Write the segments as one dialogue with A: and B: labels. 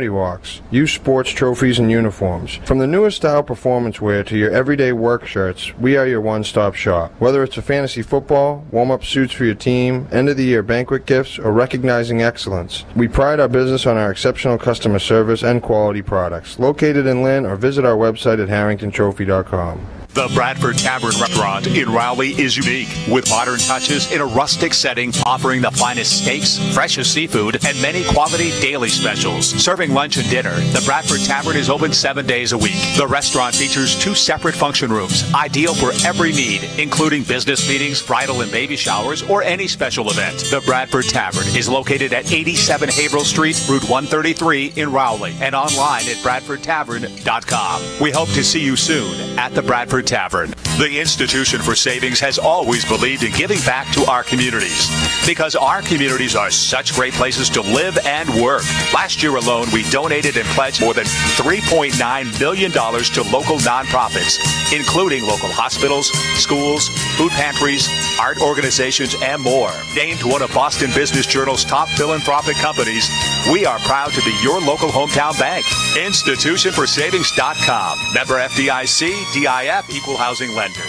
A: walks, youth sports trophies and uniforms. From the newest style performance wear to your everyday work shirts, we are your one-stop shop. Whether it's a fantasy football, warm-up suits for your team, end-of-the-year banquet gifts, or recognizing excellence, we pride our business on our exceptional customer service and quality products. Located in Lynn, or visit our website at harringtontrophy.com.
B: The Bradford Tavern Restaurant in Rowley is unique, with modern touches in a rustic setting, offering the finest steaks, freshest seafood, and many quality daily specials. Serving lunch and dinner, the Bradford Tavern is open 7 days a week. The restaurant features 2 separate function rooms, ideal for every need, including business meetings, bridal and baby showers, or any special event. The Bradford Tavern is located at 87 Haverhill Street, Route 133 in Rowley, and online at bradfordtavern.com. We hope to see you soon at the Bradford Tavern. The Institution for Savings has always believed in giving back to our communities, because our communities are such great places to live and work. Last year alone, we donated and pledged more than $3.9 million to local nonprofits, including local hospitals, schools, food pantries, art organizations, and more. Named one of Boston Business Journal's top philanthropic companies, we are proud to be your local hometown bank. Institutionforsavings.com. Member FDIC, DIF, Equal Housing Lender.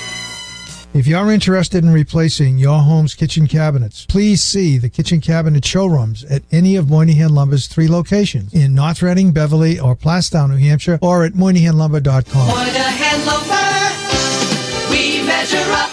C: If you're interested in replacing your home's kitchen cabinets, please see the kitchen cabinet showrooms at any of Moynihan Lumber's 3 locations in North Reading, Beverly, or Plastown, New Hampshire, or at MoynihanLumber.com.
D: Moynihan Lumber, we measure up.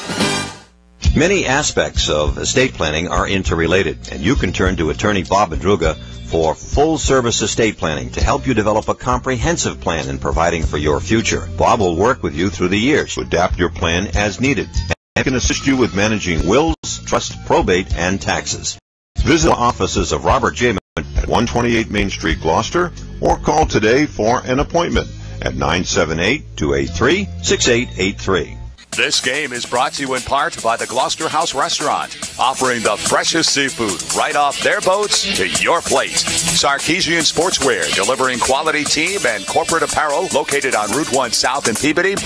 E: Many aspects of estate planning are interrelated, and you can turn to attorney Bob Madruga for full-service estate planning to help you develop a comprehensive plan in providing for your future. Bob will work with you through the years to adapt your plan as needed and can assist you with managing wills, trust, probate, and taxes. Visit the offices of Robert J. at 128 Main Street, Gloucester, or call today for an appointment at 978-283-6883.
B: This game is brought to you in part by the Gloucester House Restaurant, offering the freshest seafood right off their boats to your plate. Sarkeesian Sportswear, delivering quality team and corporate apparel, located on Route 1 South in Peabody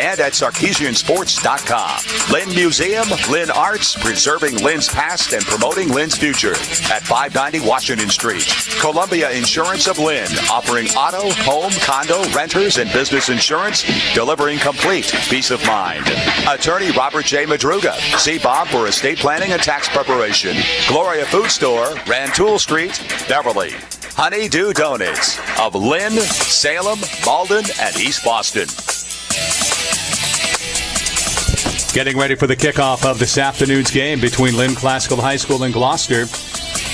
B: and at sarkeesiansports.com. Lynn Museum, Lynn Arts, preserving Lynn's past and promoting Lynn's future at 590 Washington Street. Columbia Insurance of Lynn, offering auto, home, condo, renters, and business insurance, delivering complete peace of mind. Attorney Robert J. Madruga. See Bob for estate planning and tax preparation. Gloria Food Store, Rantoul Street, Beverly. Honey-Do Donuts of Lynn, Salem, Malden, and East Boston.
F: Getting ready for the kickoff of this afternoon's game between Lynn Classical High School and Gloucester.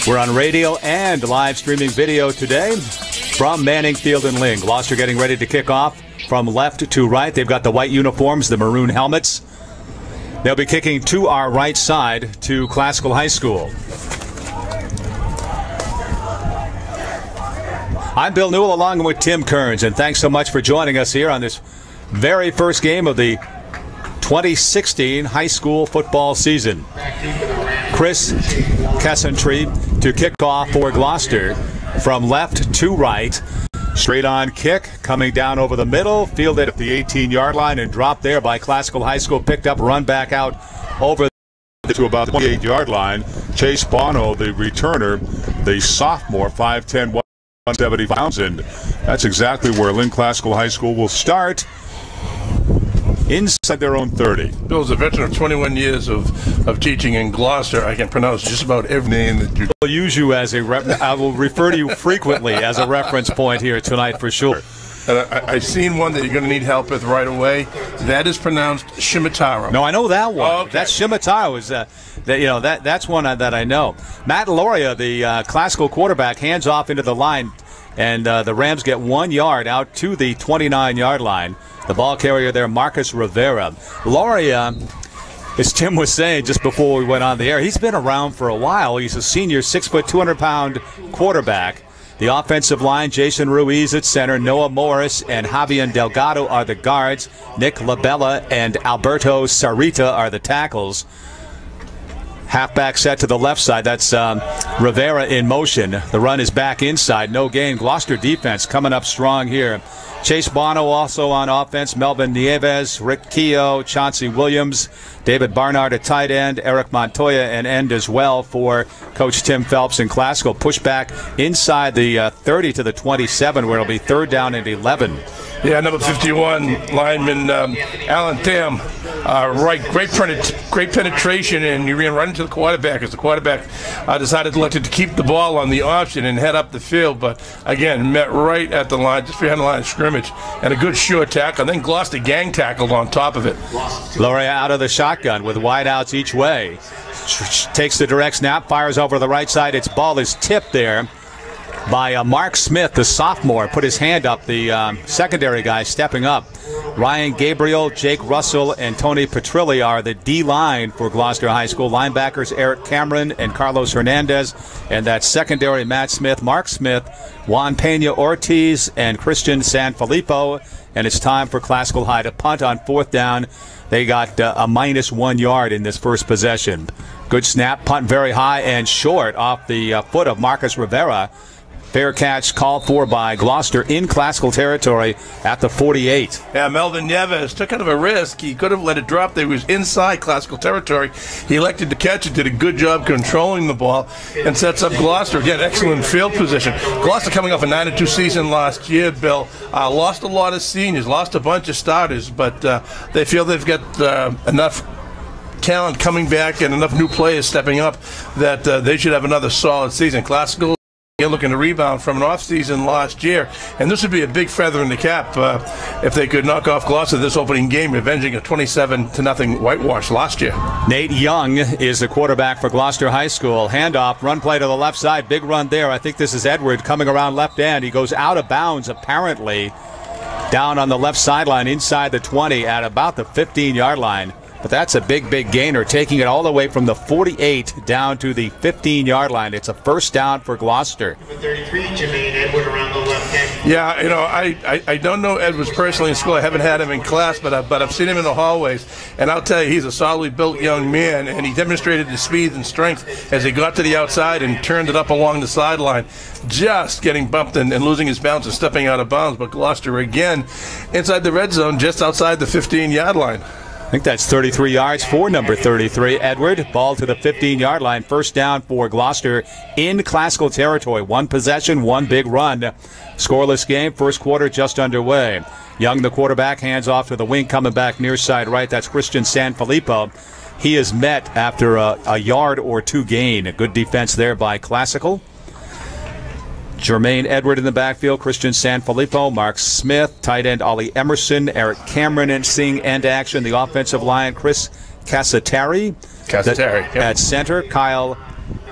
F: We're on radio and live streaming video today from Manning Field in Lynn. Gloucester getting ready to kick off from left to right. They've got the white uniforms, the maroon helmets. They'll be kicking to our right side to Classical High School. I'm Bill Newell along with Tim Kearns, and thanks so much for joining us here on this very first game of the 2016 high school football season. Chris Kessentry to kick off for Gloucester from left to right. Straight on kick, coming down over the middle, fielded at the 18-yard line and dropped there by Classical High School. Picked up, run back out over to about the 28-yard line. Chase Bono, the returner, the sophomore, 5'10", 170 pounds, and that's exactly where Lynn Classical High School will start, inside their own 30.
G: Bill's a veteran of 21 years of teaching in Gloucester. I can pronounce just about every name that you...
F: I'll use you as I will refer to you frequently as a reference point here tonight for sure.
G: And I've seen one that you're going to need help with right away. That is pronounced Shimataro.
F: No, I know that one.
G: Okay.
F: That's Shimataro. That's one that I know. Matt Loria, the Classical quarterback, hands off into the line, and the Rams get 1 yard out to the 29-yard line. The ball carrier there, Marcus Rivera. Loria, as Tim was saying just before we went on the air, he's been around for a while. He's a senior, 6 foot, 200-pound quarterback. The offensive line, Jason Ruiz at center, Noah Morris and Javier Delgado are the guards. Nick Labella and Alberto Sarita are the tackles. Halfback set to the left side. That's Rivera in motion. The run is back inside. No gain. Gloucester defense coming up strong here. Chase Bono also on offense. Melvin Nieves, Rick Keogh, Chauncey Williams, David Barnard at tight end, Eric Montoya an end as well for Coach Tim Phelps in Classical. Pushback inside the 30 to the 27 where it'll be 3rd down and 11.
G: Yeah, number 51 lineman Alan Tham, great penetration, and he ran right into the quarterback as the quarterback decided to keep the ball on the option and head up the field. But again, met right at the line, just behind the line of scrimmage, and a good sure tackle. And then Gloucester gang tackled on top of it.
F: Loria out of the shotgun with wideouts each way. Takes the direct snap, fires over the right side. Its ball is tipped there by Mark Smith, the sophomore. Put his hand up, the secondary guy stepping up. Ryan Gabriel, Jake Russell, and Tony Petrilli are the D-line for Gloucester High School. Linebackers Eric Cameron and Carlos Hernandez. And that secondary, Matt Smith, Mark Smith, Juan Pena Ortiz, and Christian Sanfilippo. And it's time for Classical High to punt on 4th down. They got a -1 yard in this first possession. Good snap, punt very high and short off the foot of Marcus Rivera. Fair catch called for by Gloucester in Classical territory at the 48.
G: Yeah, Melvin Nieves took kind of a risk. He could have let it drop. He was inside Classical territory. He elected to catch it, did a good job controlling the ball, and sets up Gloucester. Again, excellent field position. Gloucester coming off a 9-2 season last year, Bill. Lost a lot of seniors, lost a bunch of starters, but they feel they've got enough talent coming back and enough new players stepping up that they should have another solid season. Classical looking to rebound from an off-season last year, and this would be a big feather in the cap if they could knock off Gloucester this opening game, avenging a 27-0 whitewash last year.
F: Nate Young is the quarterback for Gloucester High School. Handoff, run play to the left side, big run there. I think this is Edward coming around left end. He goes out of bounds apparently down on the left sideline inside the 20 at about the 15-yard line. But that's a big gainer, taking it all the way from the 48 down to the 15-yard line. It's a 1st down for Gloucester.
H: 33, Jermaine Edward around the left hand.
G: Yeah, you know, I don't know Edwards personally in school. I haven't had him in class, but I've seen him in the hallways. And I'll tell you, he's a solidly built young man, and he demonstrated his speed and strength as he got to the outside and turned it up along the sideline. Just getting bumped and losing his balance and stepping out of bounds. But Gloucester again inside the red zone, just outside the 15-yard line.
F: I think that's 33 yards for number 33, Edward. Ball to the 15-yard line. 1st down for Gloucester in Classical territory. 1 possession, 1 big run. Scoreless game. First quarter just underway. Young, the quarterback, hands off to the wing, coming back near side right. That's Christian Sanfilippo. He is met after a yard or 2 gain. A good defense there by Classical. Jermaine Edward in the backfield, Christian Sanfilippo, Mark Smith, tight end Ollie Emerson, Eric Cameron and seeing end action. The offensive line, Chris Cassatari at center, Kyle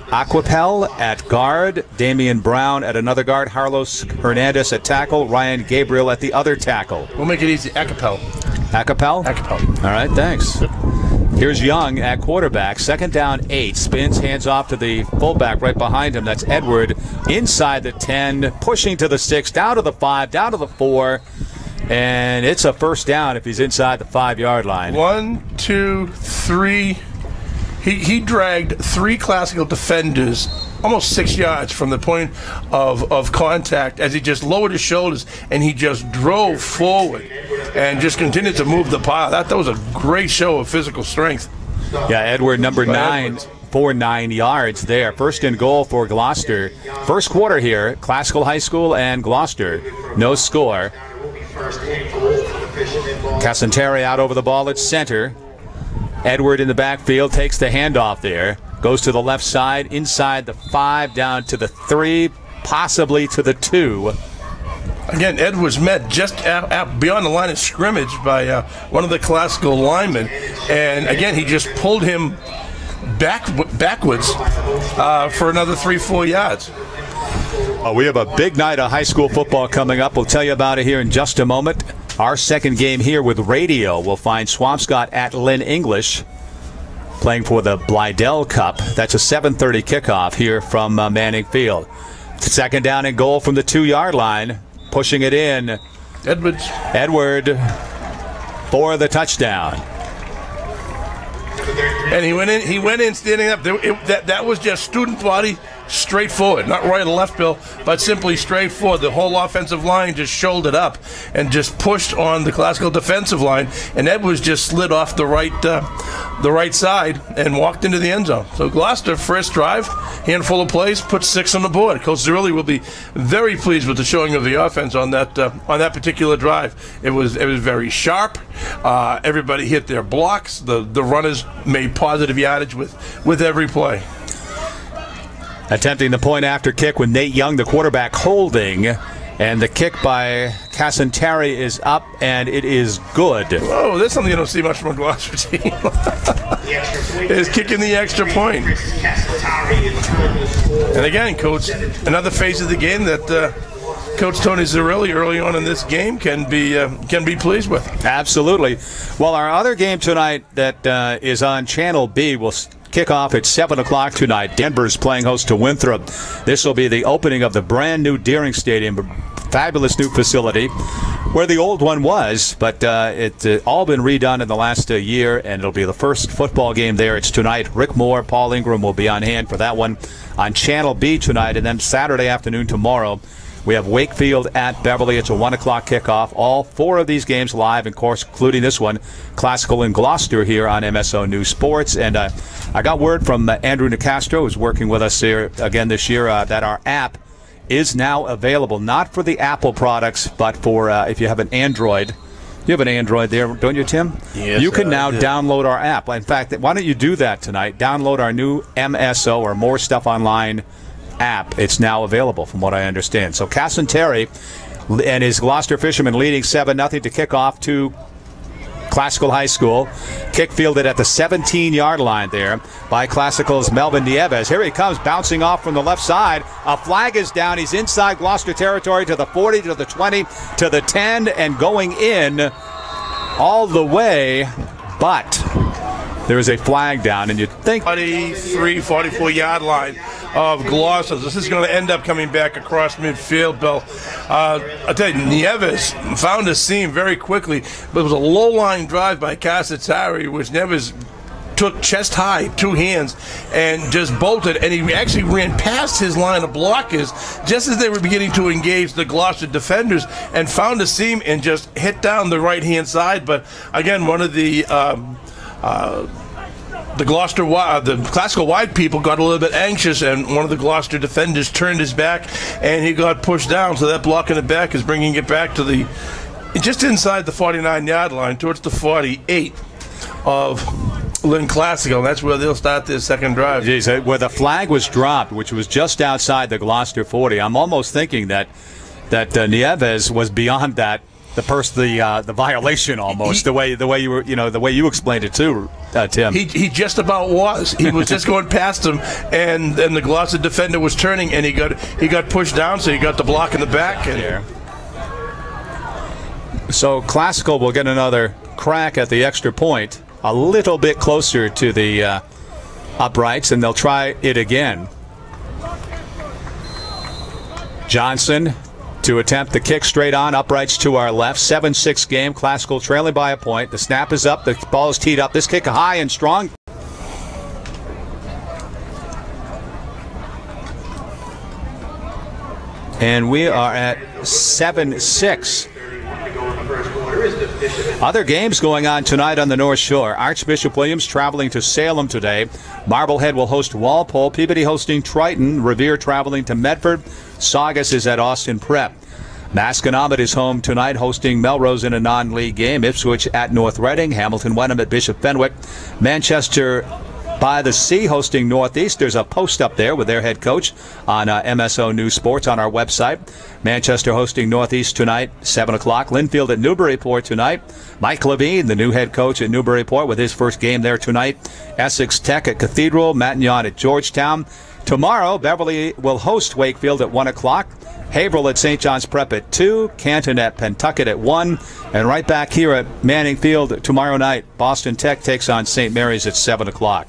F: Aquapel at guard, Damian Brown at another guard, Carlos Hernandez at tackle, Ryan Gabriel at the other tackle.
G: We'll make it easy. Acapel.
F: All right, thanks. Here's Young at quarterback. 2nd down, 8. Spins, hands off to the fullback right behind him. That's Edward inside the 10, pushing to the 6, down to the 5, down to the 4. And it's a 1st down if he's inside the 5-yard line.
G: 1, 2, 3. He dragged 3 Classical defenders almost 6 yards from the point of contact as he just lowered his shoulders and he just drove forward and just continued to move the pile. That was a great show of physical strength.
F: Yeah, Edward, number 9, for 9 yards there. 1st and goal for Gloucester. First quarter here, Classical High School and Gloucester. No score. Cassanteri out over the ball at center. Edward in the backfield takes the handoff there. Goes to the left side, inside the 5, down to the 3, possibly to the 2.
G: Again, Ed was met just beyond the line of scrimmage by one of the Classical linemen. And again, he just pulled him backwards for another 3-4 yards.
F: We have a big night of high school football coming up. We'll tell you about it here in just a moment. Our second game here with radio will find Swampscott at Lynn English, playing for the Blydell Cup. That's a 7:30 kickoff here from Manning Field. 2nd down and goal from the 2-yard line. Pushing it in. Edward for the touchdown.
G: And he went in standing up. That was just student body straight forward, not right or left, Bill, but simply straight forward. The whole offensive line just shouldered up and just pushed on the Classical defensive line, and Edwards just slid off the right side and walked into the end zone. So Gloucester, first drive, handful of plays, put 6 on the board. Coach Zerilli will be very pleased with the showing of the offense on that particular drive. It was very sharp. Everybody hit their blocks. The runners made positive yardage with every play.
F: Attempting the point after kick with Nate Young, the quarterback, holding. And the kick by Cassantari is up, and it is good.
G: Whoa, there's something you don't see much from a Gloucester team. Is kicking the extra point. And again, Coach, another phase of the game that Coach Tony Zerilli early on in this game can be pleased with.
F: Absolutely. Well, our other game tonight that is on Channel B will kick off at 7 o'clock tonight. Denver's playing host to Winthrop. This will be the opening of the brand new Deering Stadium, a fabulous new facility where the old one was, but it's all been redone in the last year, and it'll be the first football game there. It's tonight. Rick Moore, Paul Ingram will be on hand for that one on Channel B tonight, and then Saturday afternoon tomorrow, we have Wakefield at Beverly. It's a 1 o'clock kickoff. All 4 of these games live, of course, including this one, Classical in Gloucester here on MSO News Sports. And I got word from Andrew Nicastro, who's working with us here again this year, that our app is now available, not for the Apple products, but for if you have an Android. You have an Android there, don't you, Tim?
G: Yes.
F: You can now download our app. In fact, why don't you do that tonight? Download our new MSO, or More Stuff Online app. It's now available, from what I understand. So Cassantari and his Gloucester Fishermen leading 7-0 to kick off to Classical High School. Kick fielded at the 17-yard line there by Classical's Melvin Nieves. Here he comes, bouncing off from the left side. A flag is down. He's inside Gloucester territory to the 40, to the 20, to the 10, and going in all the way, but there is a flag down, and you'd think
G: 43, 44-yard line of Gloucester. This is going to end up coming back across midfield, Bill. I'll tell you, Nieves found a seam very quickly, but it was a low-line drive by Cassantari, which Nieves took chest high, 2 hands, and just bolted, and he actually ran past his line of blockers just as they were beginning to engage the Gloucester defenders, and found a seam and just hit down the right-hand side. But again, one of the Classical wide people got a little bit anxious, and one of the Gloucester defenders turned his back, and he got pushed down. So that block in the back is bringing it back to just inside the 49-yard line, towards the 48 of Lynn Classical. That's where they'll start their second drive.
F: Jeez, where the flag was dropped, which was just outside the Gloucester 40. I'm almost thinking that Nieves was beyond that. The violation almost, the way you were, the way you explained it too, Tim.
G: He just about was. He was just going past him, and then the Gloucester defender was turning, and he got pushed down, so he got the block in the back. And
F: so Classical will get another crack at the extra point, a little bit closer to the uprights, and they'll try it again. Johnson to attempt the kick straight on, uprights to our left. 7-6 game, Classical trailing by a point. The snap is up, the ball is teed up. This kick high and strong. And we are at 7-6. Other games going on tonight on the North Shore. Archbishop Williams traveling to Salem today. Marblehead will host Walpole. Peabody hosting Triton. Revere traveling to Medford. Saugus is at Austin Prep. Masconomet is home tonight, hosting Melrose in a non-league game. Ipswich at North Reading. Hamilton Wenham at Bishop Fenwick. Manchester by the Sea hosting Northeast. There's a post up there with their head coach on MSO News Sports on our website. Manchester hosting Northeast tonight, 7 o'clock. Linfield at Newburyport tonight. Mike Levine, the new head coach at Newburyport, with his first game there tonight. Essex Tech at Cathedral. Matignon at Georgetown. Tomorrow, Beverly will host Wakefield at 1 o'clock. Haverhill at St. John's Prep at 2. Canton at Pentucket at 1. And right back here at Manning Field tomorrow night, Boston Tech takes on St. Mary's at 7 o'clock.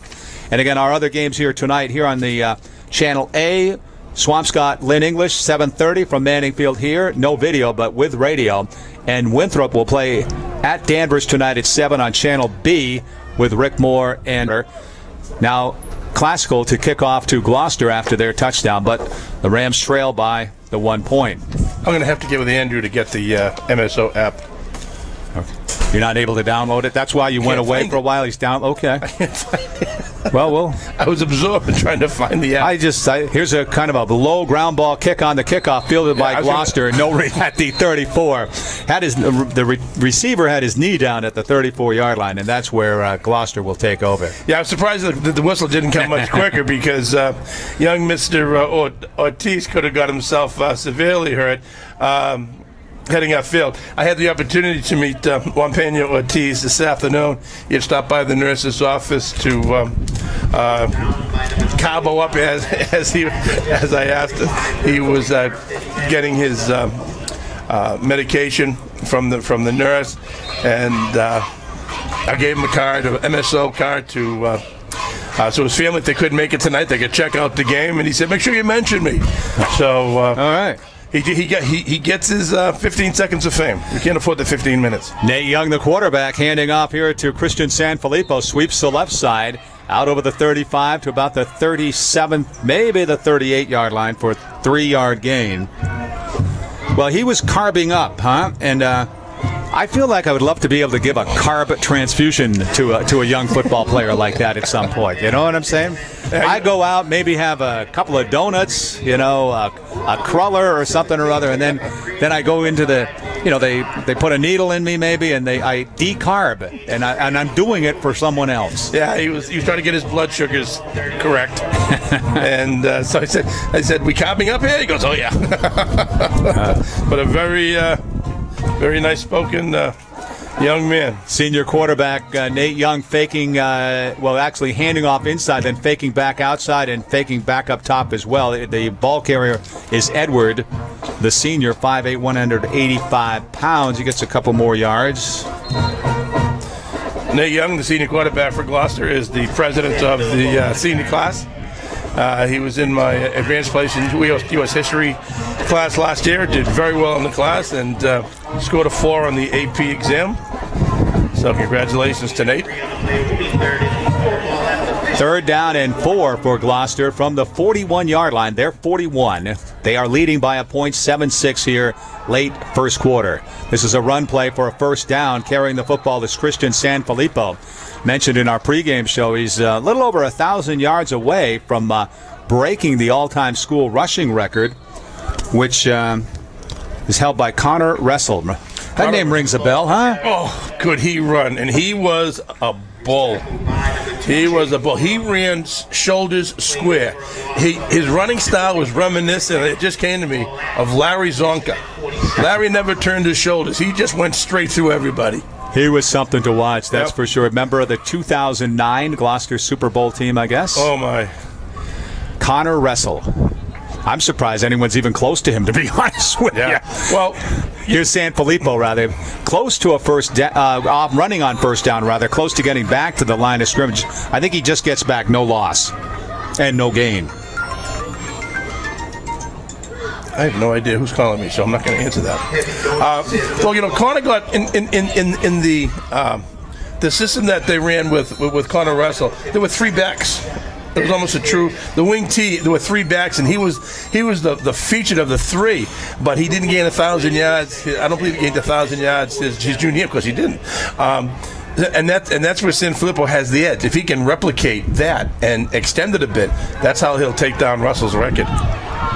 F: And again, our other games here tonight, here on the Channel A, Swampscott, Lynn English, 7:30 from Manning Field here. No video, but with radio. And Winthrop will play at Danvers tonight at 7 on Channel B. with Rick Moore and now Classical to kick off to Gloucester after their touchdown, but the Rams trail by the 1 point.
G: I'm going to have to get with Andrew to get the MSO app.
F: Okay. You're not able to download it? That's why you went away for a while? He's down? Okay.
G: I can't find it.
F: Well,
G: I was absorbed in trying to find the app.
F: Here's a kind of a low ground ball kick on the kickoff, fielded by Gloucester. At the 34. Receiver had his knee down at the 34-yard line, and that's where Gloucester will take over.
G: Yeah, I'm surprised that the whistle didn't come much quicker because young Mr. Ortiz could have got himself severely hurt. Heading upfield. I had the opportunity to meet Juan Peña Ortiz this afternoon. He had stopped by the nurse's office to cabo up as I asked him. He was getting his medication from the nurse, and I gave him a card, an MSO card to. So his family, if they couldn't make it tonight, they could check out the game. And he said, "Make sure you mention me." So
F: all right.
G: He gets his 15 seconds of fame. We can't afford the 15 minutes.
F: Nate Young, the quarterback, handing off here to Christian Sanfilippo. Sweeps the left side out over the 35 to about the 37, maybe the 38-yard line for a 3-yard gain. Well, he was carbing up, huh? And I feel like I would love to be able to give a carb transfusion to a young football player like that at some point. You know what I'm saying? I go out, maybe have a couple of donuts, a cruller or something or other, and then I go into the, they put a needle in me maybe, and I decarb, and I'm doing it for someone else.
G: Yeah, he was trying to get his blood sugars correct, and so I said, "We carbing up here?" He goes, "Oh yeah," but a very nice spoken young man.
F: Senior quarterback Nate Young faking, actually handing off inside, then faking back outside and faking back up top as well. The ball carrier is Edward, the senior, 5'8", 185 pounds. He gets a couple more yards.
G: Nate Young, the senior quarterback for Gloucester, is the president of the senior class. He was in my advanced place in U.S. history class last year. Did very well in the class and scored a 4 on the AP exam. So congratulations to Nate.
F: 3rd down and 4 for Gloucester from the 41-yard line. They're 41. They are leading by a point, 7-6 here, late first quarter. This is a run play for a first down. Carrying the football is Christian Sanfilippo. Mentioned in our pregame show, he's a little over 1,000 yards away from breaking the all-time school rushing record, which is held by Connor Russell. That name rings a bell, huh?
G: Oh, could he run? And he was a bull. He was a bull. He ran shoulders square. His running style was reminiscent, it just came to me, of Larry Zonka. Larry never turned his shoulders. He just went straight through everybody.
F: He was something to watch, that's for sure. Member of the 2009 Gloucester Super Bowl team, I guess.
G: Oh, my.
F: Connor Russell. I'm surprised anyone's even close to him, to be honest with you.
G: Well,
F: here's Sanfilippo, rather. Close to a running on first down, rather. Close to getting back to the line of scrimmage. I think he just gets back, no loss and no gain.
G: I have no idea who's calling me, so I'm not going to answer that. Connor got in the system that they ran with Connor Russell. There were 3 backs. It was almost the wing T. There were 3 backs, and he was the featured of the 3. But he didn't gain 1,000 yards. I don't believe he gained 1,000 yards his junior year, because he didn't. And that's where Sanfilippo has the edge. If he can replicate that and extend it a bit, that's how he'll take down Russell's record.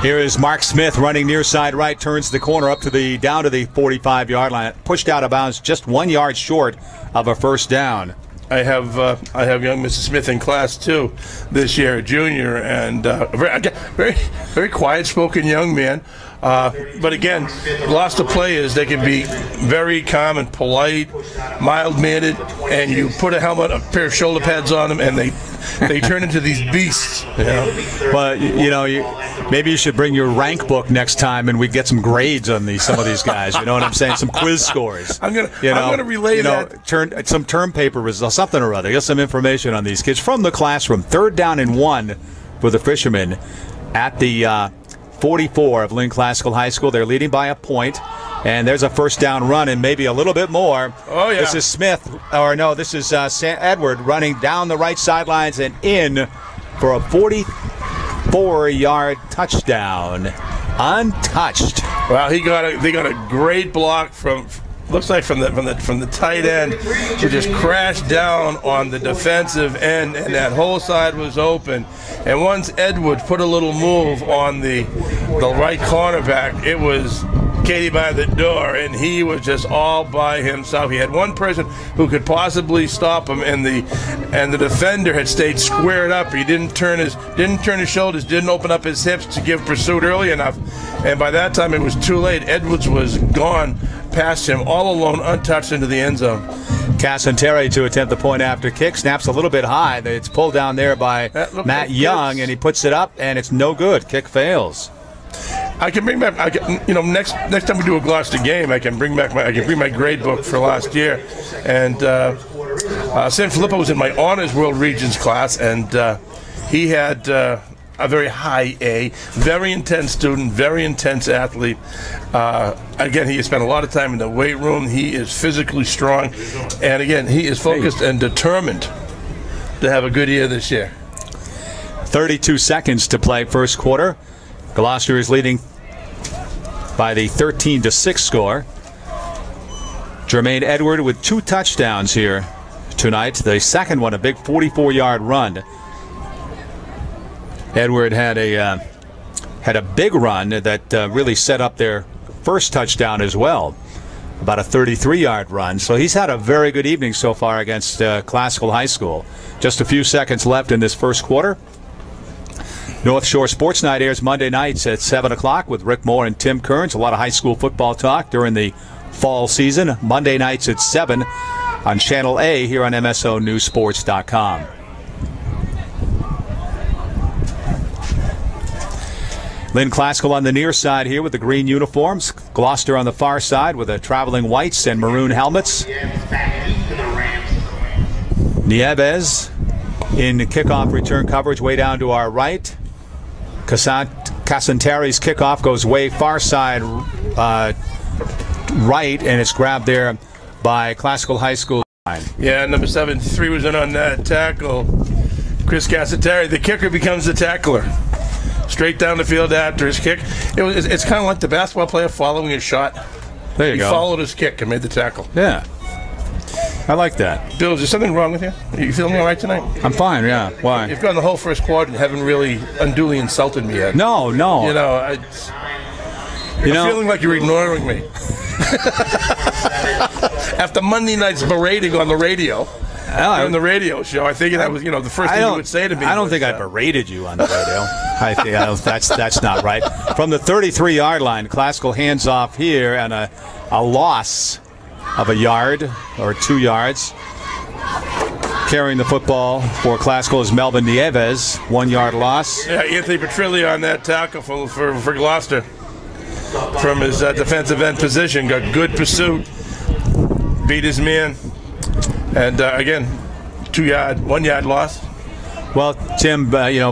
F: Here is Mark Smith running near side right, turns the corner down to the 45-yard line, pushed out of bounds, just 1 yard short of a first down.
G: I have young Mrs. Smith in class too this year, a junior, and very quiet-spoken young man. But again, Gloucester players, they can be very calm and polite, mild-mannered, and you put a helmet, a pair of shoulder pads on them, and they turn into these beasts.
F: But maybe you should bring your rank book next time, and we get some grades on some of these guys. You know what I'm saying? Some quiz scores.
G: I'm gonna relay that.
F: Some term paper results, something or other. Get some information on these kids from the classroom. 3rd down and 1 for the Fishermen at the 44 of Lynn Classical High School. They're leading by a point. And there's a first down run and maybe a little bit more.
G: Oh, yeah.
F: This is Smith, or no, this is Edward running down the right sidelines and in for a 44-yard touchdown. Untouched.
G: Well, they got a great block from the tight end, who just crashed down on the defensive end, and that whole side was open. And once Edwards put a little move on the right cornerback, it was Katie by the door, and he was just all by himself. He had one person who could possibly stop him, and the defender had stayed squared up. He didn't turn his shoulders, didn't open up his hips to give pursuit early enough, and by that time it was too late. Edwards was gone past him, all alone, untouched into the end zone.
F: Cassanteri to attempt the point after kick. Snaps a little bit high. It's pulled down there by Matt Young, and he puts it up, and it's no good. Kick fails.
G: I can bring back. Next time we do a Gloucester game, I can bring my grade book for last year, and San Filippo was in my honors World Regions class, and he had a very high A, very intense student, very intense athlete. Again, he has spent a lot of time in the weight room. He is physically strong, and again, he is focused and determined to have a good year this year.
F: 32 seconds to play first quarter. Gloucester is leading by the 13-6 score. Jermaine Edward with 2 touchdowns here tonight. The second one, a big 44-yard run. Edward had a big run that really set up their first touchdown as well, about a 33-yard run. So he's had a very good evening so far against Classical High School. Just a few seconds left in this first quarter. North Shore Sports Night airs Monday nights at 7 o'clock with Rick Moore and Tim Kearns. A lot of high school football talk during the fall season. Monday nights at 7 on Channel A here on MSONEWSports.com. Lynn Classical on the near side here with the green uniforms. Gloucester on the far side with the traveling whites and maroon helmets. Nieves in kickoff return coverage way down to our right. Casanteri's kickoff goes way far side right, and it's grabbed there by Classical High School.
G: Yeah, number 7-3 was in on that tackle. Chris Casanteri, the kicker, becomes the tackler. Straight down the field after his kick. It's kind of like the basketball player following his shot.
F: There you go.
G: He followed his kick and made the tackle.
F: Yeah. I like that.
G: Bill, is there something wrong with you? Are you feeling all right tonight?
F: I'm fine, yeah. Why?
G: You've gone the whole first quarter and haven't really unduly insulted me yet.
F: No.
G: I'm feeling like you're ignoring me. After Monday night's berating on the radio, on the radio show, I figured that was, the first thing you would say to me.
F: I don't think I berated you on the radio. I think that's not right. From the 33-yard line, Classical hands off here and a loss of a yard or 2 yards. Carrying the football for Classical is Melvin Nieves, 1 yard loss.
G: Yeah, Anthony Petrilli on that tackle for Gloucester from his defensive end position. Got good pursuit, beat his man, and again, 1 yard loss.
F: Well, Tim,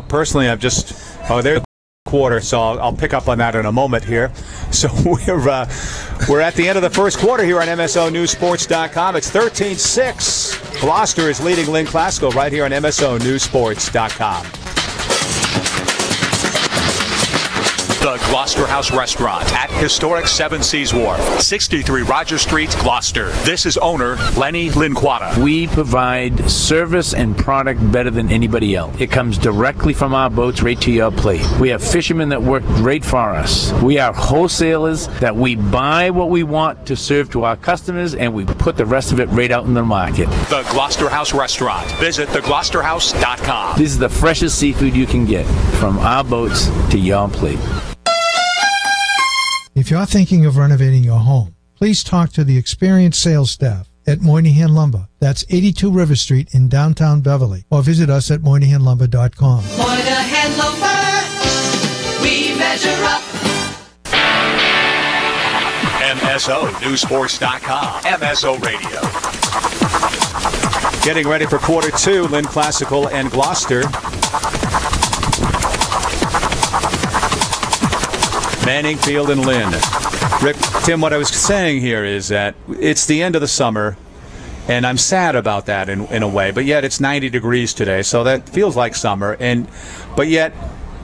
F: personally, I've just there's quarter, so I'll pick up on that in a moment here. So we're at the end of the first quarter here on MSONEWSports.com. It's 13-6. Gloucester is leading Lynn Classical right here on MSONEWSports.com.
B: The Gloucester House Restaurant at historic Seven Seas Wharf, 63 Roger Street, Gloucester. This is owner Lenny Linquata.
I: We provide service and product better than anybody else. It comes directly from our boats right to your plate. We have fishermen that work great for us. We are wholesalers that we buy what we want to serve to our customers, and we put the rest of it right out in the market.
B: The Gloucester House Restaurant. Visit thegloucesterhouse.com.
I: This is the freshest seafood you can get from our boats to your plate.
C: If you're thinking of renovating your home, please talk to the experienced sales staff at Moynihan Lumber. That's 82 River Street in downtown Beverly. Or visit us at MoynihanLumber.com.
D: Moynihan Lumber, we measure up.
B: MSONEWSports.com. MSO Radio.
F: Getting ready for quarter 2, Lynn Classical and Gloucester. Manning, Field, and Lynn. Rick, Tim, what I was saying here is that it's the end of the summer, and I'm sad about that in a way, but yet it's 90 degrees today, so that feels like summer. But yet,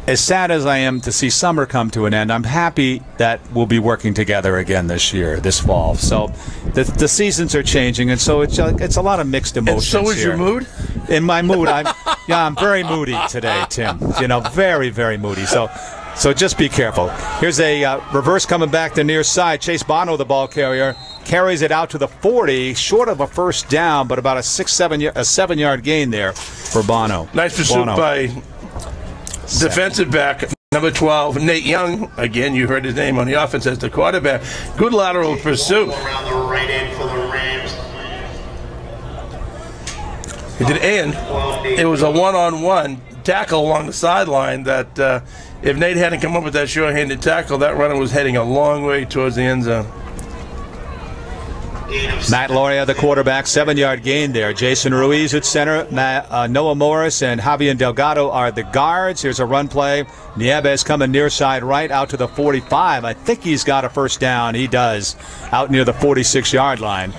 F: as sad as I am to see summer come to an end, I'm happy that we'll be working together again this fall. So the seasons are changing, and so it's a lot of mixed emotions.
G: And so is
F: here.
G: your mood?
F: In my mood, I'm very moody today, Tim. Very, very moody. So just be careful. Here's a reverse coming back the near side. Chase Bono, the ball carrier, carries it out to the 40, short of a first down, but about a 7-yard gain there for Bono.
G: Nice pursuit by defensive back, number 12, Nate Young. Again, you heard his name on the offense as the quarterback. Good lateral pursuit.
H: Around the right end for the Rams.
G: It was a one-on-one tackle along the sideline that if Nate hadn't come up with that sure-handed tackle, that runner was heading a long way towards the end zone.
F: Matt Loria, the quarterback, 7-yard gain there. Jason Ruiz at center. Noah Morris and Javier Delgado are the guards. Here's a run play. Nieves coming near side right out to the 45. I think he's got a first down. He does, out near the 46-yard line.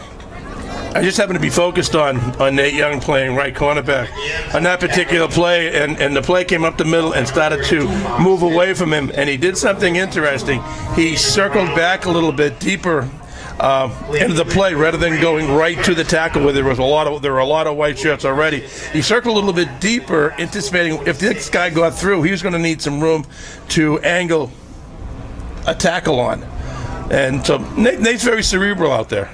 G: I just happened to be focused on Nate Young playing right cornerback on that particular play, and the play came up the middle and started to move away from him, and he did something interesting. He circled back a little bit deeper into the play rather than going right to the tackle where there were a lot of white shirts already. He circled a little bit deeper, anticipating if this guy got through, he was going to need some room to angle a tackle on. And so Nate's very cerebral out there.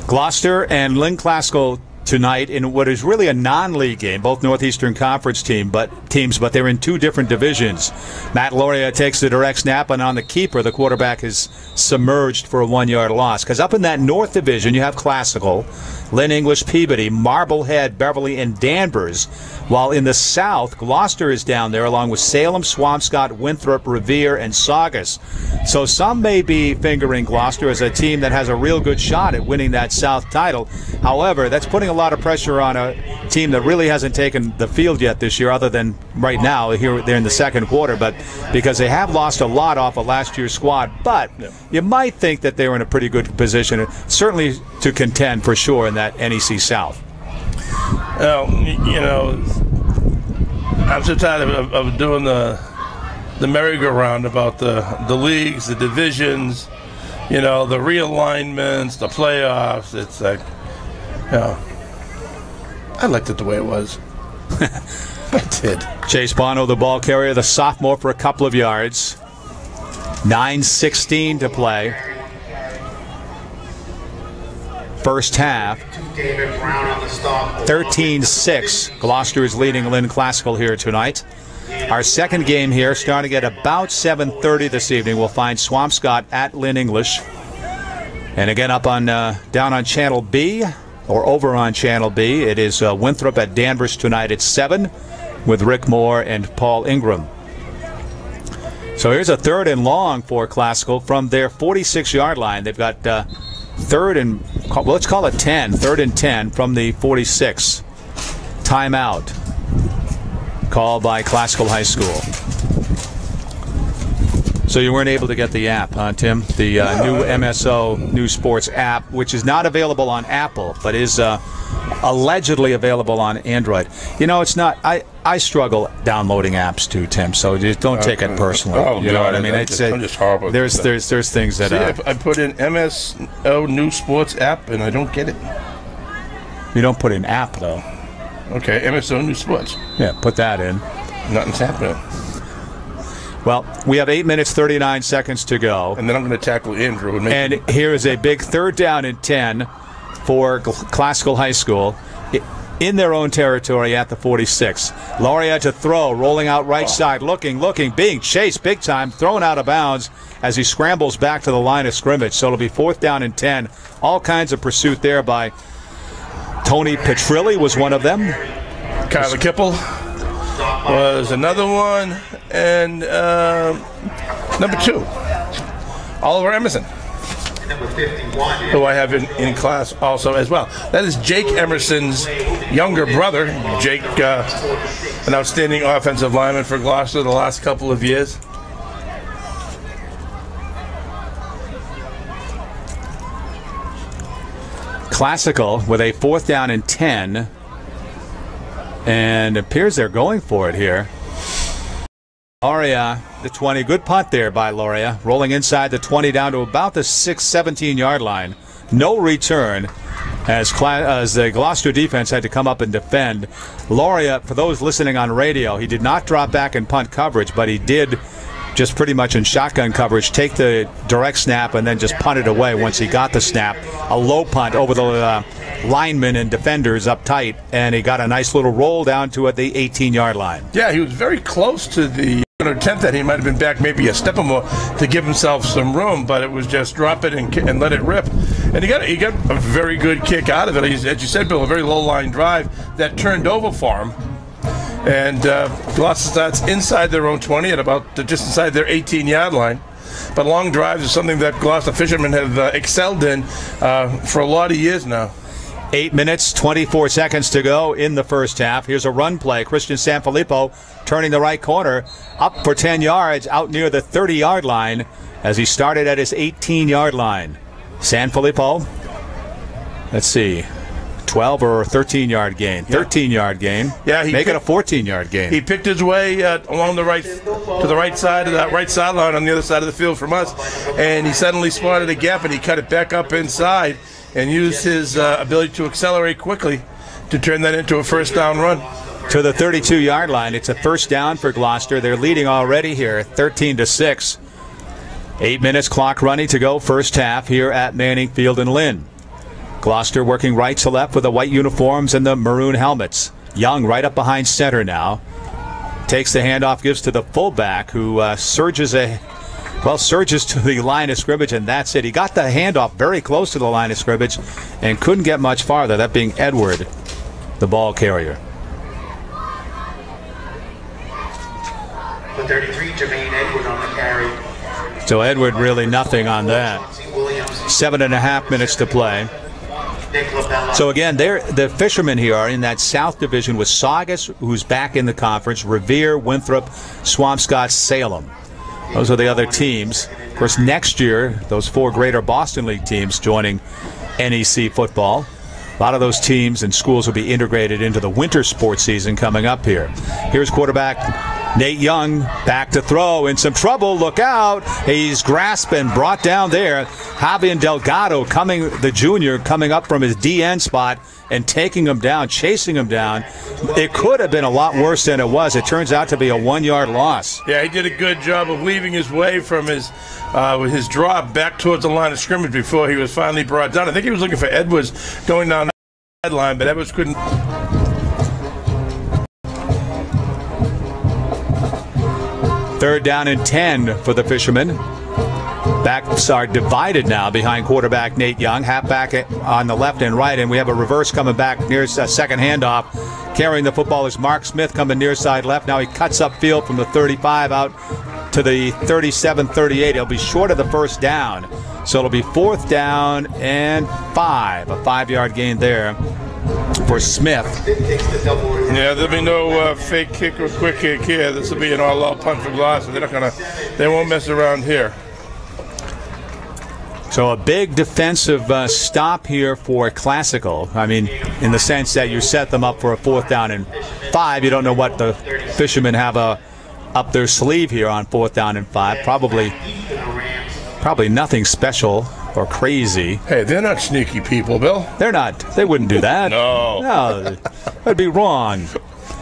F: Gloucester and Lynn Classical tonight in what is really a non-league game, both Northeastern Conference teams, but they're in two different divisions. Matt Loria takes the direct snap, and on the keeper, the quarterback is submerged for a 1-yard loss. Because up in that North Division, you have Classical, Lynn English, Peabody, Marblehead, Beverly, and Danvers. While in the South, Gloucester is down there along with Salem, Swampscott, Winthrop, Revere, and Saugus. So some may be fingering Gloucester as a team that has a real good shot at winning that South title. However, that's putting a lot of pressure on a team that really hasn't taken the field yet this year, other than right now, here they're in the second quarter, but because they have lost a lot off of last year's squad. But you might think that they're in a pretty good position, certainly to contend for sure in that NEC South.
G: Well, I'm so tired of doing the merry-go-round about the leagues, the divisions, the realignments, the playoffs. It's like, I liked it the way it was. I did.
F: Chase Bono, the ball carrier, the sophomore, for a couple of yards. 9:16 to play. First half. 13-6. Gloucester is leading Lynn Classical here tonight. Our second game here, starting at about 7:30 this evening, we'll find Swampscott at Lynn English. And again, up on down on Channel B, or over on Channel B, it is Winthrop at Danvers tonight at 7 with Rick Moore and Paul Ingram. So here's a 3rd and long for Classical from their 46-yard line. They've got third and, let's call it 10, 3rd and 10 from the 46. Timeout called by Classical High School. So you weren't able to get the app, huh, Tim? The new MSONEWSports app, which is not available on Apple, but is allegedly available on Android. It's not. I struggle downloading apps too, Tim. So just don't take it personally. You know what I mean?
G: I'm just horrible.
F: There's things that.
G: See, I put in MSONEWSports app and I don't get it.
F: You don't put in app though.
G: Okay, MSONEWSports.
F: Yeah, put that in.
G: Nothing's happening.
F: Well, we have 8 minutes, 39 seconds to go.
G: And then I'm going to tackle Andrew.
F: And here is a big 3rd down and 10 for Classical High School in their own territory at the 46. Loria to throw, rolling out right side, looking, being chased big time, thrown out of bounds as he scrambles back to the line of scrimmage. So it'll be 4th down and 10. All kinds of pursuit there by Tony Petrilli was one of them.
G: Kyler Kipple was another one, and number 2, Oliver Emerson, who I have in class also as well. That is Jake Emerson's younger brother. Jake, an outstanding offensive lineman for Gloucester the last couple of years.
F: Classical with a 4th down and 10. And it appears they're going for it here. Loria, the 20. Good punt there by Loria. Rolling inside the 20 down to about the 17-yard line. No return as the Gloucester defense had to come up and defend. Loria, for those listening on radio, he did not drop back in punt coverage, but he did just pretty much in shotgun coverage take the direct snap and then just punt it away once he got the snap. A low punt over the linemen and defenders up tight, and he got a nice little roll down to the 18-yard line.
G: Yeah, he was very close to the attempt that he might have been back maybe a step or more to give himself some room, but it was just drop it and let it rip. And he got a very good kick out of it. As you said, Bill, a very low-line drive that turned over for him. And Gloucester starts inside their own 20 at about just inside their 18-yard line. But long drives is something that Gloucester fishermen have excelled in for a lot of years now.
F: 8 minutes, 24 seconds to go in the first half. Here's a run play. Christian Sanfilippo turning the right corner, up for 10 yards, out near the 30-yard line as he started at his 18-yard line. Sanfilippo, let's see, 12 or 13-yard gain. 13-yard gain.
G: Yeah,
F: make it a 14-yard gain.
G: He picked his way along the right to the right side of that right sideline on the other side of the field from us, and he suddenly spotted a gap and he cut it back up inside and used his ability to accelerate quickly to turn that into a first down run.
F: To the 32-yard line. It's a first down for Gloucester. They're leading already here, 13-6. 8 minutes clock running to go first half here at Manning Field in Lynn. Gloucester working right to left with the white uniforms and the maroon helmets. Young right up behind center now. Takes the handoff, gives to the fullback who surges to the line of scrimmage, and that's it. He got the handoff very close to the line of scrimmage and couldn't get much farther, that being Edward, the ball carrier.
H: The 33, Jermaine Edward on the carry.
F: So Edward really nothing on that. 7.5 minutes to play. So again, the fishermen here are in that South Division with Saugus, who's back in the conference, Revere, Winthrop, Swampscott, Salem. Those are the other teams. Of course, next year, those 4 Greater Boston League teams joining NEC football. A lot of those teams and schools will be integrated into the winter sports season coming up here. Here's quarterback Nate Young back to throw, in some trouble. Look out. He's grasped and brought down there. Javier Delgado, the junior, coming up from his DN spot and taking him down, chasing him down. It could have been a lot worse than it was. It turns out to be a 1-yard loss.
G: Yeah, he did a good job of leaving his way from his drop back towards the line of scrimmage before he was finally brought down. I think he was looking for Edwards going down the sideline, but Edwards couldn't.
F: Third down and 10 for the fishermen. Backs are divided now behind quarterback Nate Young. Halfback on the left and right, and we have a reverse coming back near second handoff. Carrying the football is Mark Smith coming near side left. Now he cuts upfield from the 35 out to the 37-38. He'll be short of the first down. So it'll be 4th down and 5. A 5-yard gain there for Smith.
G: Yeah, there'll be no fake kick or quick kick here. This will be an all-out punt for Gloucester. They won't mess around here.
F: So a big defensive stop here for Classical. I mean, in the sense that you set them up for a 4th down and 5. You don't know what the fishermen have up their sleeve here on 4th down and 5. Probably nothing special or crazy.
G: Hey, they're not sneaky people, Bill.
F: They're not. They wouldn't do that.
G: No,
F: that'd be wrong.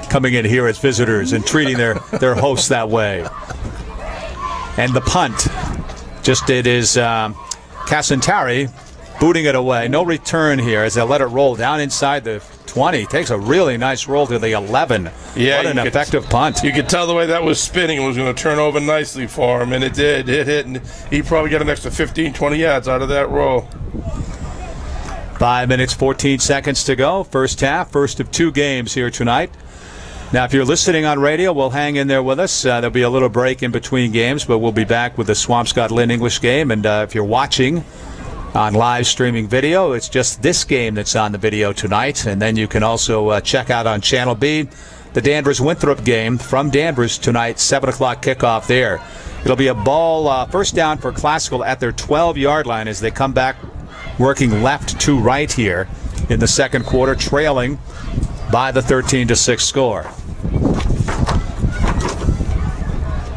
F: Coming in here as visitors and treating their hosts that way. And the punt, it is Casentari booting it away. No return here as they let it roll down inside the 20. Takes a really nice roll to the 11.
G: Yeah,
F: what an effective punt.
G: You could tell the way that was spinning. It was going to turn over nicely for him, and it did. It hit, and he probably got an extra 15, 20 yards out of that roll.
F: 5 minutes, 14 seconds to go. First half, first of 2 games here tonight. Now, if you're listening on radio, we'll hang in there with us. There'll be a little break in between games, but we'll be back with the Swampscott-Lynn English game. And if you're watching on live streaming video, it's just this game that's on the video tonight. And then you can also check out on Channel B the Danvers-Winthrop game from Danvers tonight, 7 o'clock kickoff there. It'll be a ball first down for Classical at their 12-yard line as they come back working left to right here in the second quarter, trailing by the 13-6 score.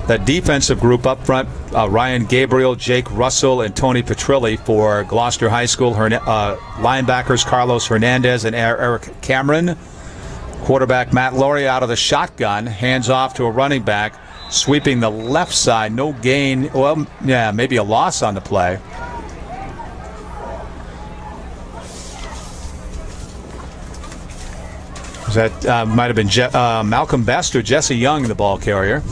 F: The defensive group up front, Ryan Gabriel, Jake Russell, and Tony Petrilli for Gloucester High School. Linebackers Carlos Hernandez and Eric Cameron. Quarterback Matt Laurie out of the shotgun, hands off to a running back, sweeping the left side. No gain. Well, yeah, maybe a loss on the play. That might have been Malcolm Best or Jesse Young, the ball carrier.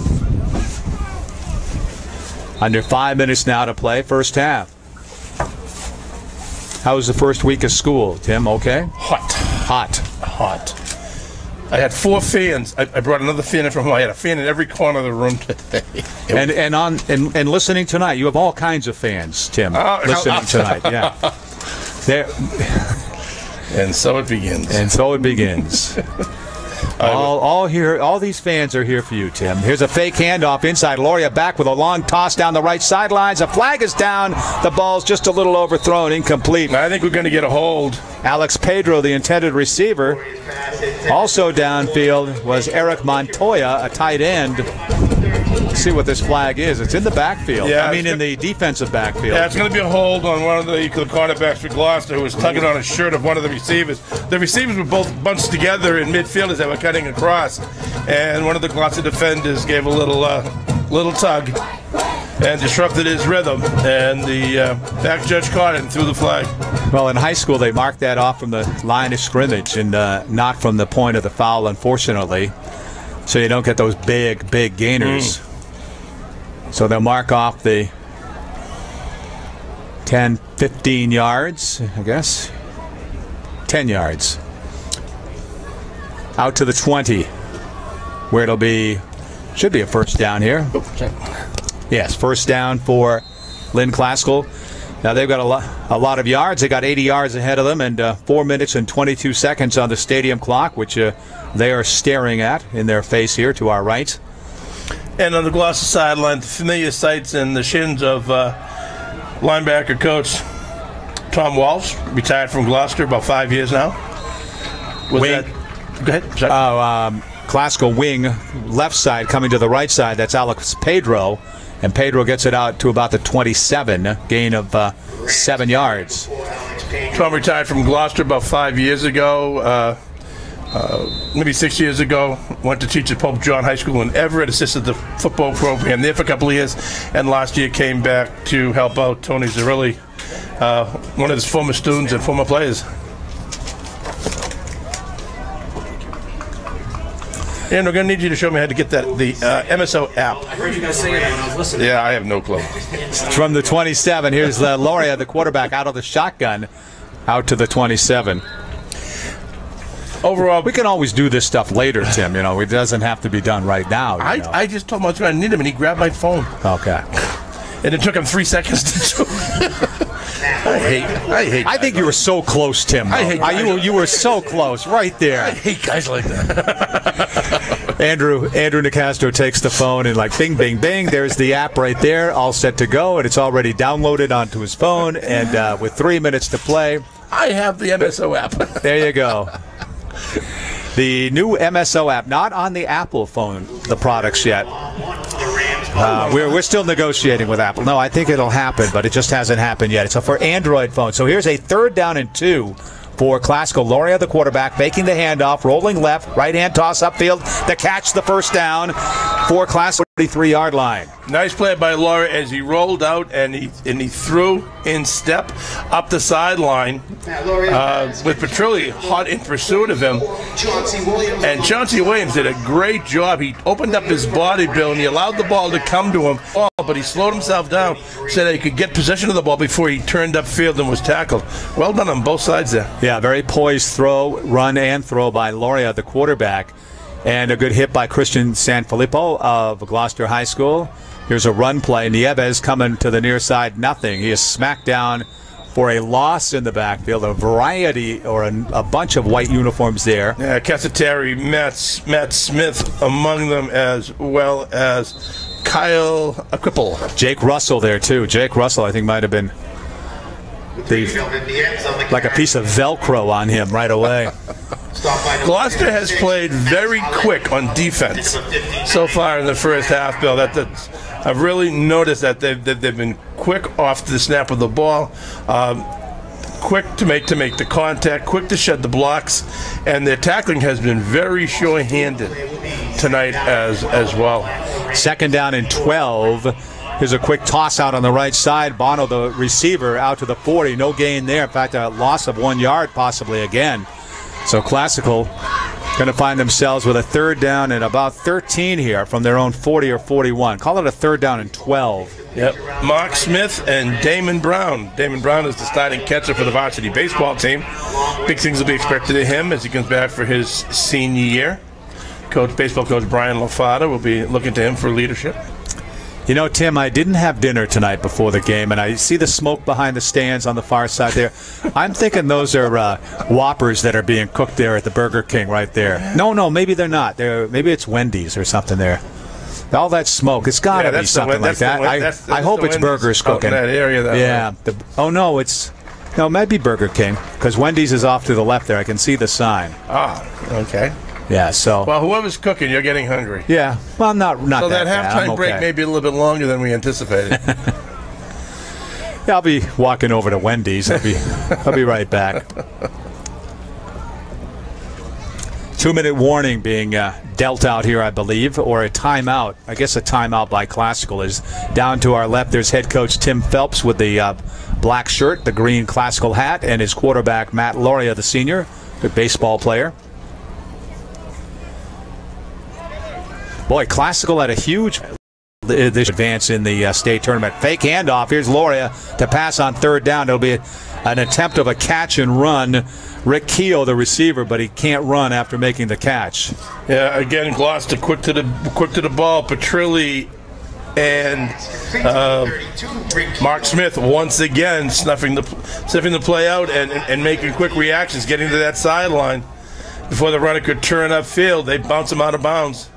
F: Under 5 minutes now to play, first half. How was the first week of school, Tim? Okay?
G: Hot. I had 4 fans. I brought another fan in from home. I had a fan in every corner of the room today.
F: And listening tonight, you have all kinds of fans, Tim. Listening tonight, yeah.
G: And so it begins.
F: All these fans are here for you, Tim. Here's a fake handoff inside. Loria back with a long toss down the right sidelines. A flag is down. The ball's just a little overthrown, incomplete.
G: I think we're going to get a hold.
F: Alex Pedro, the intended receiver. Also downfield was Eric Montoya, a tight end. Let's see what this flag is. It's in the backfield.
G: Yeah,
F: in the defensive backfield.
G: Yeah, it's going to be a hold on one of the cornerbacks for Gloucester who was tugging on a shirt of one of the receivers. The receivers were both bunched together in midfield as they were cutting across, and one of the Gloucester defenders gave a little tug and disrupted his rhythm, and the back judge caught it and threw the flag.
F: Well, in high school, they marked that off from the line of scrimmage and not from the point of the foul, unfortunately, so you don't get those big gainers. So they'll mark off the 10, 15 yards, I guess. 10 yards. Out to the 20, where should be a first down here. Yes, first down for Lynn Classical. Now they've got a lot of yards. They got 80 yards ahead of them and 4 minutes and 22 seconds on the stadium clock, which they are staring at in their face here to our right.
G: And on the Gloucester sideline, the familiar sights and the shins of linebacker coach Tom Walsh, retired from Gloucester about 5 years now. Go ahead. Sorry.
F: Classical wing, left side coming to the right side. That's Alex Pedro. And Pedro gets it out to about the 27, gain of 7 yards.
G: Tom retired from Gloucester about 5 years ago. Maybe 6 years ago, went to teach at Pope John High School in Everett, assisted the football program there for a couple of years, and last year came back to help out Tony Zerilli, one of his former students and former players. And we're going to need you to show me how to get the MSO app.
J: I heard you guys saying it when I was listening.
G: Yeah, I have no clue.
F: From the 27, here's Loria, the quarterback, out of the shotgun, out to the 27.
G: Overall,
F: we can always do this stuff later, Tim. It doesn't have to be done right now.
G: I just told him I was going to need him, and he grabbed my phone.
F: Okay.
G: And it took him 3 seconds to do it. I
F: think you were so close, Tim. You were so close, right there.
G: I hate guys like that.
F: Andrew Nicastro takes the phone and bing, bing, bing. There's the app right there, all set to go, and it's already downloaded onto his phone. And with 3 minutes to play,
G: I have the MSO app.
F: There you go. The new MSO app, not on the Apple phone, the products yet. We're still negotiating with Apple. No, I think it'll happen, but it just hasn't happened yet. It's for Android phones. So here's a 3rd down and 2 for Classical. Loria, the quarterback, faking the handoff, rolling left, right-hand toss upfield. The catch, the first down for Classical, 43-yard line.
G: Nice play by Loria as he rolled out and he threw in step up the sideline with Petrilli hot in pursuit of him. And Chauncey Williams did a great job. He opened up his body, Bill, and he allowed the ball to come to him. But he slowed himself down so that he could get possession of the ball before he turned upfield and was tackled. Well done on both sides there.
F: Yeah, very poised throw, run and throw by Loria, the quarterback. And a good hit by Christian Sanfilippo of Gloucester High School. Here's a run play. Nieves coming to the near side, nothing. He is smacked down for a loss in the backfield. A variety or a bunch of white uniforms there.
G: Yeah, Cassatari, Matt Smith among them, as well as Kyle Aquipple.
F: Jake Russell there, too. Jake Russell, I think, might have been like a piece of Velcro on him right away.
G: Gloucester has played very quick on defense so far in the first half, Bill. I've really noticed that they've been quick off the snap of the ball, quick to make the contact, quick to shed the blocks, and their tackling has been very sure-handed tonight as well.
F: 2nd down and 12. Here's a quick toss out on the right side. Bono, the receiver, out to the 40. No gain there. In fact, a loss of 1 yard possibly again. So Classical going to find themselves with a 3rd down and about 13 here from their own 40 or 41. Call it a 3rd down and 12.
G: Yep. Mark Smith and Damon Brown. Damon Brown is the starting catcher for the varsity baseball team. Big things will be expected of him as he comes back for his senior year. Baseball coach Brian LaFada will be looking to him for leadership.
F: You know, Tim, I didn't have dinner tonight before the game, and I see the smoke behind the stands on the far side there. I'm thinking those are Whoppers that are being cooked there at the Burger King right there. No, maybe they're not. Maybe it's Wendy's or something there. All that smoke, it's got to be something like that. I hope it's Burgers cooking.
G: In that area,
F: it might be Burger King, because Wendy's is off to the left there. I can see the sign.
G: Okay.
F: Yeah, so.
G: Well, whoever's cooking, you're getting hungry.
F: Yeah, well, not
G: so
F: that
G: halftime break may be a little bit longer than we anticipated.
F: Yeah, I'll be walking over to Wendy's. I'll be right back. 2-minute warning being dealt out here, I believe, or a timeout. I guess a timeout by Classical is down to our left. There's head coach Tim Phelps with the black shirt, the green Classical hat, and his quarterback Matt Loria, the senior, the baseball player. Boy, Classical had a huge advance in the state tournament. Fake handoff. Here's Loria to pass on 3rd down. It'll be an attempt of a catch and run. Rick Keogh, the receiver, but he can't run after making the catch. Yeah, again, Gloucester quick to the ball. Petrilli and Mark Smith once again sniffing the play out and making quick reactions, getting to that sideline before the runner could turn upfield. They bounce him out of bounds.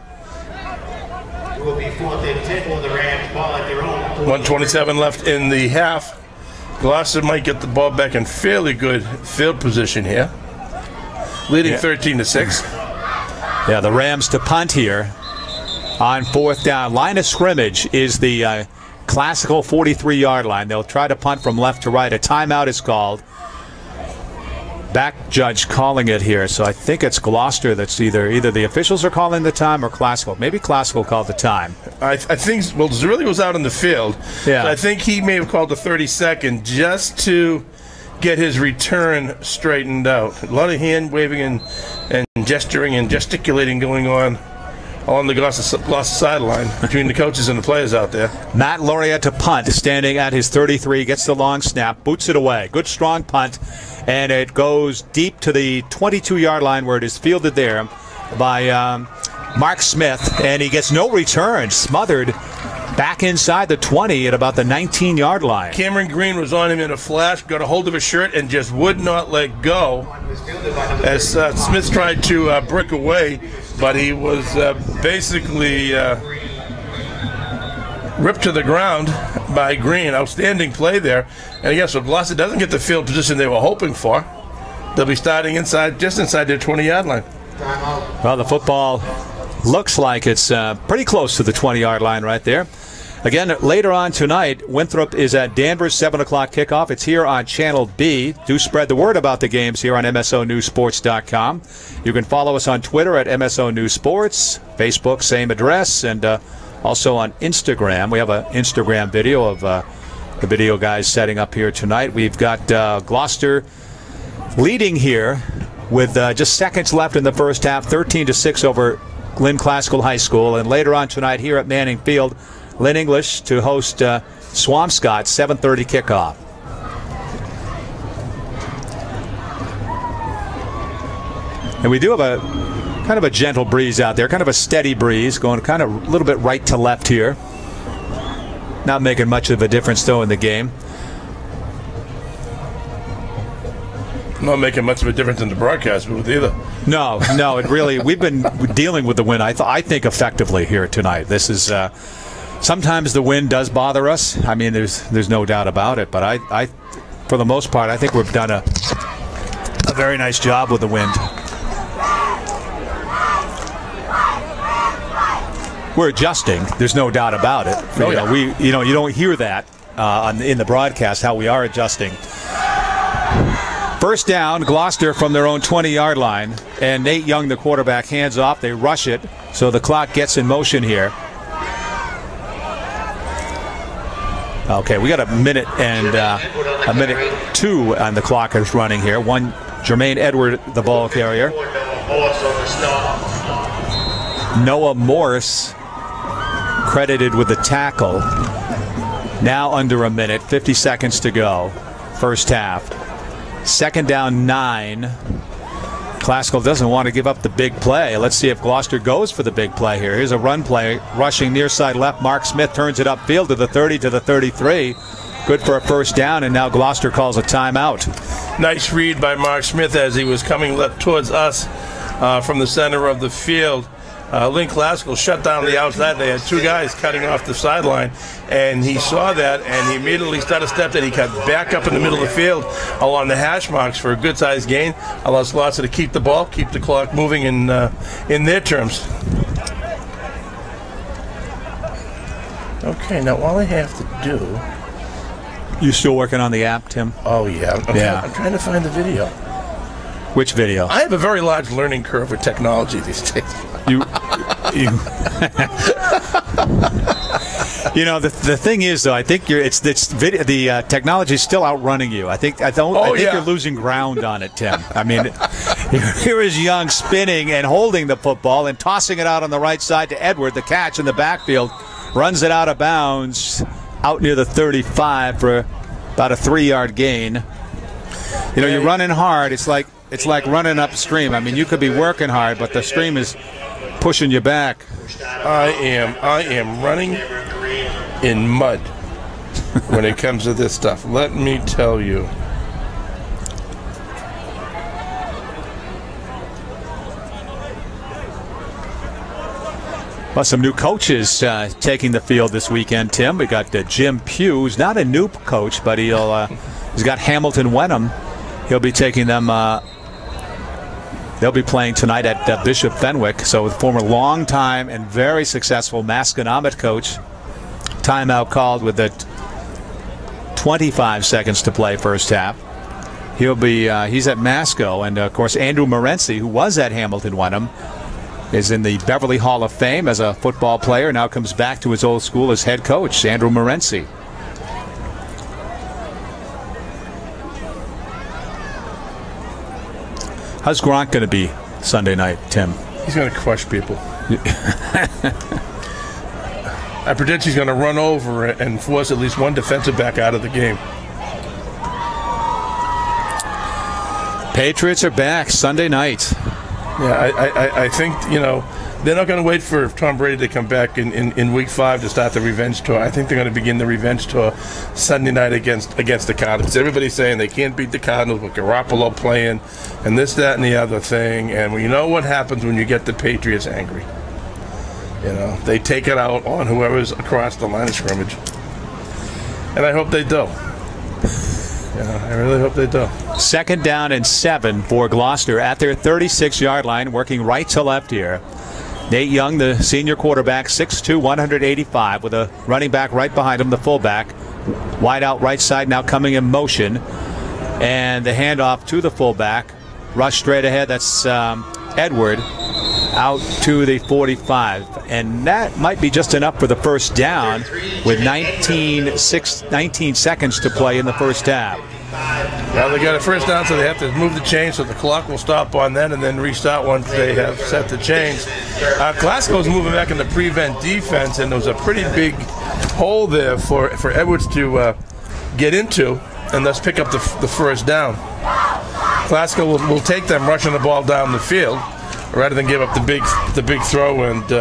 F: Will be 4th and 10 for the Rams, ball at their own. 1:27 left in the half. Gloucester might get the ball back in fairly good field position here, leading 13-6. Yeah, the Rams to punt here on 4th down. Line of scrimmage is the Classical 43-yard line. They'll try to punt from left to right. A timeout is called. Back judge calling it here, so I think it's Gloucester that's either the officials are calling the time or Classical. Maybe Classical called the time. I think, well, Zerilli was out in the field. Yeah. So I think he may have called the 30-second just to get his return straightened out. A lot of hand waving and gesturing and gesticulating going on along the Gloucester sideline between the coaches and the players out there. Matt Loria to punt, standing at his 33, gets the long snap, boots it away. Good strong punt, and it goes deep to the 22-yard line where it is fielded there by Mark Smith, and he gets no return, smothered back inside the 20 at about the 19-yard line. Cameron Green was on him in a flash, got a hold of his shirt, and just would not let go as Smith tried to break away, but he was basically ripped to the ground by Green. Outstanding play there. And I guess if Gloucester doesn't get the field position they were hoping for, they'll be starting just inside their 20-yard line. Well, the football looks like it's pretty close to the 20-yard line right there. Again, later on tonight, Winthrop is at Danvers, 7 o'clock kickoff. It's here on Channel B. Do spread the word about the games here on MSONEWSports.com. You can follow us on Twitter at MSONEWSports, Facebook, same address, and also on Instagram. We have an Instagram video of the video guys setting up here tonight. We've got Gloucester leading here with just seconds left in the first half, 13-6 over Lynn Classical High School. And later on tonight here at Manning Field, Lynn English to host Swampscott, 7:30 kickoff. And we do have a kind of a gentle breeze out there, kind of a steady breeze, going kind of a little bit right to left here. Not making much of a difference, though, in the game. Not making much of a difference in the broadcast booth either. No, it really. We've been dealing with the wind, I think, effectively here tonight. This is sometimes the wind does bother us. I mean, there's no doubt about it. But I for the most part, I think we've done a very nice job with the wind. We're adjusting. There's no doubt about it. You don't hear that in the broadcast how we are adjusting. First down, Gloucester from their own 20-yard line, and Nate Young, the quarterback, hands off. They rush it, so the clock gets in motion here. Okay, we got a minute and a minute 2 on the clock is running here. Jermaine Edward, the ball carrier. Noah Morse credited with the tackle. Now under a minute, 50 seconds to go. First half. Second down 9. Classical doesn't want to give up the big play. Let's see if Gloucester goes for the big play here. Here's a run play, rushing near side left. Mark Smith turns it upfield to the 30, to the 33. Good for a first down, and now Gloucester calls a timeout.
G: Nice read by Mark Smith as he was coming left towards us from the center of the field. Lynn Classical shut down the outside. They had 2 guys cutting off the sideline, and he saw that, and he immediately started a step that he cut back up in the middle of the field along the hash marks for a good-sized gain. Allows Gloucester to keep the ball, keep the clock moving in their terms. Okay, now all I have to do...
F: You still working on the app, Tim?
G: Oh, yeah. I'm trying to find the video.
F: Which video?
G: I have a very large learning curve with technology these days.
F: The thing is, though, I think the technology is still outrunning you. I think you're losing ground on it, Tim. I mean, here is Young spinning and holding the football and tossing it out on the right side to Edward. The catch in the backfield, runs it out of bounds, out near the 35 for about a 3-yard gain. You're running hard. It's like running upstream. I mean, you could be working hard, but the stream is pushing you back.
G: I am running in mud when it comes to this stuff. Let me tell you.
F: Well, some new coaches taking the field this weekend, Tim. We got Jim Pugh, who's not a new coach, but he's got Hamilton Wenham. He'll be taking them. They'll be playing tonight at Bishop Fenwick. So the former long-time and very successful Masconomet coach. Timeout called with the 25 seconds to play first half. He's at Masco, and of course Andrew Morency, who was at Hamilton Wenham, is in the Beverly Hall of Fame as a football player. Now comes back to his old school as head coach, Andrew Morency. How's Gronk going to be Sunday night, Tim?
G: He's going to crush people. I predict he's going to run over and force at least one defensive back out of the game.
F: Patriots are back Sunday night.
G: Yeah, I think, they're not going to wait for Tom Brady to come back in week 5 to start the revenge tour. I think they're going to begin the revenge tour Sunday night against the Cardinals. Everybody's saying they can't beat the Cardinals with Garoppolo playing and this, that, and the other thing. And you know what happens when you get the Patriots angry. They take it out on whoever's across the line of scrimmage. And I hope they do. I really hope they do.
F: Second down and 7 for Gloucester at their 36-yard line, working right to left here. Nate Young, the senior quarterback, 6'2", 185, with a running back right behind him, the fullback. Wide out right side now coming in motion. And the handoff to the fullback. Rush straight ahead, that's Edward, out to the 45. And that might be just enough for the first down with 19 seconds to play in the first half.
G: Well, they got a first down, so they have to move the chains so the clock will stop on then and then restart once they have set the chains. Classical's moving back into prevent defense, and there was a pretty big hole there for Edwards to get into and thus pick up the first down. Classical will take them rushing the ball down the field rather than give up the big throw and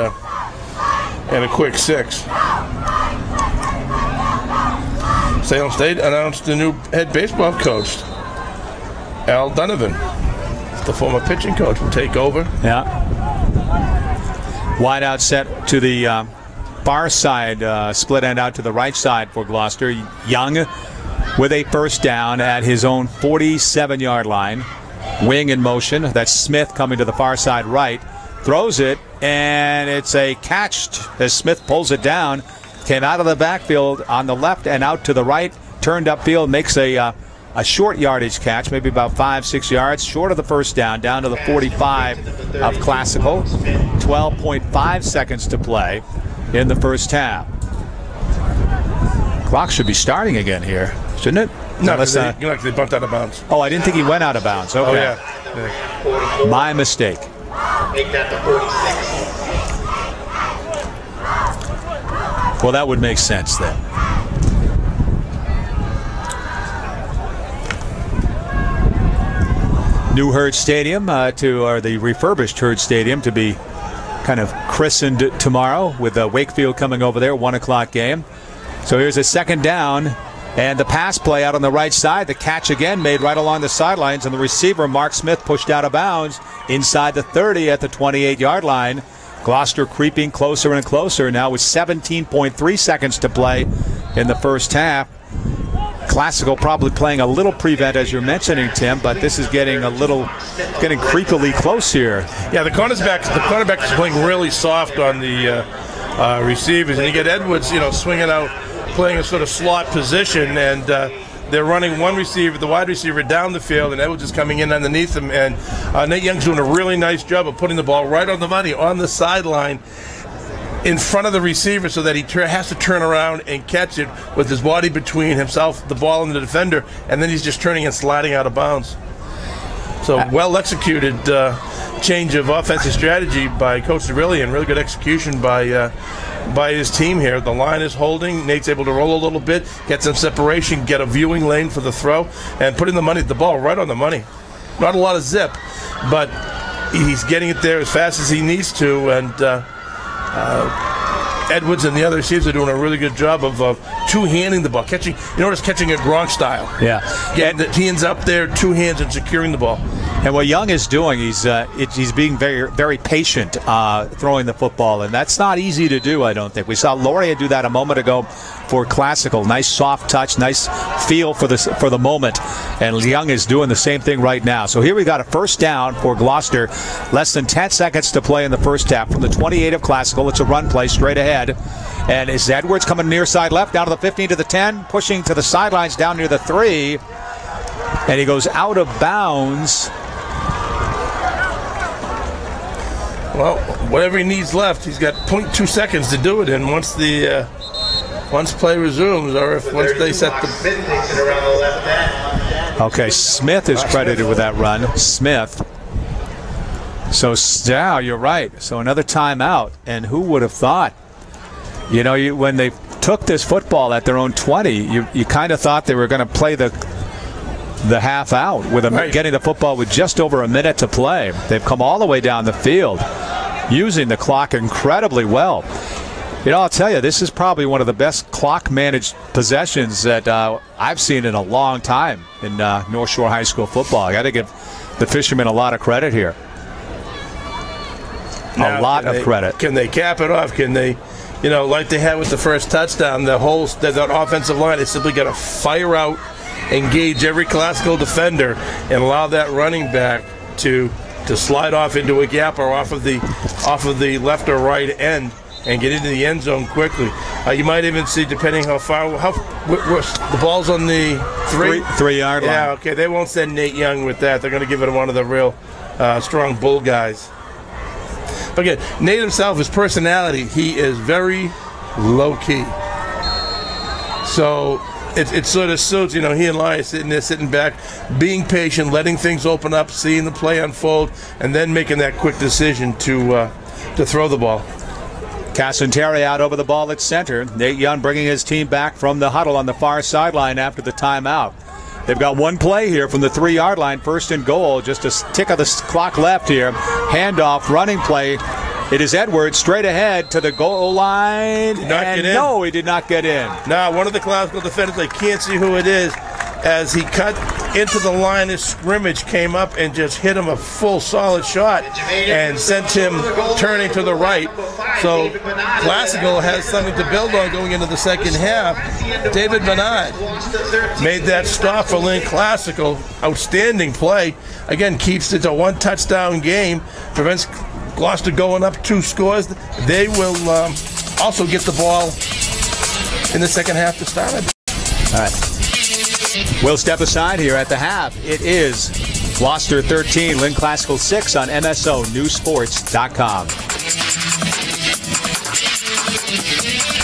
G: a quick 6. Salem State announced the new head baseball coach, Al Donovan. The former pitching coach will take over.
F: Yeah. Wide out set to the far side, split end out to the right side for Gloucester. Young with a first down at his own 47-yard line. Wing in motion. That's Smith coming to the far side right. Throws it, and it's a catch as Smith pulls it down. Came out of the backfield on the left and out to the right. Turned upfield, makes a short yardage catch, maybe about 5-6 yards, short of the first down, down to the 45 of Classical. 12.5 seconds to play in the first half. Clock should be starting again here, shouldn't it?
G: No, they bumped out of bounds.
F: Oh, I didn't think he went out of bounds. Okay.
G: Oh, yeah.
F: My mistake.
H: Make that the 46.
F: Well, that would make sense then. New Herd Stadium or the refurbished Herd Stadium to be kind of christened tomorrow with Wakefield coming over there, 1 o'clock game. So here's a second down, and the pass play out on the right side. The catch again made right along the sidelines, and the receiver, Mark Smith, pushed out of bounds inside the 30 at the 28-yard line. Gloucester creeping closer and closer now with 17.3 seconds to play in the first half. Classical probably playing a little prevent, as you're mentioning, Tim, but this is getting creepily close here.
G: Yeah, the cornerback is playing really soft on the receivers, and you get Edwards, swinging out, playing a sort of slot position, and they're running one receiver, the wide receiver, down the field, and Edwards is coming in underneath him, and Nate Young's doing a really nice job of putting the ball right on the money on the sideline in front of the receiver so that he has to turn around and catch it with his body between himself, the ball, and the defender, and then he's just turning and sliding out of bounds. So well-executed change of offensive strategy by Coach Cirilli, and really good execution by his team here. The line is holding. Nate's able to roll a little bit, get some separation, get a viewing lane for the throw, and putting the ball right on the money. Not a lot of zip, but he's getting it there as fast as he needs to, and Edwards and the other receivers are doing a really good job of two-handing the ball. Catching it Gronk style.
F: Yeah.
G: Getting the hands up there, two hands, and securing the ball.
F: And what Young is doing, he's being very, very patient throwing the football, and that's not easy to do, I don't think. We saw Loria do that a moment ago for Classical. Nice soft touch, nice feel for the moment, and Young is doing the same thing right now. So here we got a first down for Gloucester. Less than 10 seconds to play in the first half from the 28 of Classical. It's a run play straight ahead. And is Edwards coming near side left, down to the 15 to the 10, pushing to the sidelines down near the 3, and he goes out of bounds.
G: Well, whatever he needs left, he's got 0.2 seconds to do it in once play resumes, or once they set the.
F: Okay, Smith is credited with that run. Smith. So now you're right. So another timeout, and who would have thought? When they took this football at their own 20, you kind of thought they were going to play the half out with getting the football with just over a minute to play. They've come all the way down the field, using the clock incredibly well. I'll tell you, this is probably one of the best clock-managed possessions that I've seen in a long time in North Shore High School football. I got to give the Fishermen a lot of credit here. A lot of credit.
G: Can they cap it off? Can they, like they had with the first touchdown, that offensive line is simply got to fire out, engage every Classical defender, and allow that running back to slide off into a gap or off of the left or right end and get into the end zone quickly. You might even see, depending how far, the ball's on the
F: 3-yard line.
G: Yeah, okay. They won't send Nate Young with that. They're going to give it to one of the real strong bull guys. But again, Nate himself, his personality, he is very low key. So it sort of suits, he and Lai sitting back, being patient, letting things open up, seeing the play unfold, and then making that quick decision to throw the ball.
F: Cassanteri out over the ball at center. Nate Young bringing his team back from the huddle on the far sideline after the timeout. They've got one play here from the 3-yard line, first and goal, just a tick of the clock left here. Handoff, running play. It is Edwards straight ahead to the goal line.
G: Did not get in.
F: No, he did not get in.
G: Now, one of the Classical defenders, they can't see who it is, as he cut into the line of scrimmage, came up and just hit him a full solid shot and sent him turning to the right. So Classical has something to build on going into the second half. David Bernard made that stop for Lynn Classical. Outstanding play. Again, keeps it a one-touchdown game, prevents Gloucester going up 2 scores. They will also get the ball in the second half to start it.
F: All right. We'll step aside here at the half. It is Gloucester 13, Lynn Classical 6 on MSONEWSports.com.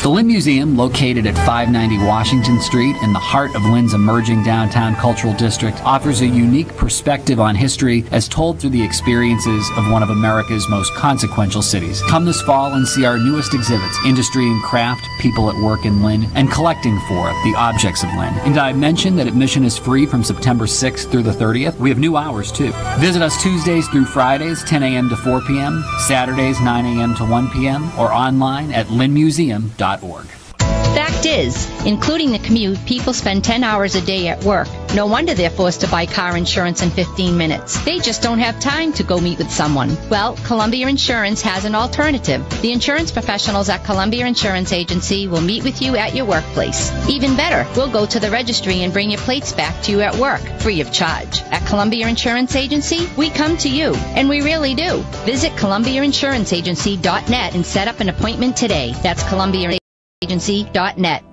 J: The Lynn Museum, located at 590 Washington Street in the heart of Lynn's emerging downtown cultural district, offers a unique perspective on history as told through the experiences of one of America's most consequential cities. Come this fall and see our newest exhibits, Industry and Craft, People at Work in Lynn, and Collecting for the Objects of Lynn. And I mentioned that admission is free from September 6th through the 30th. We have new hours, too. Visit us Tuesdays through Fridays, 10 a.m. to 4 p.m., Saturdays, 9 a.m. to 1 p.m., or online at lynnmuseum.org.
K: Fact is, including the commute, people spend 10 hours a day at work. No wonder they're forced to buy car insurance in 15 minutes. They just don't have time to go meet with someone. Well, Columbia Insurance has an alternative. The insurance professionals at Columbia Insurance Agency will meet with you at your workplace. Even better, we'll go to the registry and bring your plates back to you at work, free of charge. At Columbia Insurance Agency, we come to you, and we really do. Visit ColumbiaInsuranceAgency.net and set up an appointment today. That's ColumbiaInsuranceAgency.net.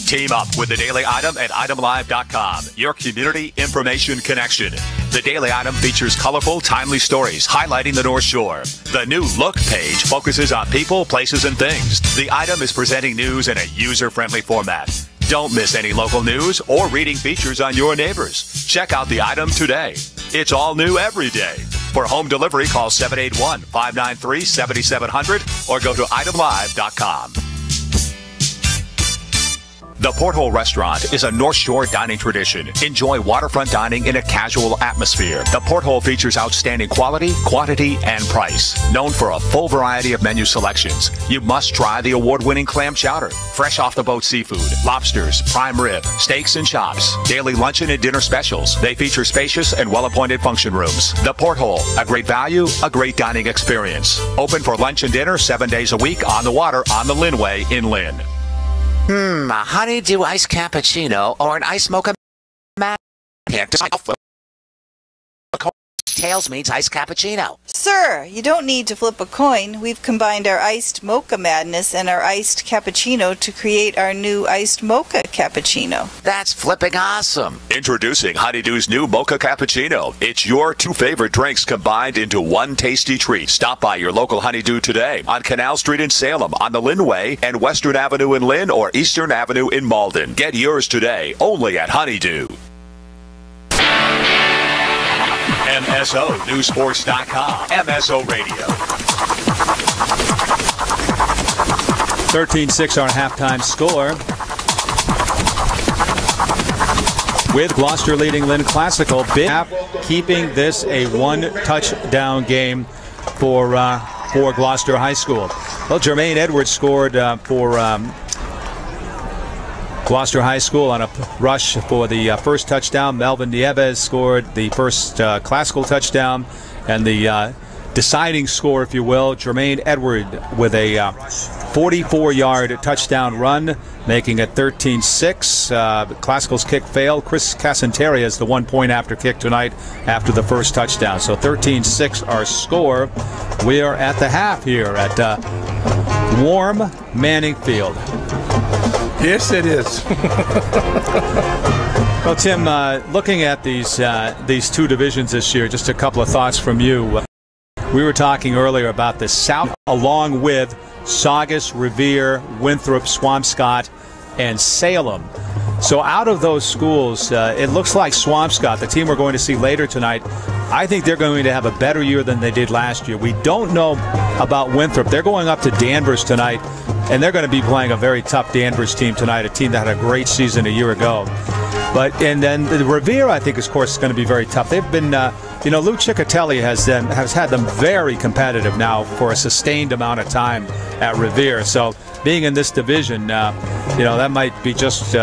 B: Team up with the Daily Item at itemlive.com, your community information connection. The Daily Item features colorful, timely stories highlighting the North Shore. The new Look page focuses on people, places, and things. The Item is presenting news in a user-friendly format. Don't miss any local news or reading features on your neighbors. Check out the Item today. It's all new every day. For home delivery, call 781-593-7700 or go to itemlive.com. The Porthole Restaurant is a North Shore dining tradition. Enjoy waterfront dining in a casual atmosphere. The Porthole features outstanding quality, quantity, and price. Known for a full variety of menu selections, you must try the award-winning clam chowder, fresh off-the-boat seafood, lobsters, prime rib, steaks and chops, daily luncheon and dinner specials. They feature spacious and well-appointed function rooms. The Porthole, a great value, a great dining experience. Open for lunch and dinner 7 days a week on the water on the Lynnway in Lynn.
L: A honeydew iced cappuccino or an iced mocha Tails means iced cappuccino.
M: Sir, you don't need to flip a coin. We've combined our iced mocha madness and our iced cappuccino to create our new iced mocha cappuccino.
L: That's flipping awesome.
B: Introducing Honeydew's new Mocha Cappuccino. It's your 2 favorite drinks combined into one tasty treat. Stop by your local Honeydew today on Canal Street in Salem, on the Lynnway, and Western Avenue in Lynn or Eastern Avenue in Malden. Get yours today only at Honeydew. MSONEWSports.com. MSO Radio.
F: 13-6 our halftime score. With Gloucester leading Lynn Classical, keeping this a 1-touchdown game for Gloucester High School. Well, Jermaine Edwards scored for Gloucester High School on a rush for the first touchdown. Melvin Nieves scored the first Classical touchdown, and the deciding score, if you will, Jermaine Edwards with a 44-yard touchdown run, making it 13-6. Classical's kick failed. Chris Casanteri has the 1-point after kick tonight after the first touchdown. So 13-6 our score. We are at the half here at warm Manning Field.
G: Yes, it is.
F: Well, Tim, looking at these 2 divisions this year, just a couple of thoughts from you. We were talking earlier about the South, along with Saugus, Revere, Winthrop, Swampscott, and Salem. So out of those schools, it looks like Swampscott, the team we're going to see later tonight, I think they're going to have a better year than they did last year. We don't know about Winthrop. They're going up to Danvers tonight, and they're going to be playing a very tough Danvers team tonight, a team that had a great season a year ago. And then the Revere, I think, of course, is going to be very tough. They've been, Lou Ciccatelli has had them very competitive now for a sustained amount of time at Revere. So being in this division, that might be just,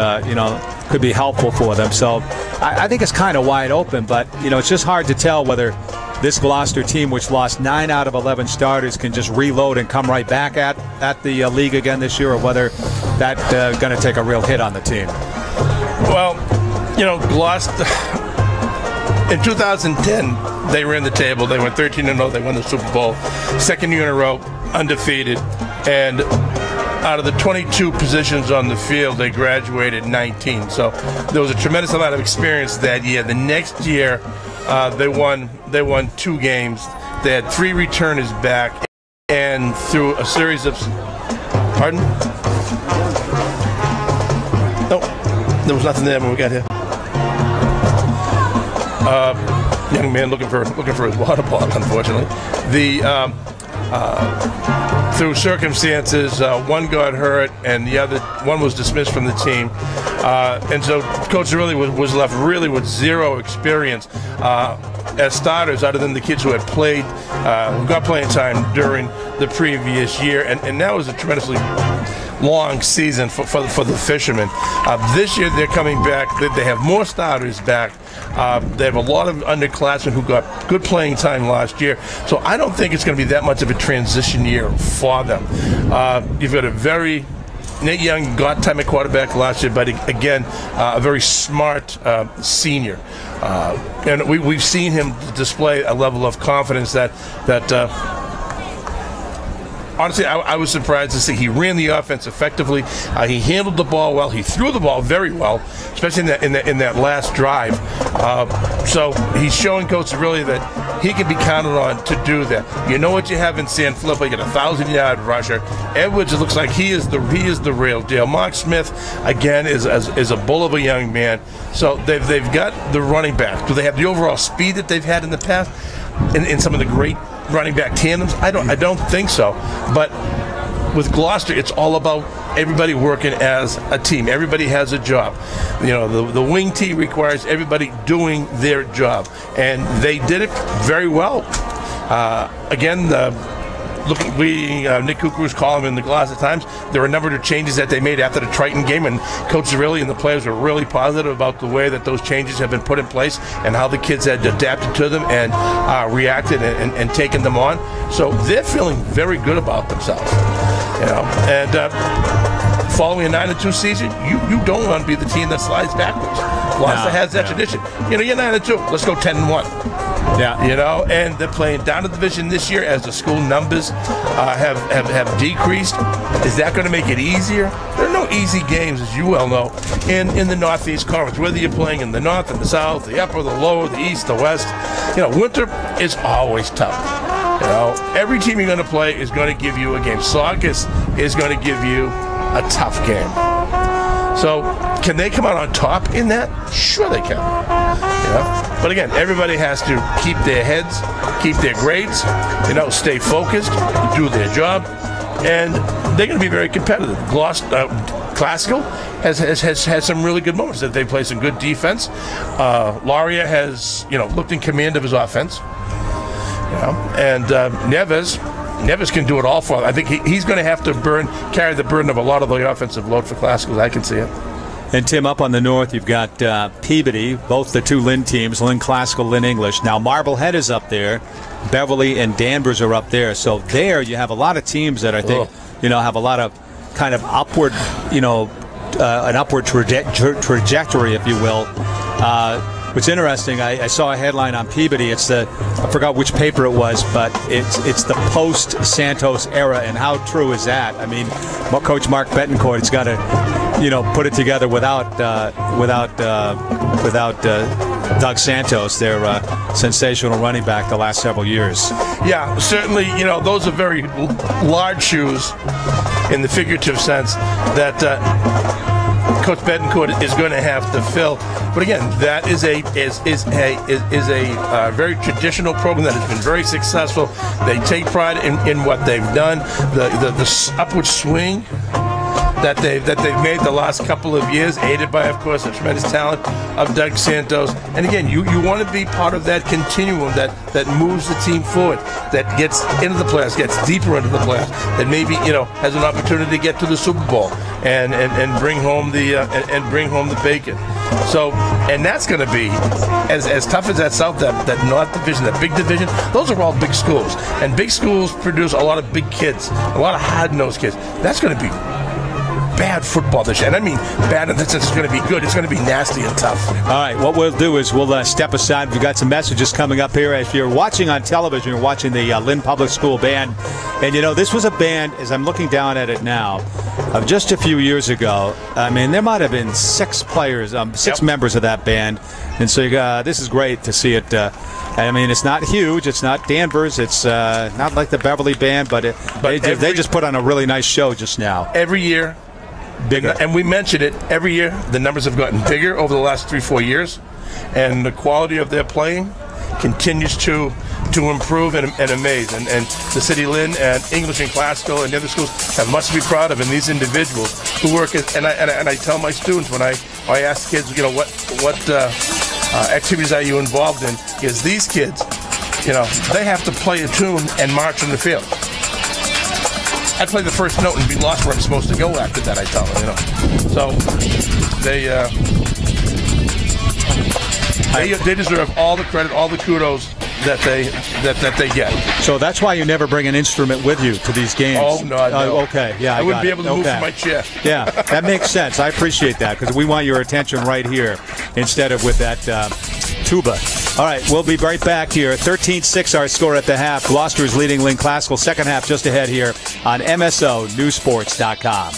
F: could be helpful for them. So I think it's kind of wide open, but it's just hard to tell whether this Gloucester team, which lost 9 out of 11 starters, can just reload and come right back at the league again this year, or whether that's going to take a real hit on the team.
G: Well, Gloucester, in 2010, they ran the table. They went 13-0. They won the Super Bowl. Second year in a row, undefeated. And out of the 22 positions on the field, they graduated 19. So there was a tremendous amount of experience that year. The next year, they won 2 games. They had 3 returners back, and through a series of no, there was nothing there when we got here. Young man looking for his water bottle, unfortunately. Through circumstances, one got hurt and the other one was dismissed from the team, and so Coach really was left really with 0 experience as starters, other than the kids who had played, who got playing time during the previous year, and that was a tremendously long season for the Fishermen. This year they're coming back. They have more starters back. They have a lot of underclassmen who got good playing time last year. So I don't think it's going to be that much of a transition year for them. You've got a very Nate Young got time at quarterback last year, but again, a very smart senior. And we've seen him display a level of confidence that honestly, I was surprised to see. He ran the offense effectively. He handled the ball well. He threw the ball very well, especially in that last drive. So he's showing Coach really that he can be counted on to do that. You know what you have in San Filippo. You got a 1,000-yard rusher. Edwards, it looks like he is the real deal. Mark Smith, again, is a bull of a young man. So they've got the running back. Do they have the overall speed that they've had in the past in some of the great running back tandems? I don't think so. But with Gloucester, it's all about everybody working as a team. Everybody has a job. The wing tee requires everybody doing their job, and they did it very well. Again, Nick Kukuru's column in the Gloucester Times, there were a number of changes that they made after the Triton game, and Coach Zerilli and the players were really positive about the way that those changes have been put in place and how the kids had adapted to them and reacted and taken them on. So they're feeling very good about themselves. And following a 9-2 season, you don't want to be the team that slides backwards. Gloucester has that tradition. You're 9-2. Let's go 10-1.
F: Yeah.
G: And they're playing down the division this year as the school numbers have decreased. Is that going to make it easier? There are no easy games, as you well know, in the Northeast Conference. Whether you're playing in the North and the South, the Upper, the Lower, the East, the West, winter is always tough. Every team you're going to play is going to give you a game. Saugus is going to give you a tough game. So can they come out on top in that? Sure they can. But again, everybody has to keep their heads, keep their grades, stay focused, do their job, and they're going to be very competitive. Gloucester Classical has some really good moments that they play some good defense. Laria has looked in command of his offense, and Neves can do it all for him. I think he's going to have to carry the burden of a lot of the offensive load for Classical. I can see it.
F: And Tim, up on the north, you've got Peabody, both the 2 Lynn teams, Lynn Classical, Lynn English. Now Marblehead is up there, Beverly and Danvers are up there. So there you have a lot of teams that I think have a lot of kind of upward, an upward trajectory, if you will. What's interesting, I saw a headline on Peabody. I forgot which paper it was, but it's the post-Santos era, and how true is that? I mean, Coach Mark Betancourt's got to, put it together without Doug Santos, their sensational running back the last several years.
G: Yeah, certainly. Those are very large shoes, in the figurative sense, that Coach Betancourt is going to have to fill. But again, that is a very traditional program that has been very successful. They take pride in what they've done. The upward swing that they've made the last couple of years, aided by, of course, the tremendous talent of Doug Santos. And again, you want to be part of that continuum that moves the team forward, that gets into the playoffs, gets deeper into the playoffs, that maybe has an opportunity to get to the Super Bowl and bring home the bacon. So, and that's going to be as tough as that South, that North division, that big division. Those are all big schools, and big schools produce a lot of big kids, a lot of hard-nosed kids. That's going to be bad football this year. And I mean bad in the sense it's going to be good. It's going to be nasty and tough.
F: All right, what we'll do is we'll step aside. We've got some messages coming up here. If you're watching on television, you're watching the Lynn Public School Band. And, this was a band, as I'm looking down at it now, of just a few years ago. I mean, there might have been 6 players, 6 members of that band. And so this is great to see it. I mean, it's not huge. It's not Danvers. It's not like the Beverly Band, but they just put on a really nice show just now.
G: Every year, bigger. And we mentioned it, every year the numbers have gotten bigger over the last 3-4 years, and the quality of their playing continues to improve and amaze. And the City Lynn and English and Classical and the other schools have much to be proud of, and these individuals who work. And I tell my students when I ask kids, what activities are you involved in? Is these kids, they have to play a tune and march on the field. I play the first note and be lost where I'm supposed to go after that, I tell them, So they deserve all the credit, all the kudos that they get.
F: So that's why you never bring an instrument with you to these games.
G: Oh, no.
F: Okay, yeah,
G: I wouldn't be able to move from my chair.
F: Yeah, that makes sense. I appreciate that because we want your attention right here instead of with that tuba. All right, we'll be right back here. 13-6 our score at the half. Gloucester is leading Lynn Classical. Second half just ahead here on MSONEWSports.com.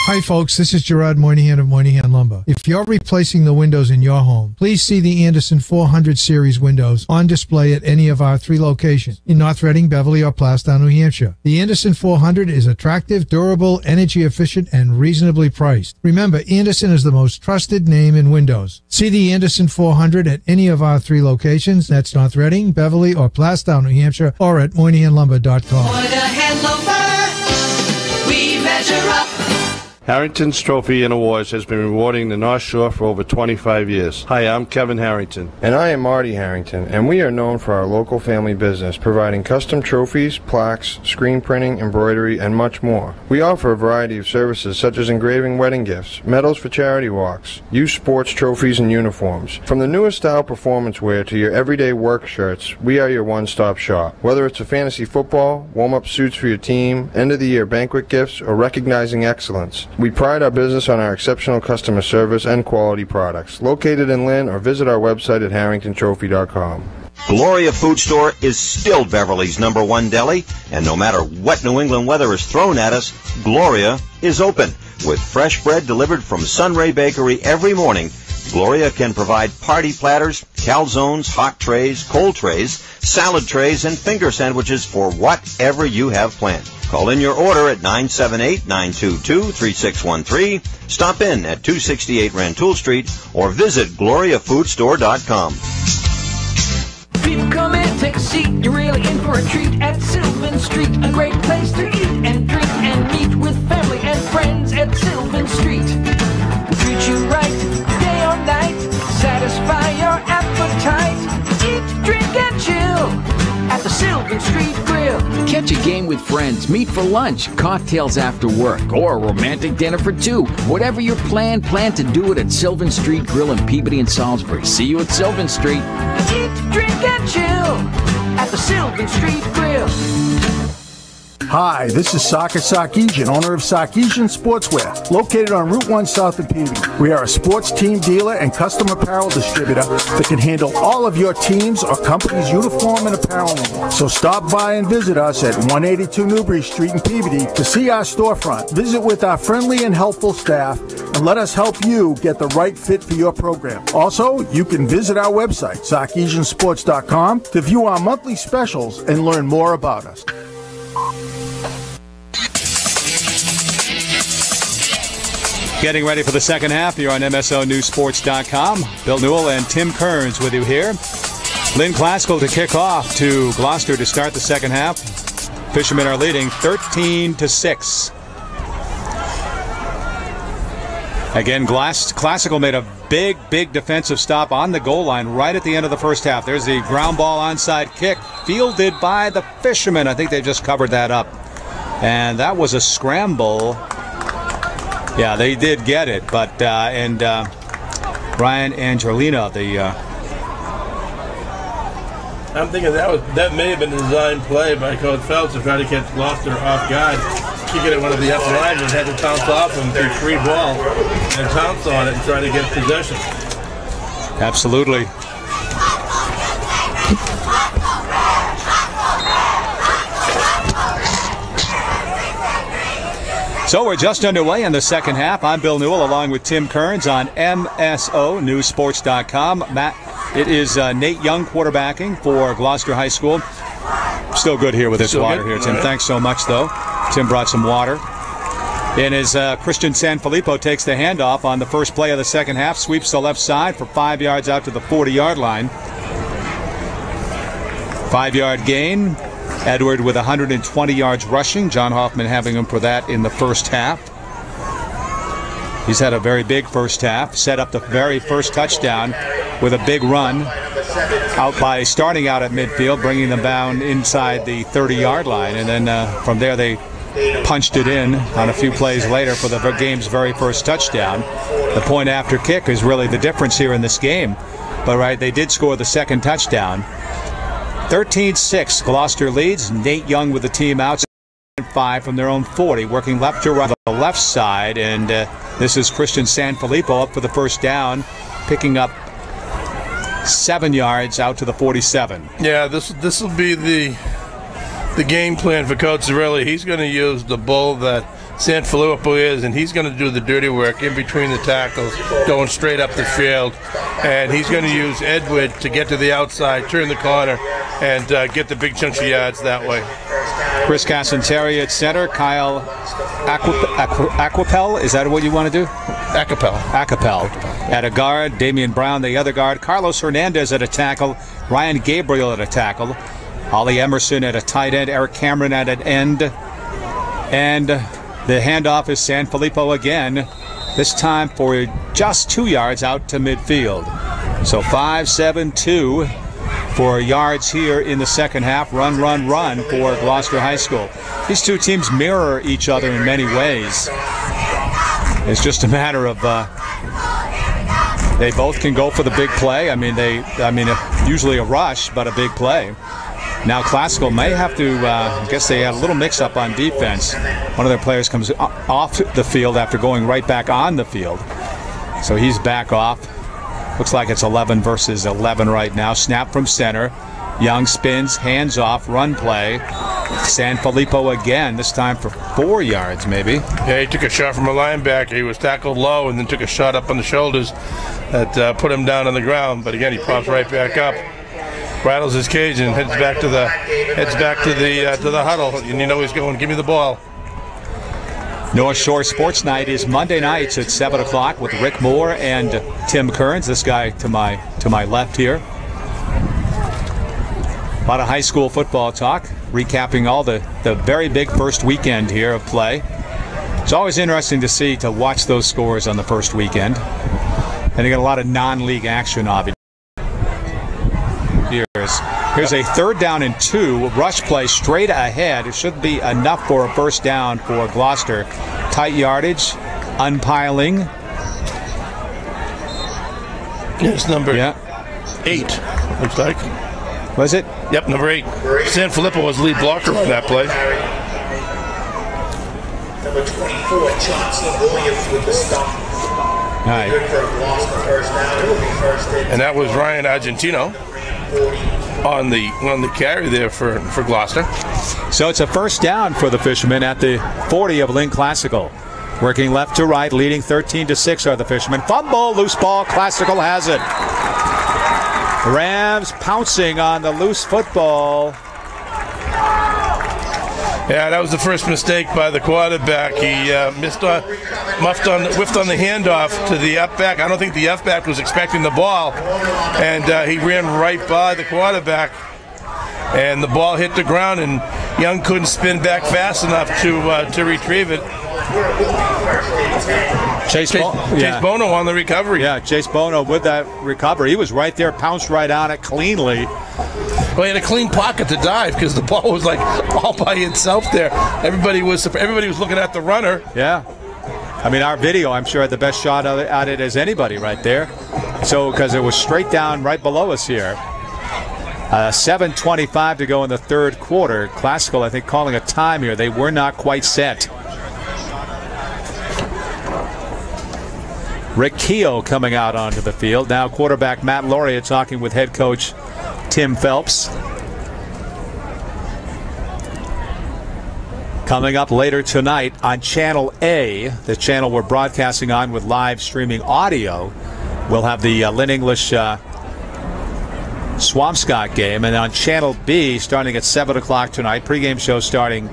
C: Hi folks, this is Gerard Moynihan of Moynihan Lumber. If you're replacing the windows in your home, please see the Anderson 400 series windows on display at any of our 3 locations in North Reading, Beverly, or Plastown, New Hampshire. The Anderson 400 is attractive, durable, energy efficient, and reasonably priced. Remember, Anderson is the most trusted name in windows. See the Anderson 400 at any of our 3 locations. That's North Reading, Beverly, or Plastown, New Hampshire, or at MoynihanLumber.com.
D: Moynihan Lumber, we measure up.
A: Harrington's Trophy and Awards has been rewarding the North Shore for over 25 years. Hi, I'm Kevin Harrington. And I am Marty Harrington, and we are known for our local family business, providing custom trophies, plaques, screen printing, embroidery, and much more. We offer a variety of services such as engraving wedding gifts, medals for charity walks, youth sports trophies and uniforms. From the newest style performance wear to your everyday work shirts, we are your one-stop shop. Whether it's a fantasy football, warm-up suits for your team, end-of-the-year banquet gifts, or recognizing excellence, we pride our business on our exceptional customer service and quality products. Located in Lynn, or visit our website at harringtontrophy.com.
E: Gloria Food Store is still Beverly's #1 deli, and no matter what New England weather is thrown at us, Gloria is open. With fresh bread delivered from Sunray Bakery every morning, Gloria can provide party platters, calzones, hot trays, cold trays, salad trays, and finger sandwiches for whatever you have planned. Call in your order at 978-922-3613, stop in at 268 Rantoul Street, or visit GloriaFoodStore.com.
N: People come in, take a seat, you're really in for a treat at Sylvan Street. A great place to eat and drink and meet with family and friends at Sylvan Street. We'll treat you right, day or night, satisfy your appetite. Eat, drink, and chill at the Sylvan Street Grill.
O: Catch a game with friends, meet for lunch, cocktails after work, or a romantic dinner for 2. Whatever your plan to do it at Sylvan Street Grill in Peabody and Salisbury. See you at Sylvan Street.
N: Eat, drink, and chill at the Sylvan Street Grill.
P: Hi, this is Saka Sarkeesian, owner of Sarkeesian Sportswear, located on Route 1 south of Peabody. We are a sports team dealer and custom apparel distributor that can handle all of your team's or company's uniform and apparel needs. So stop by and visit us at 182 Newbury Street in Peabody to see our storefront. Visit with our friendly and helpful staff and let us help you get the right fit for your program. Also, you can visit our website, sarkeesiansports.com, to view our monthly specials and learn more about us.
F: Getting ready for the second half here on MSONEWSports.com. Bill Newell and Tim Kearns with you here. Lynn Classical to kick off to Gloucester to start the second half. Fishermen are leading 13-6. Again, Classical made a big defensive stop on the goal line right at the end of the first half. There's the ground ball onside kick fielded by the Fishermen. I think they just covered that up. And that was a scramble. Yeah, they did get it. But Ryan Angelina,
G: I'm thinking that may have been a design play by Coach Phelps to try to catch Gloucester off guard. Kicking at one of the upper linemen, had to pounce off him, do free ball, and pounce on it and try to get possession.
F: Absolutely. So we're just underway in the second half. I'm Bill Newell along with Tim Kearns on MSONEWSports.com. Matt, it is Nate Young quarterbacking for Gloucester High School. Still good here with this water here, Tim. Right. Thanks so much, though. Tim brought some water. And as Christian Sanfilippo takes the handoff on the first play of the second half, sweeps the left side for 5 yards out to the 40-yard line. 5-yard gain. Edward with 120 yards rushing. John Hoffman having him for that in the first half. He's had a very big first half. Set up the very first touchdown with a big run starting out at midfield, bringing them down inside the 30-yard line. And then from there they punched it in on a few plays later for the game's very first touchdown. The point after kick is really the difference here in this game. But they did score the second touchdown. 13-6, Gloucester leads. Nate Young with the team out. 5 from their own 40, working left to right on the left side. And this is Christian Sanfilippo up for the first down, picking up 7 yards out to the 47.
G: Yeah, this will be the game plan for Coach Zarelli. He's going to use the bull that Sanfilippo is, and he's going to do the dirty work in between the tackles, going straight up the field. And he's going to use Edward to get to the outside, turn the corner, and get the big chunks of yards that way.
F: Chris Cassanteri at center. Kyle Aquapel, is that what you want to do? Acapel at a guard. Damian Brown the other guard. Carlos Hernandez at a tackle. Ryan Gabriel at a tackle. Ollie Emerson at a tight end. Eric Cameron at an end. And the handoff is Sanfilippo again, this time for just 2 yards out to midfield. So 5-7-2 for yards here in the second half. Run for Gloucester High School. These two teams mirror each other in many ways. It's just a matter of they both can go for the big play. Usually a rush, but a big play. Now Classical may have to, I guess they had a little mix-up on defense. One of their players comes off the field after going right back on the field. So he's back off. Looks like it's 11 versus 11 right now. Snap from center. Young spins, hands off, run play. Sanfilippo again, this time for 4 yards maybe.
G: Yeah, he took a shot from a linebacker. He was tackled low and then took a shot up on the shoulders that put him down on the ground. But again, he pops right back up. Rattles his cage and heads back to the huddle, and you know he's going, give me the ball.
F: North Shore Sports Night is Monday nights at 7 o'clock with Rick Moore and Tim Kearns, this guy to my left here. A lot of high school football talk, recapping all the very big first weekend here of play. It's always interesting to watch those scores on the first weekend. And you got a lot of non-league action, obviously. Here's a 3rd down and 2, rush play straight ahead. It should be enough for a first down for Gloucester. Tight yardage, unpiling.
G: It's number 8, looks like.
F: Was it?
G: Yep, number 8. Sanfilippo was lead blocker on that play.
H: Number 24, Chauncey Williams with the stop.
F: All right.
G: And that was Ryan Argentino on the carry there for Gloucester.
F: So it's a first down for the Fishermen at the 40 of Lynn Classical. Working left to right, leading 13-6 are the Fishermen. Fumble, loose ball, Classical has it. Rams pouncing on the loose football.
G: Yeah, that was the first mistake by the quarterback. He whiffed on the handoff to the up-back. I don't think the up-back was expecting the ball, and he ran right by the quarterback, and the ball hit the ground, and Young couldn't spin back fast enough to retrieve it.
F: Chase
G: Bono on the recovery.
F: Yeah, Chase Bono with that recovery. He was right there, pounced right on it cleanly.
G: Well, he had a clean pocket to dive because the ball was like all by itself there. Everybody was looking at the runner.
F: Yeah. I mean, our video, I'm sure, had the best shot at it as anybody right there. So, because it was straight down right below us here. 7:25 to go in the third quarter. Classical, I think, calling a time here. They were not quite set. Rick Keogh coming out onto the field. Now quarterback Matt Lauria talking with head coach Tim Phelps. Coming up later tonight on Channel A, the channel we're broadcasting on with live streaming audio, we'll have the Lynn English Swampscott game. And on Channel B, starting at 7 o'clock tonight, pregame show starting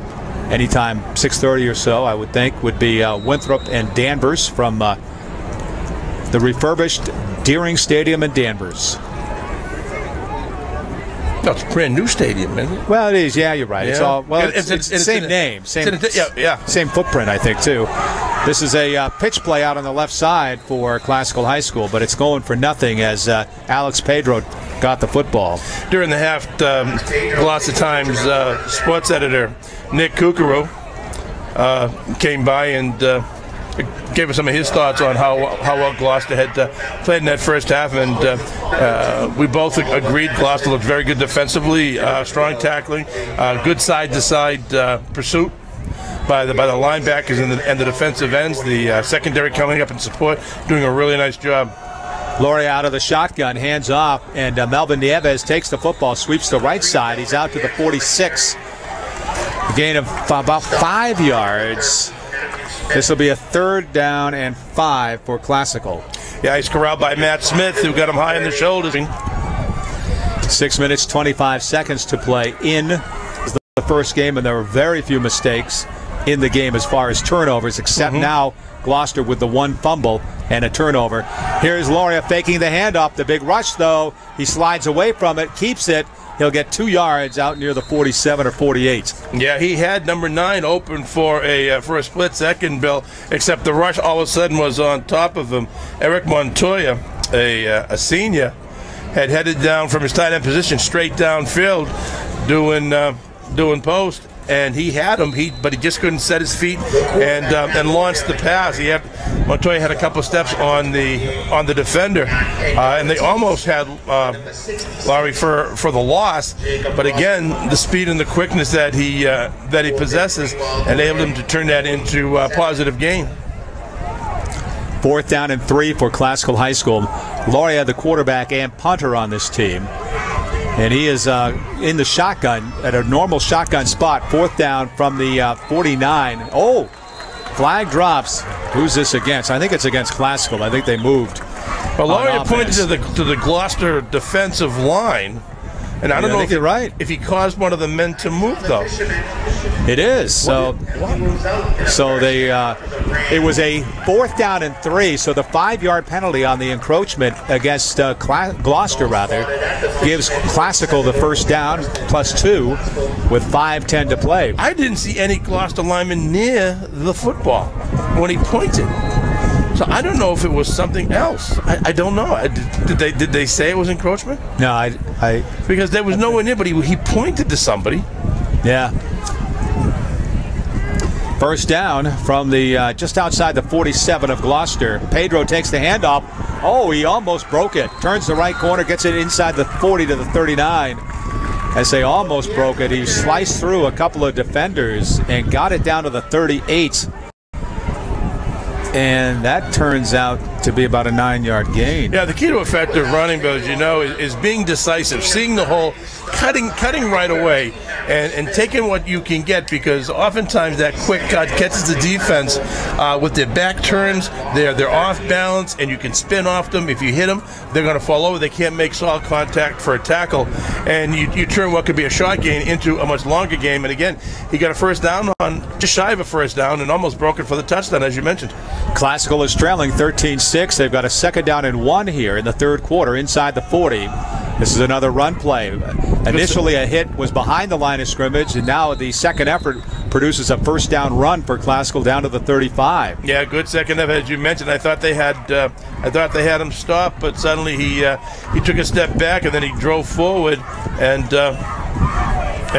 F: anytime 6:30 or so, I would think, would be Winthrop and Danvers from the refurbished Deering Stadium in Danvers.
G: No, it's a brand new stadium, isn't it?
F: Well, it is. Yeah, you're right.
G: Yeah.
F: It's all it's the same name, same footprint, I think, too. This is a pitch play out on the left side for Classical High School, but it's going for nothing as Alex Pedro got the football.
G: During the half, Gloucester Times sports editor Nick Kukuru came by and gave us some of his thoughts on how well Gloucester had played in that first half, and we both agreed Gloucester looked very good defensively, strong tackling, good side-to-side pursuit by the linebackers and the defensive ends, the secondary coming up in support, doing a really nice job.
F: Lauria out of the shotgun, hands off, and Melvin Nieves takes the football, sweeps the right side. He's out to the 46. A gain of about 5 yards. This will be a 3rd down and 5 for Classical.
G: Yeah, he's corralled by Matt Smith, who got him high on the shoulders.
F: 6 minutes, 25 seconds to play in the first game, and there were very few mistakes in the game as far as turnovers, except now Gloucester with the one fumble and a turnover. Here's Lauria faking the handoff. The big rush, though. He slides away from it, keeps it. He'll get 2 yards out near the 47 or 48.
G: Yeah, he had number 9 open for a split second, Bill, except the rush all of a sudden was on top of him. Eric Montoya, a senior, had headed down from his tight end position straight downfield doing post, and he had him, but he just couldn't set his feet and launched the pass. Montoya had a couple of steps on the defender, and they almost had Laurie for the loss. But again, the speed and the quickness that he possesses enabled him to turn that into a positive gain.
F: 4th down and 3 for Classical High School. Lauria, the quarterback and punter on this team. And he is in the shotgun at a normal shotgun spot. 4th down from the 49. Oh, flag drops. Who's this against? I think it's against Classical. I think they moved.
G: Well, Lauria pointed to the Gloucester defensive line. And I don't know if
F: you're right.
G: If he caused one of the men to move, though.
F: It is. So they it was a 4th down and 3. So the 5-yard penalty on the encroachment against Gloucester gives Classical the first down +2 with 5:10 to play.
G: I didn't see any Gloucester lineman near the football when he pointed. So I don't know if it was something else. I don't know. Did they say it was encroachment?
F: No, I
G: because there was no one near, but he pointed to somebody.
F: Yeah. First down from the just outside the 47 of Gloucester. Pedro takes the handoff. Oh, he almost broke it. Turns the right corner, gets it inside the 40 to the 39. As they almost broke it, he sliced through a couple of defenders and got it down to the 38. And that turns out to be about a 9-yard gain.
G: Yeah, the key to effective running, Bill, as you know, is being decisive, seeing the hole, cutting right away, and taking what you can get, because oftentimes that quick cut catches the defense with their back turns, they're off balance, and you can spin off them. If you hit them, they're going to fall over. They can't make solid contact for a tackle, and you turn what could be a short gain into a much longer game. And again, he got a first down on just shy of a first down and almost broke it for the touchdown, as you mentioned.
F: Classical is trailing 13-6. They've got a 2nd down and 1 here in the 3rd quarter inside the 40. This is another run play. Initially, a hit was behind the line of scrimmage, and now the second effort produces a first down run for Classical down to the 35.
G: Yeah, good second effort, as you mentioned. I thought they had him stopped, but suddenly he took a step back and then he drove forward and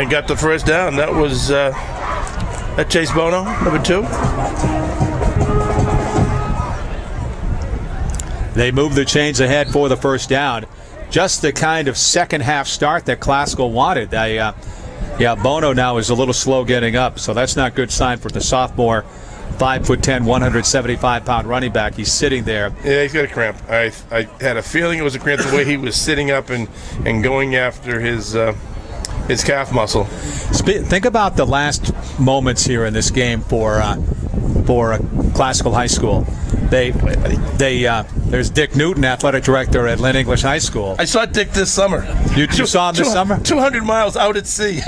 G: got the first down. That was that Chase Bono, number 2.
F: They move the chains ahead for the first down. Just the kind of second half start that Classical wanted. Bono now is a little slow getting up, so that's not a good sign for the sophomore 5'10", 175-pound running back. He's sitting there.
G: Yeah, he's got a cramp. I had a feeling it was a cramp the way he was sitting up and going after his calf muscle.
F: Think about the last moments here in this game for Classical High School. There's Dick Newton, athletic director at Lynn English High School.
G: I saw Dick this summer.
F: You saw him this summer?
G: 200 miles out at sea.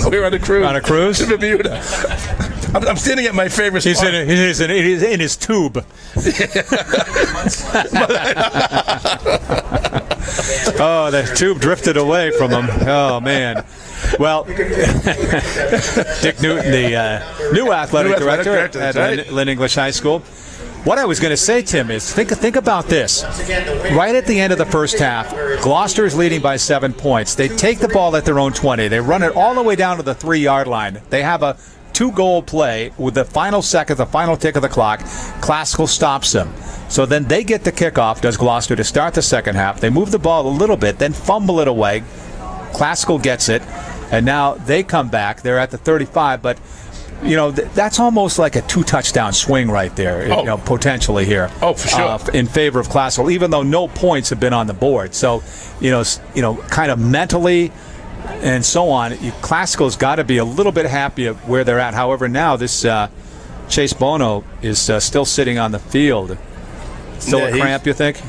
G: We were on a cruise.
F: On a cruise?
G: To Bermuda. I'm standing at my favorite spot.
F: He's in his tube. Oh, the tube drifted away from him. Oh, man. Well, Dick Newton, the new athletic director at Lynn English High School. What I was going to say, Tim, is think about this. Right at the end of the first half, Gloucester is leading by 7 points. They take the ball at their own 20. They run it all the way down to the 3-yard line. They have a 2-goal play with the final second, the final tick of the clock. Classical stops them. So then they get the kickoff, does Gloucester, to start the second half. They move the ball a little bit, then fumble it away. Classical gets it, and now they come back. They're at the 35, but that's almost like a 2-touchdown swing right there, potentially here.
G: Oh, for sure.
F: In favor of Classical, even though no points have been on the board. So, kind of mentally and so on, Classical's got to be a little bit happy of where they're at. However, now this Chase Bono is still sitting on the field. Still a cramp, you think?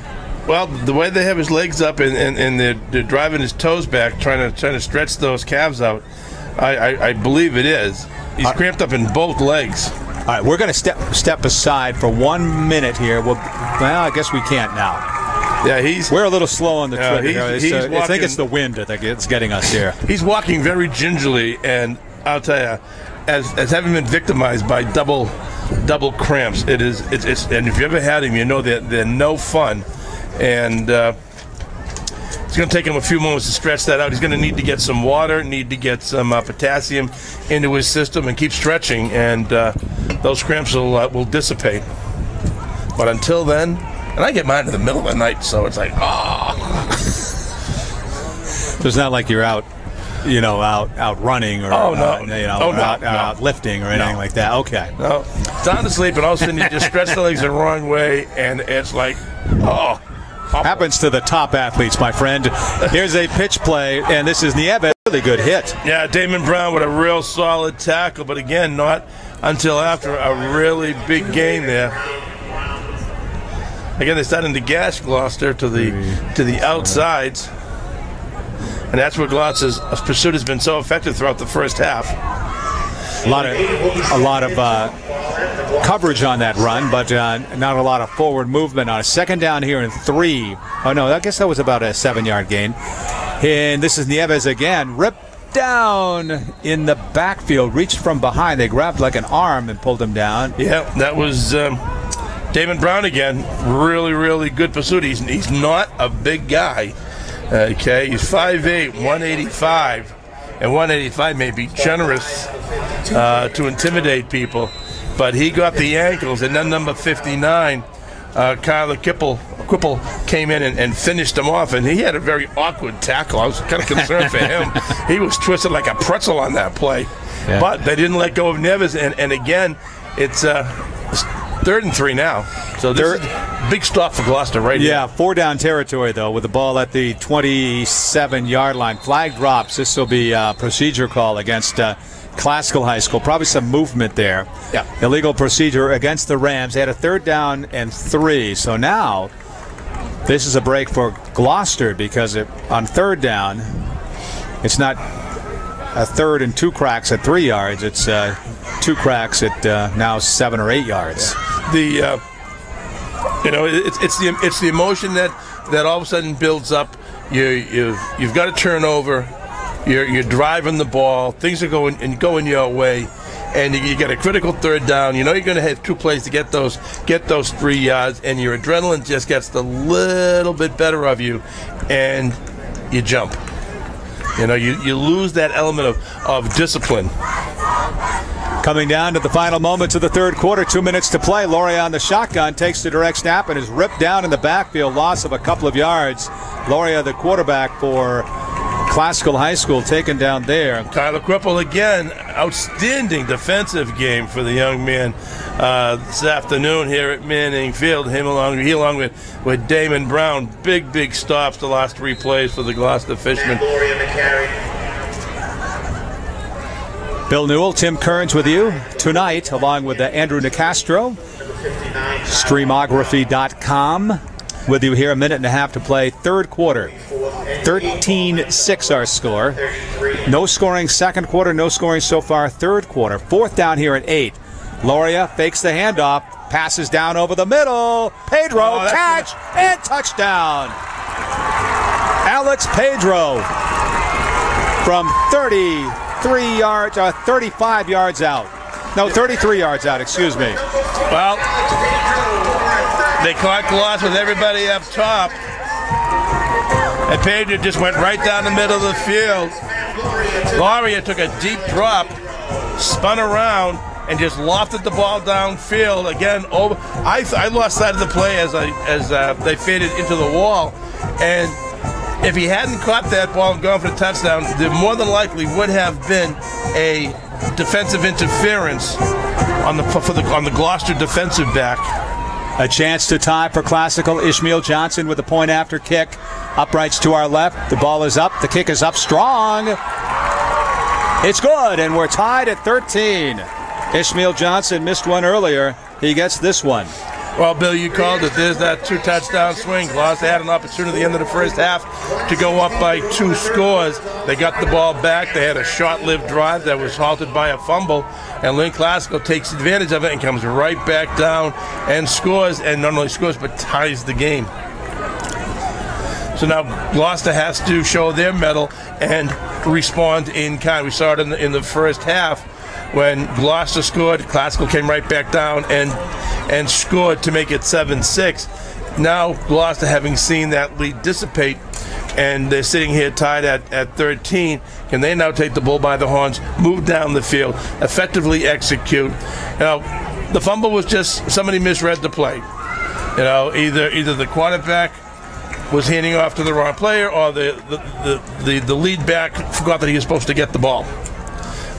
G: Well, the way they have his legs up and they're driving his toes back, trying to stretch those calves out, I believe it is. He's cramped up in both legs.
F: All right, we're going to step aside for 1 minute here. Well, I guess we can't now.
G: Yeah,
F: we're a little slow on the trip.
G: I
F: think it's the wind that it's getting us here.
G: He's walking very gingerly, and I'll tell you, as having been victimized by double cramps, it's and if you ever had him, you know that they're no fun, and it's going to take him a few moments to stretch that out. He's going to need to get some water, need to get some potassium into his system, and keep stretching, and those cramps will dissipate. But until then, and I get mine in the middle of the night, so it's like,
F: So it's not like you're out running or out lifting or anything like that. Okay.
G: No, down to sleep, and all of a sudden you just stretch the legs the wrong way, and it's like,
F: Happens to the top athletes, my friend. Here's a pitch play, and this is Nieves. Really good hit.
G: Yeah, Damon Brown with a real solid tackle, but again, not until after a really big gain there. Again, they're starting to gash Gloucester to the outsides, and that's where Gloucester's pursuit has been so effective throughout the first half.
F: A lot of coverage on that run, but not a lot of forward movement on a second down here and 3. Oh no, I guess that was about a 7-yard gain. And this is Nieves again, ripped down in the backfield, reached from behind. They grabbed like an arm and pulled him down.
G: Yeah, that was Damon Brown again. Really, really good pursuit. He's not a big guy. Okay, he's 5'8", 185. And 185 may be generous to intimidate people, but he got the ankles, and then number 59, Kyler Quipple came in and finished him off, and he had a very awkward tackle. I was kind of concerned for him. He was twisted like a pretzel on that play, but they didn't let go of Nieves, and again, it's 3rd and 3 now. So this is a big stop for Gloucester right here.
F: Yeah, 4-down territory, though, with the ball at the 27-yard line. Flag drops. This will be a procedure call against Classical High School. Probably some movement there.
G: Yeah.
F: Illegal procedure against the Rams. They had a 3rd down and 3. So now this is a break for Gloucester because on 3rd down, it's not a 3rd and 2 cracks at 3 yards. It's 2 cracks at now 7 or 8 yards.
G: It's the emotion that all of a sudden builds up. You've got a turnover. You're driving the ball. Things are going your way, and you get a critical 3rd down. You know you're going to have 2 plays to get those 3 yards, and your adrenaline just gets a little bit better of you, and you jump. You lose that element of discipline.
F: Coming down to the final moments of the 3rd quarter, 2 minutes to play. Laurie on the shotgun takes the direct snap and is ripped down in the backfield, loss of a couple of yards. Laurie, the quarterback for Classical High School, taken down there.
G: Tyler Cripple again, outstanding defensive game for the young man this afternoon here at Manning Field. He along with Damon Brown, big stops the last 3 plays for the Gloucester Fishermen.
F: Bill Newell, Tim Kearns with you tonight, along with Andrew Nicastro. Streamography.com with you here. A minute and a half to play. 3rd quarter. 13-6 our score. No scoring 2nd quarter, no scoring so far 3rd quarter. 4th down here at 8. Loria fakes the handoff, passes down over the middle. Pedro, catch, and touchdown. Alex Pedro from 33 yards, 35 yards out. No, 33 yards out, excuse me.
G: Well, they caught Gloucester with everybody up top. And Pedro just went right down the middle of the field. Laria took a deep drop, spun around, and just lofted the ball downfield again. Over. I lost sight of the play as they faded into the wall. And if he hadn't caught that ball and gone for the touchdown, there more than likely would have been a defensive interference on the Gloucester defensive back.
F: A chance to tie for Classical. Ishmael Johnson with the point after kick. Uprights to our left. The ball is up. The kick is up strong. It's good, and we're tied at 13. Ishmael Johnson missed one earlier. He gets this one.
G: Well, Bill, you called it. There's that 2-touchdown swing. Gloucester had an opportunity at the end of the first half to go up by 2 scores. They got the ball back. They had a short-lived drive that was halted by a fumble, and Lynn Classical takes advantage of it and comes right back down and scores, and not only scores but ties the game. So now Gloucester has to show their mettle and respond in kind. We saw it in the first half when Gloucester scored. Classical came right back down and scored to make it 7-6. Now Gloucester, having seen that lead dissipate, and they're sitting here tied at 13, can they now take the bull by the horns, move down the field, effectively execute? The fumble was just somebody misread the play. Either the quarterback was handing off to the wrong player, or the lead back forgot that he was supposed to get the ball.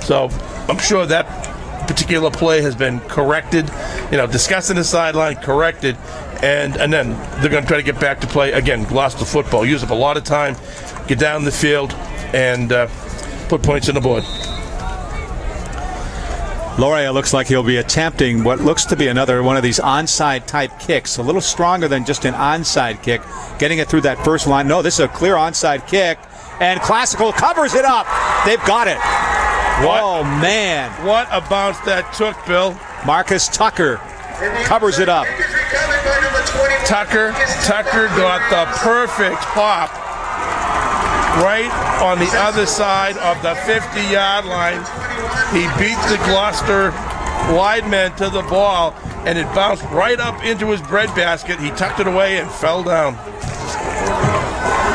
G: So I'm sure that particular play has been corrected, discussed in the sideline, corrected, and then they're going to try to get back to play again. Gloucester football, use up a lot of time, get down the field, and put points on the board.
F: Loria looks like he'll be attempting what looks to be another one of these onside type kicks, a little stronger than just an onside kick, getting it through that first line. No, this is a clear onside kick, and Classical covers it up. They've got it. Oh, man.
G: What a bounce that took, Bill.
F: Marcus Tucker covers it up.
G: Tucker got the perfect hop right on the other side of the 50-yard line. He beat the Gloucester wide man to the ball, and it bounced right up into his breadbasket. He tucked it away and fell down.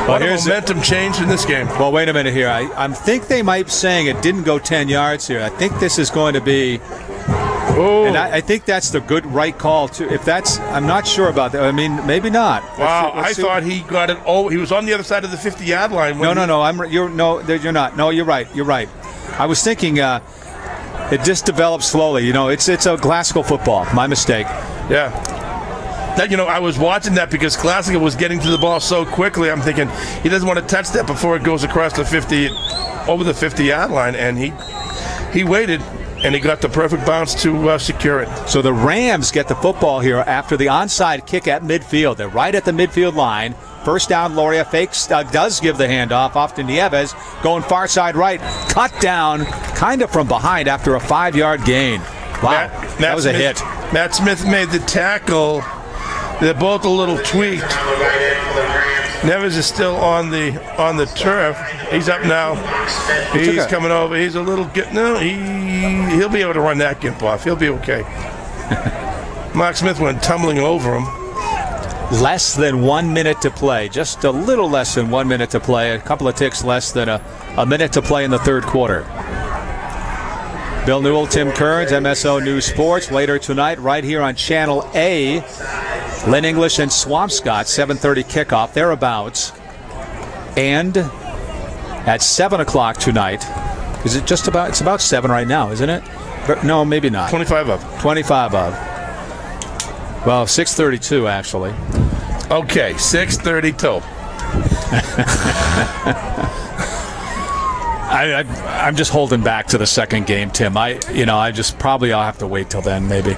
G: Well, here's momentum change in this game.
F: Well, wait a minute here. I think they might be saying it didn't go 10 yards here. I think this is going to be...
G: Ooh.
F: And I think that's the good right call, too. If that's... I'm not sure about that. I mean, maybe not.
G: Wow, I thought he got it... Oh, he was on the other side of the 50-yard line.
F: No. You're not. No, you're right. You're right. I was thinking it just develops slowly. It's a classical football. My mistake.
G: Yeah. That, I was watching that because Classical was getting to the ball so quickly. I'm thinking he doesn't want to touch that before it goes across the 50, over the 50-yard line, and he waited, and he got the perfect bounce to secure it.
F: So the Rams get the football here after the onside kick at midfield. They're right at the midfield line. First down, Loria fakes, does give the handoff off to Nieves, going far side right, cut down kind of from behind after a 5-yard gain. Wow, that was a hit.
G: Matt Smith made the tackle. They're both a little tweaked. Neves is still on the turf. He's up now. He's coming over. He's a little he'll be able to run that gimp off. He'll be okay. Mark Smith went tumbling over him.
F: Less than 1 minute to play. Just a little less than 1 minute to play. A couple of ticks less than a minute to play in the third quarter. Bill Newell, Tim Kearns, MSO News Sports. Later tonight, right here on Channel A, Lynn English and Swampscott, 7:30 kickoff, thereabouts. And at 7 o'clock tonight, is it just about, it's about 7 right now, isn't it? No, maybe not.
G: 25 of.
F: 25 of. Well, 6:32 actually.
G: Okay, 6:32.
F: I'm just holding back to the second game, Tim. I'll have to wait till then, maybe.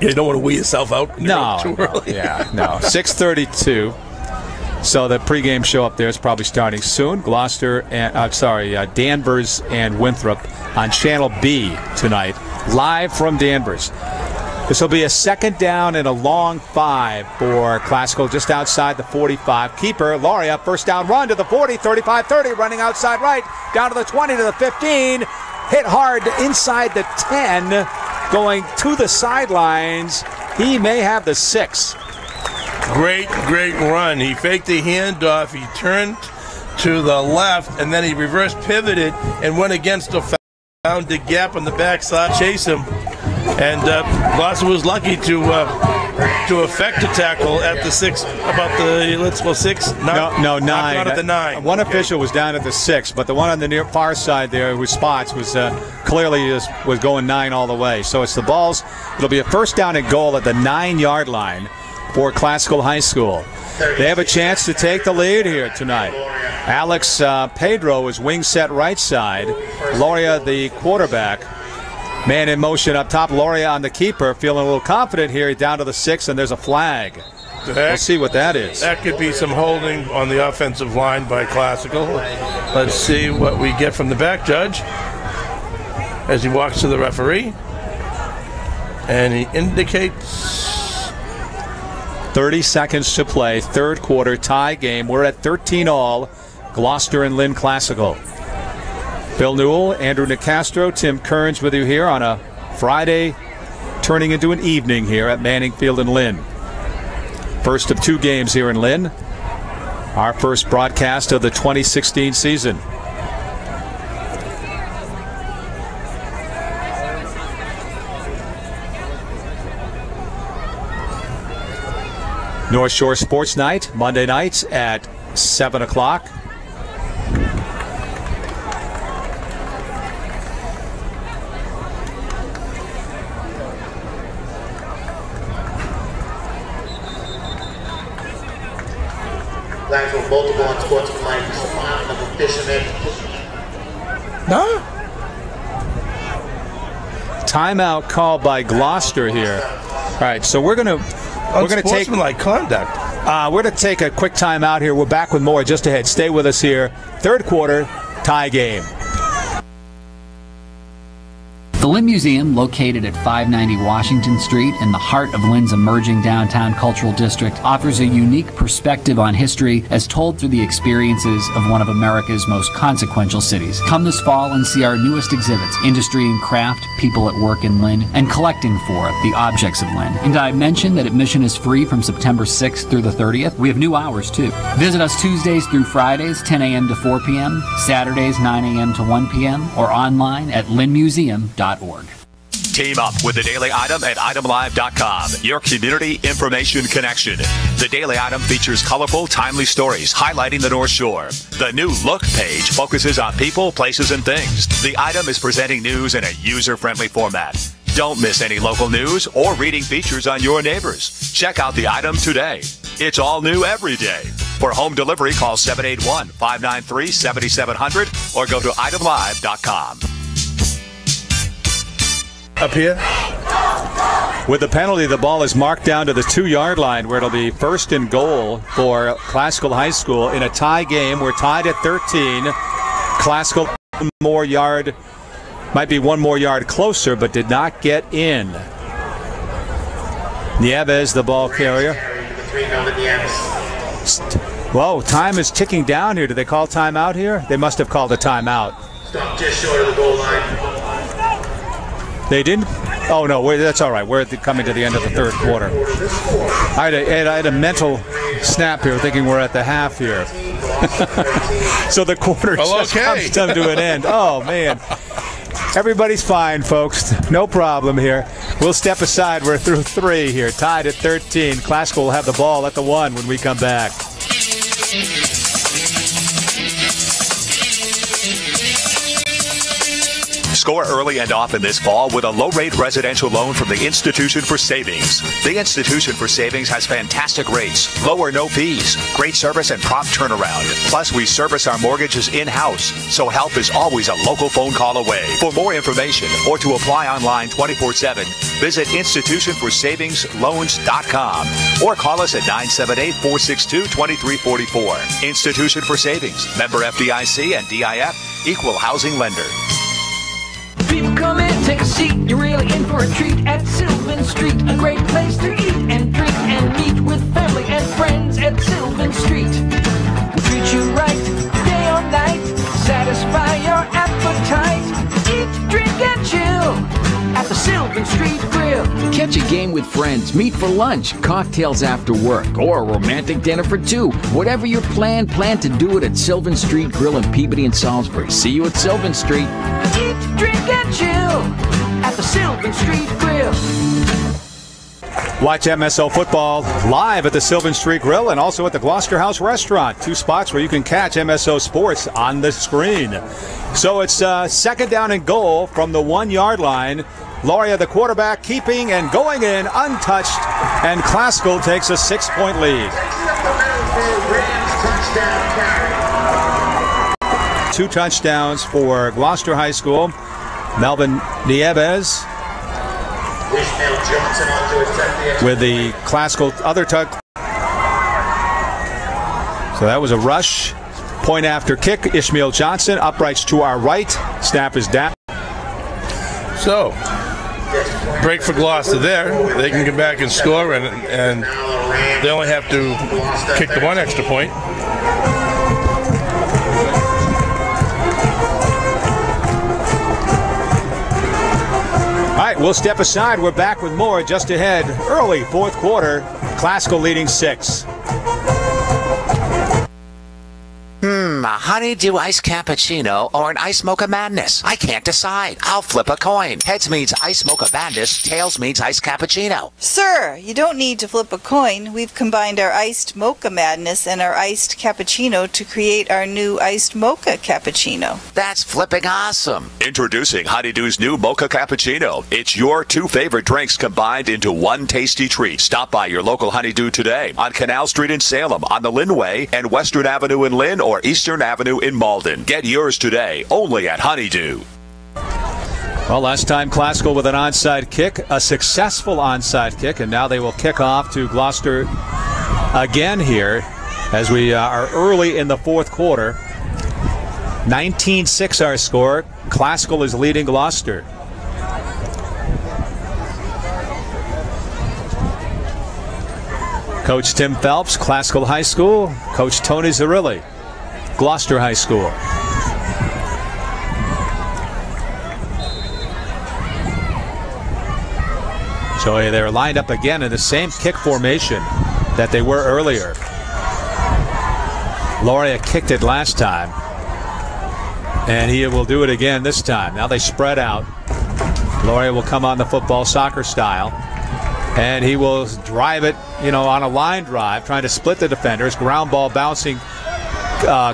G: You don't want to weigh yourself out?
F: No,
G: too early.
F: no. 6:32. So the pregame show up there is probably starting soon. Gloucester and Danvers and Winthrop on Channel B tonight, live from Danvers. This will be a second down and a long 5 for Classical, just outside the 45. Keeper, Loria, first down run to the 40, 35, 30, running outside right, down to the 20, to the 15. Hit hard inside the 10, going to the sidelines. He may have the 6.
G: Great run. He faked the handoff. He turned to the left, and then he reverse pivoted and went against the found the gap on the backside, chase him. And Gloucester was lucky to effect a tackle at the 6, about the, let's go 6?
F: No, 9.
G: Out at the 9.
F: One official was down at the 6, but the one on the near far side there who spots was clearly was going 9 all the way. So it's the balls. It'll be a first down and goal at the 9-yard line for Classical High School. They have a chance to take the lead here tonight. Alex Pedro is wing set right side. Loria, the quarterback. Man in motion up top. Loria on the keeper, feeling a little confident here. Down to the 6, and there's a flag. We'll see what that is.
G: That could be some holding on the offensive line by Classical. Let's see what we get from the back judge as he walks to the referee. And he indicates
F: 30 seconds to play, third quarter, tie game. We're at 13-all, Gloucester and Lynn Classical. Bill Newell, Andrew Nicastro, Tim Kearns with you here on a Friday, turning into an evening here at Manning Field in Lynn. First of 2 games here in Lynn. Our first broadcast of the 2016 season. North Shore Sports Night, Monday nights at 7 o'clock.
H: Multiple on sports flags, of a fisherman.
G: No.
F: Timeout called by Gloucester here. All right, so we're gonna take
G: conduct.
F: We're gonna take a quick timeout here. We're back with more just ahead. Stay with us here. Third quarter, tie game.
J: The Lynn Museum, located at 590 Washington Street in the heart of Lynn's emerging downtown cultural district, offers a unique perspective on history as told through the experiences of one of America's most consequential cities. Come this fall and see our newest exhibits, Industry and Craft, People at Work in Lynn, and Collecting for the Objects of Lynn. And I mentioned that admission is free from September 6th through the 30th. We have new hours, too. Visit us Tuesdays through Fridays, 10 a.m. to 4 p.m., Saturdays, 9 a.m. to 1 p.m., or online at lynnmuseum.org.
B: Team up with the Daily Item at itemlive.com, your community information connection. The Daily Item features colorful, timely stories highlighting the North Shore. The new Look page focuses on people, places, and things. The Item is presenting news in a user-friendly format. Don't miss any local news or reading features on your neighbors. Check out the item today. It's all new every day. For home delivery, call 781-593-7700 or go to itemlive.com.
G: Up here.
F: With the penalty, the ball is marked down to the 2-yard line where it'll be first and goal for Classical High School in a tie game. We're tied at 13. Classical might be one more yard closer, but did not get in. Nieves, the ball carrier. Whoa, time is ticking down here. Did they call timeout here? They must have called a timeout.
H: Stop just short of the goal line.
F: They didn't? Oh, no, that's all right. We're coming to the end of the third quarter. I had a mental snap here thinking we're at the half here. So the quarter just comes to an end. Oh, man. Everybody's fine, folks. No problem here. We'll step aside. We're through 3 here. Tied at 13. Classical will have the ball at the 1 when we come back.
B: Score early and often this fall with a low-rate residential loan from the Institution for Savings. The Institution for Savings has fantastic rates, low or no fees, great service, and prompt turnaround. Plus, we service our mortgages in-house, so help is always a local phone call away. For more information or to apply online 24/7, visit institutionforsavingsloans.com or call us at 978-462-2344. Institution for Savings, member FDIC and DIF, equal housing lender.
N: People come in, take a seat, you're really in for a treat at Sylvan Street. A great place to eat and drink and meet with family and friends at Sylvan Street. We'll treat you right, day or night, satisfy your appetite. Eat, drink, and chill at the Sylvan Street Grill.
O: Catch a game with friends, meet for lunch, cocktails after work, or a romantic dinner for 2. Whatever your plan to do it at Sylvan Street Grill in Peabody and Salisbury. See you at Sylvan Street.
N: Eat, drink, and chill at the Sylvan Street Grill.
F: Watch MSO football live at the Sylvan Street Grill and also at the Gloucester House Restaurant. 2 spots where you can catch MSO Sports on the screen. So it's second down and goal from the 1-yard line. Loria, the quarterback, keeping and going in untouched, and Classical takes a 6-point lead. 2 touchdowns for Gloucester High School. Melvin Nieves with the Classical other tuck. So that was a rush. Point after kick, Ishmael Johnson, uprights to our right. Snap is down.
G: So, break for Gloucester there. They can get back and score, and they only have to kick the 1 extra point.
F: All right, we'll step aside. We're back with more just ahead. Early fourth quarter, Classical leading 6.
L: A honeydew iced cappuccino or an ice mocha madness? I can't decide. I'll flip a coin. Heads means ice mocha madness. Tails means iced cappuccino.
M: Sir, you don't need to flip a coin. We've combined our iced mocha madness and our iced cappuccino to create our new iced mocha cappuccino.
L: That's flipping awesome.
B: Introducing Honeydew's new Mocha Cappuccino. It's your 2 favorite drinks combined into one tasty treat. Stop by your local Honeydew today on Canal Street in Salem, on the Lynn Way, and Western Avenue in Lynn, or Eastern Avenue in Malden. Get yours today, only at Honeydew.
F: Well, last time Classical with an onside kick, a successful onside kick, and now they will kick off to Gloucester again here as we are early in the fourth quarter. 19-6 our score. Classical is leading Gloucester. Coach Tim Phelps, Classical High School. Coach Tony Zarilli, Gloucester High School. So they're lined up again in the same kick formation that they were earlier. Loria kicked it last time, and he will do it again this time. Now they spread out. Loria will come on the football soccer style, and he will drive it, on a line drive, trying to split the defenders. Ground ball bouncing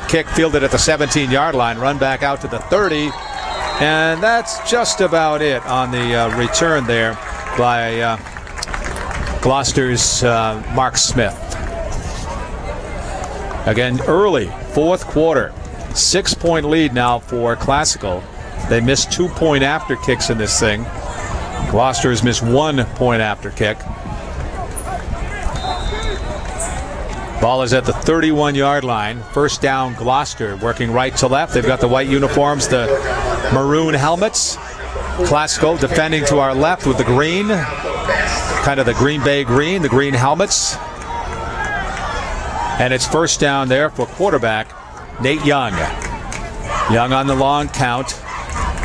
F: kick fielded at the 17-yard line. Run back out to the 30. And that's just about it on the return there by Gloucester's Mark Smith. Again, early, fourth quarter. 6-point lead now for Classical. They missed 2-point after kicks in this thing. Gloucester has missed 1-point after kick. Ball is at the 31-yard line. First down, Gloucester, working right to left. They've got the white uniforms, the maroon helmets. Classical defending to our left with the green, kind of the Green Bay green, the green helmets. And it's first down there for quarterback Nate Young. Young on the long count.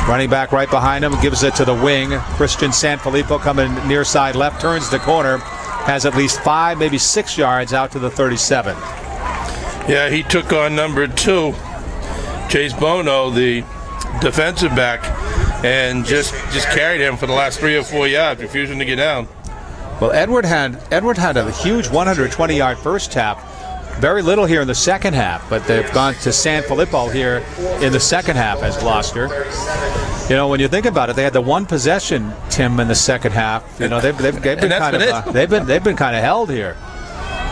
F: Running back right behind him, gives it to the wing. Christian Sanfilippo coming near side left, turns the corner. Has at least 5, maybe 6 yards out to the 37.
G: Yeah, he took on number 2, Chase Bono, the defensive back, and just carried him for the last 3 or 4 yards, refusing to get down.
F: Well, Edward had a huge 120-yard first half. Very little here in the second half, but they've gone to Sanfilippo here in the second half as Gloucester. You know, when you think about it, they had the one possession, Tim, in the second half. You know, they've been kind of they've been kind of held here.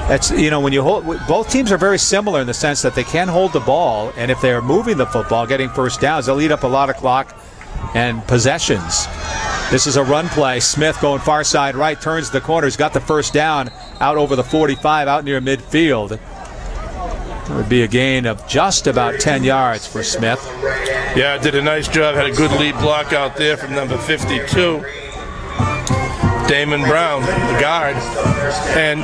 F: That's, you know, when you hold, both teams are very similar in the sense that they can hold the ball, and if they are moving the football, getting first downs, they'll eat up a lot of clock and possessions. This is a run play. Smith going far side right, turns the corner. He's got the first down out over the 45, out near midfield. It would be a gain of just about 10 yards for Smith.
G: Yeah, did a nice job. Had a good lead block out there from number 52, Damon Brown, the guard. And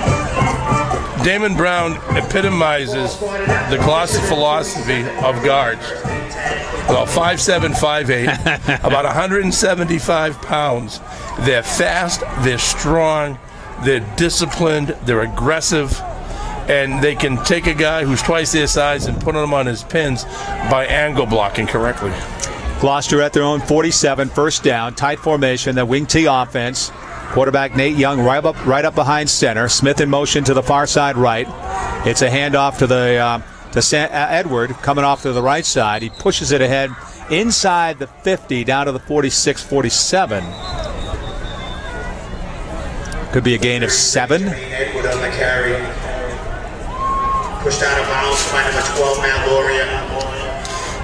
G: Damon Brown epitomizes the Gloucester philosophy of guards. Well, 5'7", 5'8", about 175 pounds. They're fast, they're strong, they're disciplined, they're aggressive. And they can take a guy who's twice their size and put him on his pins by angle blocking correctly.
F: Gloucester at their own 47, first down, tight formation, the wing T offense. Quarterback Nate Young right up behind center. Smith in motion to the far side right. It's a handoff to Edward coming off to the right side. He pushes it ahead inside the 50 down to the 46, 47. Could be a gain of 7.
H: Edward on the carry. Pushed out of bounds by number 12, Matt Loria.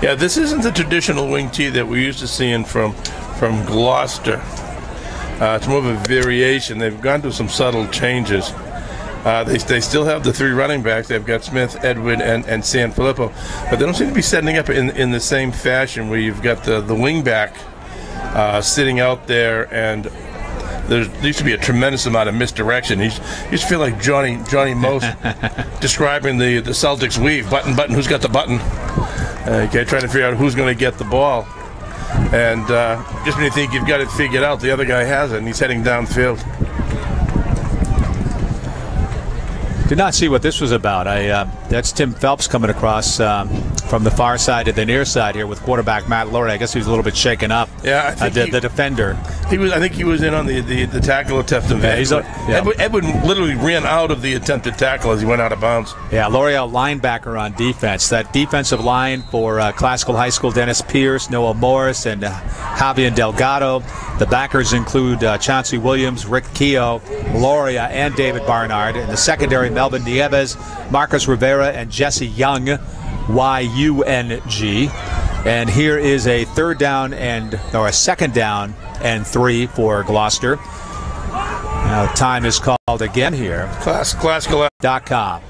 G: Yeah, this isn't the traditional wing tee that we're used to seeing from Gloucester. It's more of a variation. They've gone through some subtle changes. They still have the 3 running backs. They've got Smith, Edward, and Sanfilippo. But they don't seem to be setting up in the same fashion where you've got the wing back sitting out there, and there used to be a tremendous amount of misdirection. You used to feel like Johnny Most describing the Celtics weave. Button, who's got the button? Okay, trying to figure out who's going to get the ball. And just when you think you've got it figured out, the other guy has it, and he's heading downfield.
F: Did not see what this was about. That's Tim Phelps coming across from the far side to the near side here with quarterback Matt Lurie. I guess he was a little bit shaken up.
G: Yeah, I think
F: the defender.
G: I think he was in on the tackle attempt. Edward literally ran out of the attempted tackle as he went out of bounds.
F: Yeah, L'Oreal linebacker on defense. That defensive line for Classical High School, Dennis Pierce, Noah Morris, and Javier Delgado. The backers include Chauncey Williams, Rick Keogh, Loria, and David Barnard. In the secondary, Melvin Nieves, Marcus Rivera, and Jesse Young, Y-U-N-G. And here is a second down and 3 for Gloucester. Now time is called again here.
G: Classical.com.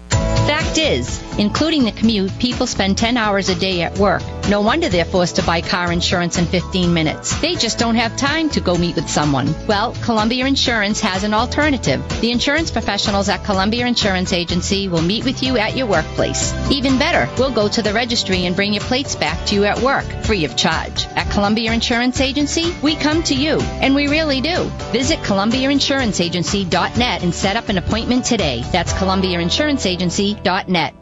K: Fact is, including the commute, people spend 10 hours a day at work. No wonder they're forced to buy car insurance in 15 minutes. They just don't have time to go meet with someone. Well, Columbia Insurance has an alternative. The insurance professionals at Columbia Insurance Agency will meet with you at your workplace. Even better, we'll go to the registry and bring your plates back to you at work, free of charge. At Columbia Insurance Agency, we come to you, and we really do. Visit ColumbiaInsuranceAgency.net and set up an appointment today. That's ColumbiaInsuranceAgency.net.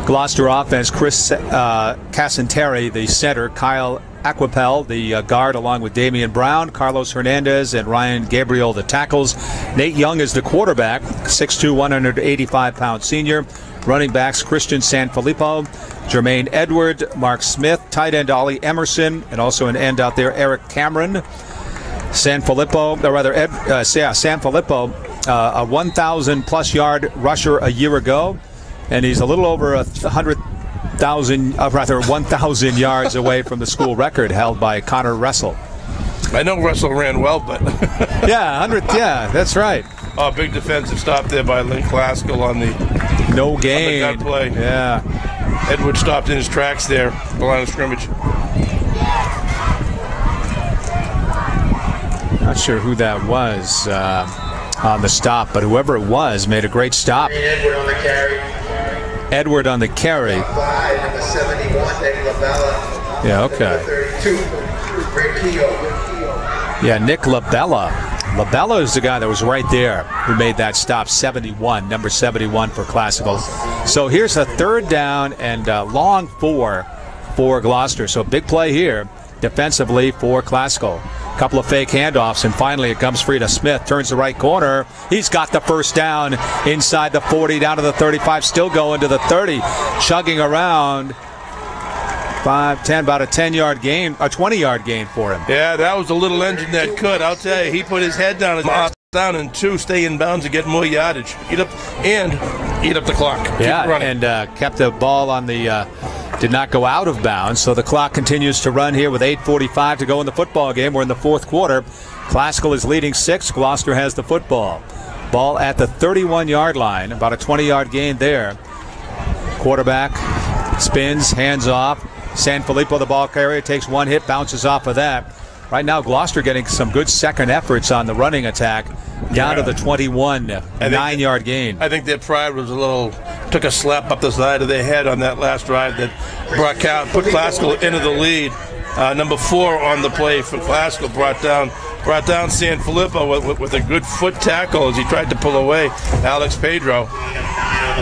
F: Gloucester offense, Chris Casanteri, the center, Kyle Aquapel, the guard, along with Damian Brown, Carlos Hernandez, and Ryan Gabriel, the tackles. Nate Young is the quarterback, 6'2", 185-pound senior. Running backs, Christian Sanfilippo, Jermaine Edward, Mark Smith, tight end Ollie Emerson, and also an end out there, Eric Cameron. San Filippo, a 1,000-plus yard rusher a year ago, and he's a little over 1,000 yards away from the school record held by Connor Russell.
G: I know Russell ran well, but
F: yeah, 100. Yeah, that's right.
G: Oh, big defensive stop there by Lynn Classical on the
F: no gain.
G: On the gut play.
F: Yeah,
G: Edward stopped in his tracks there, the line of scrimmage.
F: Not sure who that was on the stop, but whoever it was made a great stop.
H: Edward on the carry.
F: Edward on the carry.
H: Number 71, Nick Labella.
F: Yeah, okay.
H: Number 32, Rick Keogh.
F: Yeah, Nick Labella. Labella is the guy that was right there who made that stop, 71, number 71 for Classical. So here's a third down and long for Gloucester. So big play here defensively for Classical. Couple of fake handoffs, and finally it comes free to Smith. Turns the right corner. He's got the first down inside the 40, down to the 35, still going to the 30, chugging around. 5, 10, about a 10-yard gain, a 20-yard gain for him.
G: Yeah, that was a little engine that could. I'll tell you, he put his head down and 2, stay in bounds and get more yardage. Eat up the clock.
F: Yeah, and kept the ball on the. Did not go out of bounds, so the clock continues to run here with 8:45 to go in the football game. We're in the fourth quarter. Classical is leading 6. Gloucester has the football. Ball at the 31-yard line, about a 20-yard gain there. Quarterback spins, hands off. San Filippo, the ball carrier, takes one hit, bounces off of that. Right now, Gloucester getting some good second efforts on the running attack. Down to the 21, 9-yard gain.
G: I think their pride was took a slap up the side of their head on that last drive that put Classical into the lead. Number 4 on the play for Classical brought down San Filippo with a good foot tackle as he tried to pull away Alex Pedro,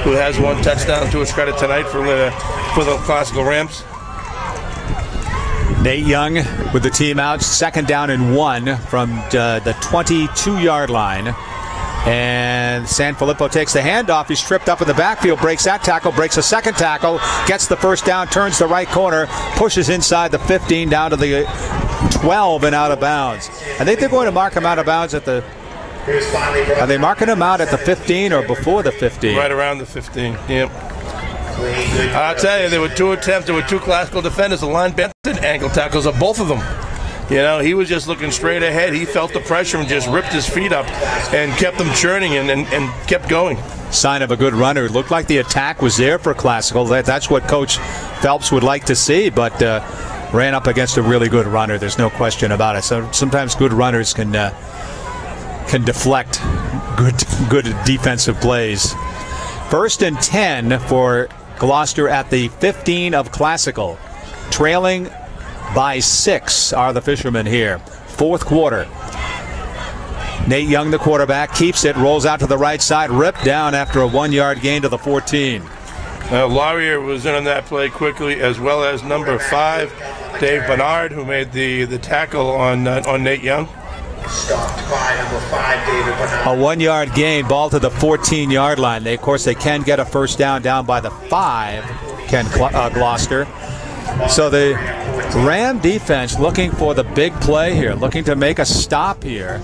G: who has one touchdown to his credit tonight for the Classical Rams.
F: Nate Young with the team out, 2nd down and 1 from the 22-yard line. And San Filippo takes the handoff. He's tripped up in the backfield, breaks that tackle, breaks a second tackle, gets the first down, turns the right corner, pushes inside the 15 down to the 12 and out of bounds. I think they're going to mark him out of bounds at the... Are they marking him out at the 15 or before the 15?
G: Right around the 15, yep. I'll tell you, there were 2 attempts. There were 2 Classical defenders. The line bent ankle tackles of both of them. You know, he was just looking straight ahead. He felt the pressure and just ripped his feet up and kept them churning and kept going.
F: Sign of a good runner. It looked like the attack was there for Classical. That's what Coach Phelps would like to see, but ran up against a really good runner. There's no question about it. So sometimes good runners can deflect good defensive plays. 1st and 10 for Gloucester at the 15 of Classical. Trailing by 6 are the Fishermen here. 4th quarter. Nate Young, the quarterback, keeps it, rolls out to the right side, ripped down after a 1-yard gain to the 14.
G: Laurier was in on that play quickly, as well as number 5, Dave Bernard, who made the tackle on Nate Young.
H: Stopped by number 5, David Bernard.
F: A 1-yard gain, ball to the 14-yard line. They can get a first down by the 5, Gloucester. So the Ram defense looking for the big play here, looking to make a stop here.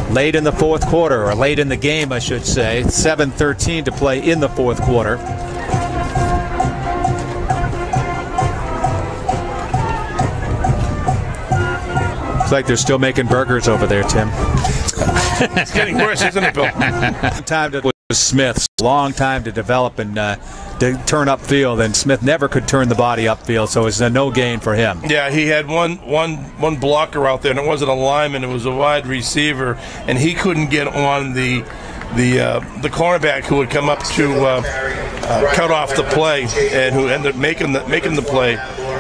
F: Late in the fourth quarter, or late in the game, I should say. 7:13 to play in the fourth quarter. Looks like they're still making burgers over there, Tim.
G: It's getting worse, isn't it, Bill?
F: Time to Smith. Long time to develop and to turn upfield, and Smith never could turn the body upfield, so it's a no gain for him.
G: Yeah, he had one blocker out there, and it wasn't a lineman; it was a wide receiver, and he couldn't get on the cornerback who would come up to cut off the play, and who ended up making the play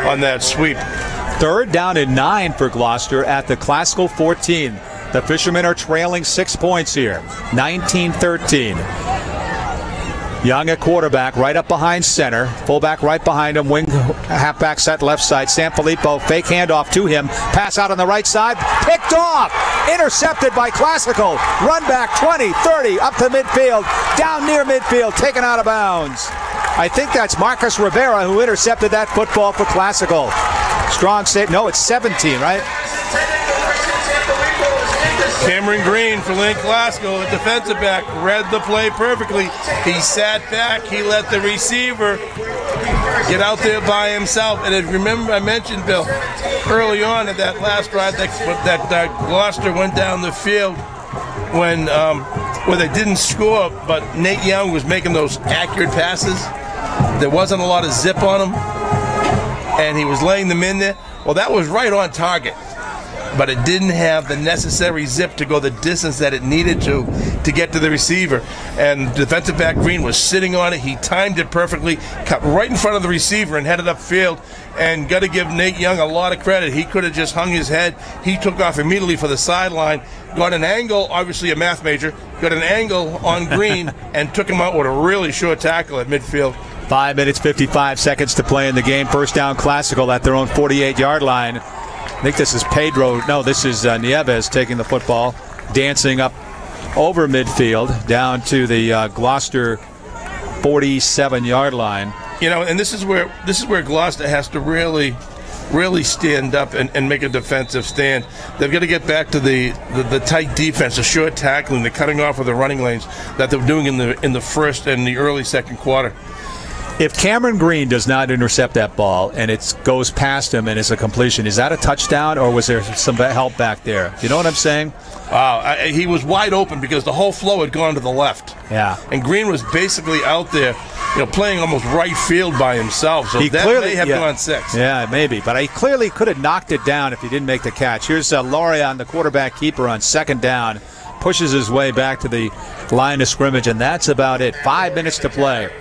G: on that sweep.
F: 3rd down and 9 for Gloucester at the Classical 14. The Fishermen are trailing 6 points here, 19-13. Young at quarterback, right up behind center. Fullback right behind him. Wing halfback set left side. San Filippo, fake handoff to him. Pass out on the right side. Picked off. Intercepted by Classical. Run back 20, 30, up to midfield. Down near midfield. Taken out of bounds. I think that's Marcus Rivera who intercepted that football for Classical. Strong save. No, it's 17, right?
G: Cameron Green for Lynn Classical, the defensive back, read the play perfectly. He sat back. He let the receiver get out there by himself. And if you remember, I mentioned, Bill, early on at that last drive that Gloucester went down the field when where they didn't score, but Nate Young was making those accurate passes. There wasn't a lot of zip on him, and he was laying them in there. Well, that was right on target, but it didn't have the necessary zip to go the distance that it needed to get to the receiver. And defensive back Green was sitting on it. He timed it perfectly, cut right in front of the receiver and headed upfield. And got to give Nate Young a lot of credit. He could have just hung his head. He took off immediately for the sideline, got an angle, obviously a math major, got an angle on Green and took him out with a really short tackle at midfield.
F: 5 minutes, 55 seconds to play in the game. First down, Classical at their own 48-yard line. I think this is Pedro. No, this is Nieves taking the football, dancing up over midfield down to the Gloucester 47-yard line.
G: You know, and this is where Gloucester has to really stand up and make a defensive stand. They've got to get back to the tight defense, the short tackling, the cutting off of the running lanes that they're doing in the first and the early second quarter.
F: If Cameron Green does not intercept that ball and it goes past him and it's a completion, is that a touchdown or was there some help back there? You know what I'm saying?
G: Wow, he was wide open because the whole flow had gone to the left.
F: Yeah.
G: And Green was basically out there, playing almost right field by himself. So that may have gone 6.
F: Yeah, maybe. But he clearly could have knocked it down if he didn't make the catch. Here's Lorion, the quarterback keeper, on second down. Pushes his way back to the line of scrimmage, and that's about it. 5 minutes to play.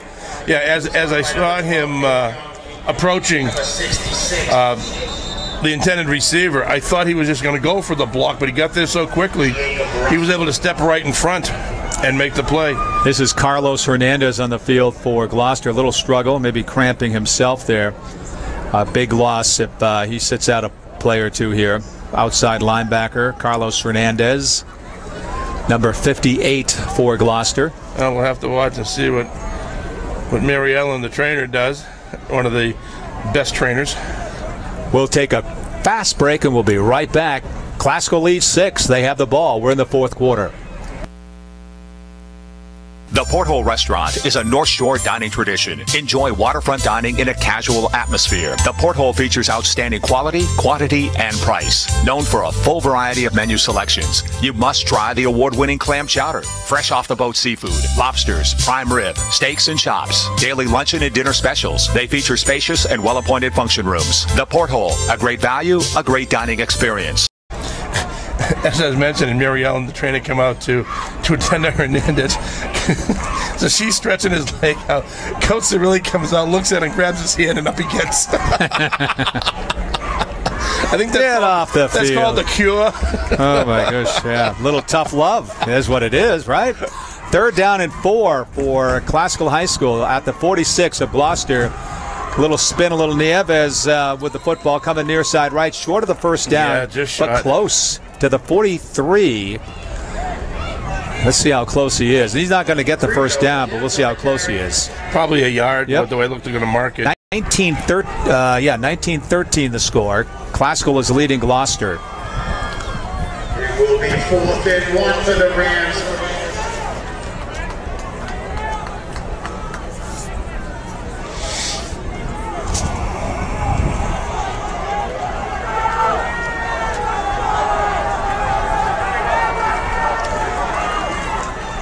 G: Yeah, as I saw him approaching the intended receiver, I thought he was just going to go for the block, but he got there so quickly, he was able to step right in front and make the play.
F: This is Carlos Hernandez on the field for Gloucester. A little struggle, maybe cramping himself there. A big loss if he sits out a play or two here. Outside linebacker, Carlos Hernandez, number 58 for Gloucester.
G: Well, we'll have to watch and see what Mary Ellen, the trainer, does. One of the best trainers.
F: We'll take a fast break and we'll be right back. Classical leads 6. They have the ball. We're in the fourth quarter.
B: The Porthole Restaurant is a North Shore dining tradition. Enjoy waterfront dining in a casual atmosphere. The Porthole features outstanding quality, quantity, and price. Known for a full variety of menu selections, you must try the award-winning clam chowder, fresh off-the-boat seafood, lobsters, prime rib, steaks and chops, daily luncheon and dinner specials. They feature spacious and well-appointed function rooms. The Porthole, a great value, a great dining experience.
G: As I was mentioning, Mary Ellen, the trainer, came out to attend to Hernandez. So she's stretching his leg out. Coach Cirilli comes out, looks at him, grabs his hand, and up he gets. I think that's called the cure.
F: Oh, my gosh, yeah. Little tough love is what it is, right? 3rd down and 4 for Classical High School at the 46 of Gloucester. A little spin, a little Nieves with the football coming near side right, short of the first down, but close to the 43. Let's see how close he is. He's not going to get the first down, but we'll see how close he is.
G: Probably a yard, but the way it looked, they're going to mark it.
F: 19-13 the score. Classical is leading Gloucester.
H: It will be 4th and 1 for the Rams.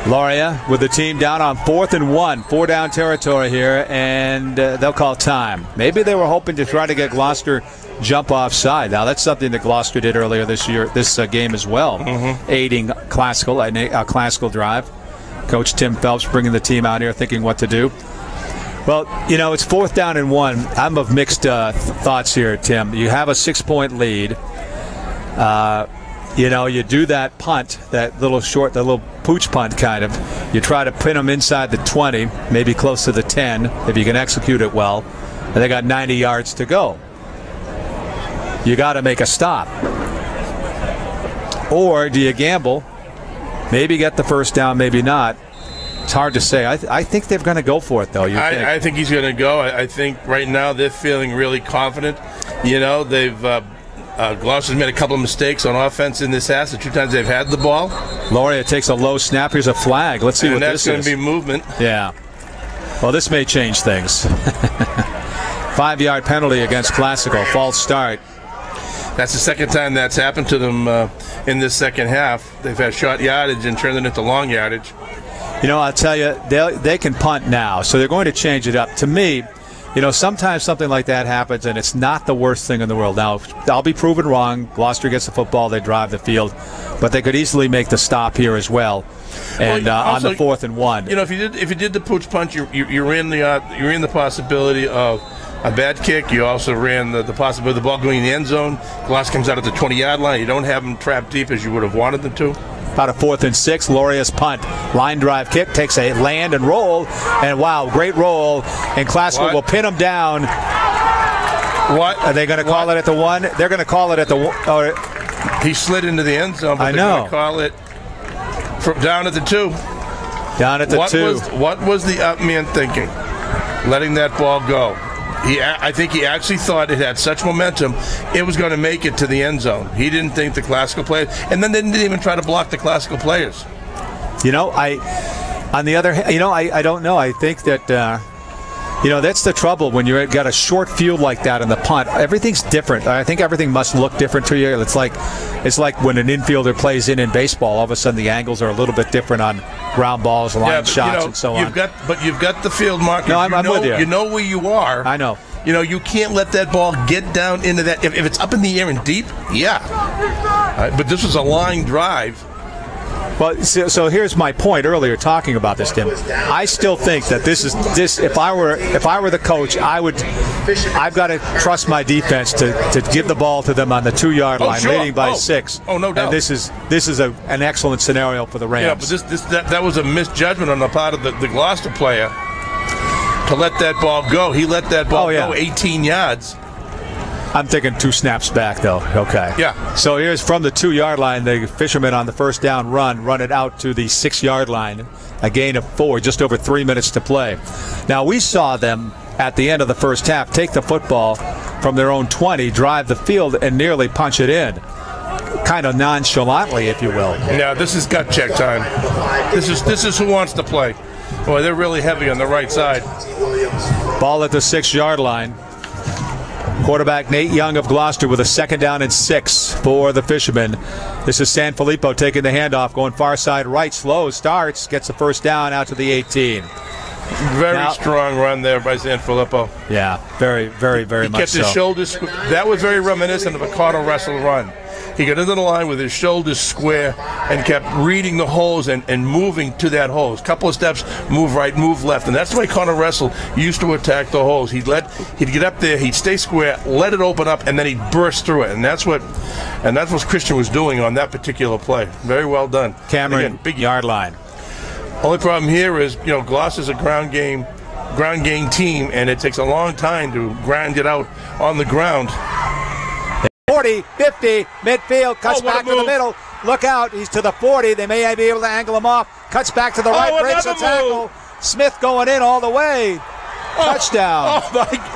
F: Loria with the team down on 4th and 1, 4-down territory here, and they'll call time. Maybe they were hoping to try to get Gloucester jump offside. Now that's something that Gloucester did earlier this game as well, aiding Classical, a Classical drive. Coach Tim Phelps bringing the team out here thinking what to do. Well, it's 4th down and 1. I'm of mixed thoughts here, Tim. You have a 6-point lead. You do that punt, that little pooch punt kind of. You try to pin them inside the 20, maybe close to the 10, if you can execute it well. And they got 90 yards to go. You got to make a stop. Or do you gamble? Maybe get the first down, maybe not. It's hard to say. I think they're going to go for it, though.
G: I think he's going to go. I think right now they're feeling really confident. You know, they've Gloucester's made a couple of mistakes on offense in this half. The 2 times they've had the ball.
F: Loria takes a low snap. Here's a flag. Let's see what this is.
G: And that's going to be movement.
F: Yeah. Well, this may change things. 5-yard penalty against Classical. False start.
G: That's the second time that's happened to them in this second half. They've had short yardage and turned it into long yardage.
F: You know, I'll tell you, they can punt now, so they're going to change it up. To me, you know, sometimes something like that happens, and it's not the worst thing in the world. Now, I'll be proven wrong. Gloucester gets the football, they drive the field, but they could easily make the stop here as well. And also, on the 4th and 1,
G: you know, if you did the pooch punch, you ran the possibility of a bad kick. You also ran the possibility of the ball going in the end zone. Gloucester comes out at the 20-yard line. You don't have them trapped deep as you would have wanted them to.
F: About a 4th and 6, Loria's punt. Line drive kick, takes a land and roll. And wow, great roll. And Classical will pin them down.
G: What?
F: Are they going to call it at the 1? They're going to call it at the 1.
G: He slid into the end zone, but they're going to call it down at the 2.
F: Down at the 2.
G: What was the up man thinking? Letting that ball go. I think he actually thought it had such momentum it was going to make it to the end zone. He didn't think the Classical players, and then they didn't even try to block the Classical players.
F: You know, on the other hand, you know, I don't know. I think that you know, that's the trouble when you've got a short field like that in the punt. Everything's different. I think everything must look different to you. It's like when an infielder plays in baseball. All of a sudden, the angles are a little bit different on ground balls, line shots, and so on.
G: You've got the field markers.
F: No, I'm with you.
G: You know where you are.
F: I know.
G: You know, you can't let that ball get down into that. If it's up in the air and deep, yeah. But this was a line drive.
F: Well, so here's my point earlier talking about this, Tim. I still think that this. If I were the coach, I've got to trust my defense to give the ball to them on the 2-yard line, leading by 6.
G: Oh, no doubt.
F: And this is an excellent scenario for the Rams.
G: Yeah, but that was a misjudgment on the part of the Gloucester player to let that ball go. He let that ball go 18 yards.
F: I'm thinking 2 snaps back, though. Okay.
G: Yeah.
F: So here's from the 2-yard line, the Fishermen on the first down run it out to the 6-yard line, a gain of 4, just over 3 minutes to play. Now, we saw them at the end of the first half take the football from their own 20, drive the field, and nearly punch it in. Kind of nonchalantly, if you will.
G: Yeah, this is gut check time. This is who wants to play. Boy, they're really heavy on the right side.
F: Ball at the 6-yard line. Quarterback Nate Young of Gloucester with a 2nd down and 6 for the Fishermen. This is Sanfilippo taking the handoff, going far side right, slow, starts, gets the first down out to the 18.
G: Very strong run there by Sanfilippo.
F: Yeah, very, very, very much so.
G: He kept his shoulders. That was very reminiscent of a Connor Russell run. He got into the line with his shoulders square and kept reading the holes and moving to that hole. A couple of steps, move right, move left. And that's the way Connor Russell used to attack the holes. He'd get up there, he'd stay square, let it open up, and then he'd burst through it. And that's what Christian was doing on that particular play. Very well done.
F: Cameron, again, big yard line.
G: Only problem here is, you know, Gloucester's a ground game team, and it takes a long time to grind it out on the ground.
F: 40, 50, midfield, cuts back to the middle. Look out, he's to the 40. They may be able to angle him off. Cuts back to the right, breaks the tackle. Smith going in all the way. Touchdown.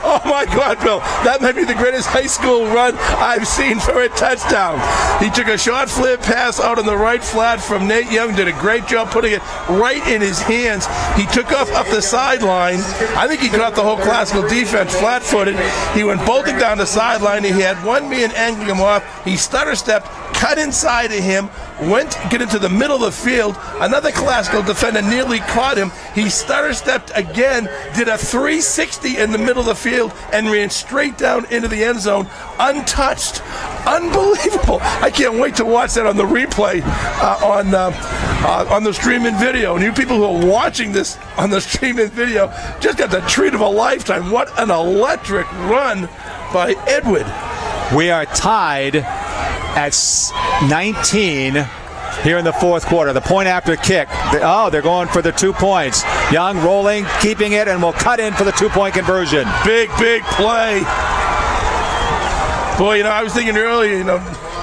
G: Oh my God, Bill. That might be the greatest high school run I've seen for a touchdown. He took a short flip pass out on the right flat from Nate Young. Did a great job putting it right in his hands. He took off up the sideline. I think he dropped the whole Classical defense flat-footed. He went bolting down the sideline. He had one man angling him off. He stutter-stepped, cut inside of him, get into the middle of the field. Another Classical defender nearly caught him. He stutter-stepped again, did a 360 in the middle of the field, and ran straight down into the end zone, untouched. Unbelievable. I can't wait to watch that on the replay on the streaming video. And you people who are watching this on the streaming video just got the treat of a lifetime. What an electric run by Edward.
F: We are tied at 19 here in the fourth quarter. The point after kick. They're going for the 2 points. Young rolling, keeping it, and will cut in for the 2-point conversion.
G: Big play. Boy, I was thinking earlier,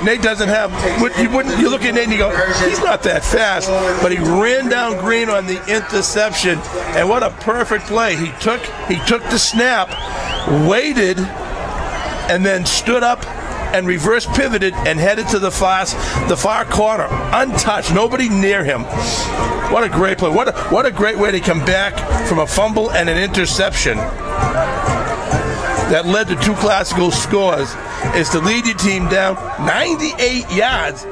G: Nate doesn't have. You look at Nate and you go, he's not that fast, but he ran down Green on the interception, and what a perfect play. He took the snap, waited, and then stood up and reverse pivoted and headed to the far corner, untouched, nobody near him. What a great play! What a great way to come back from a fumble and an interception that led to 2 Classical scores, is to lead your team down 98 yards,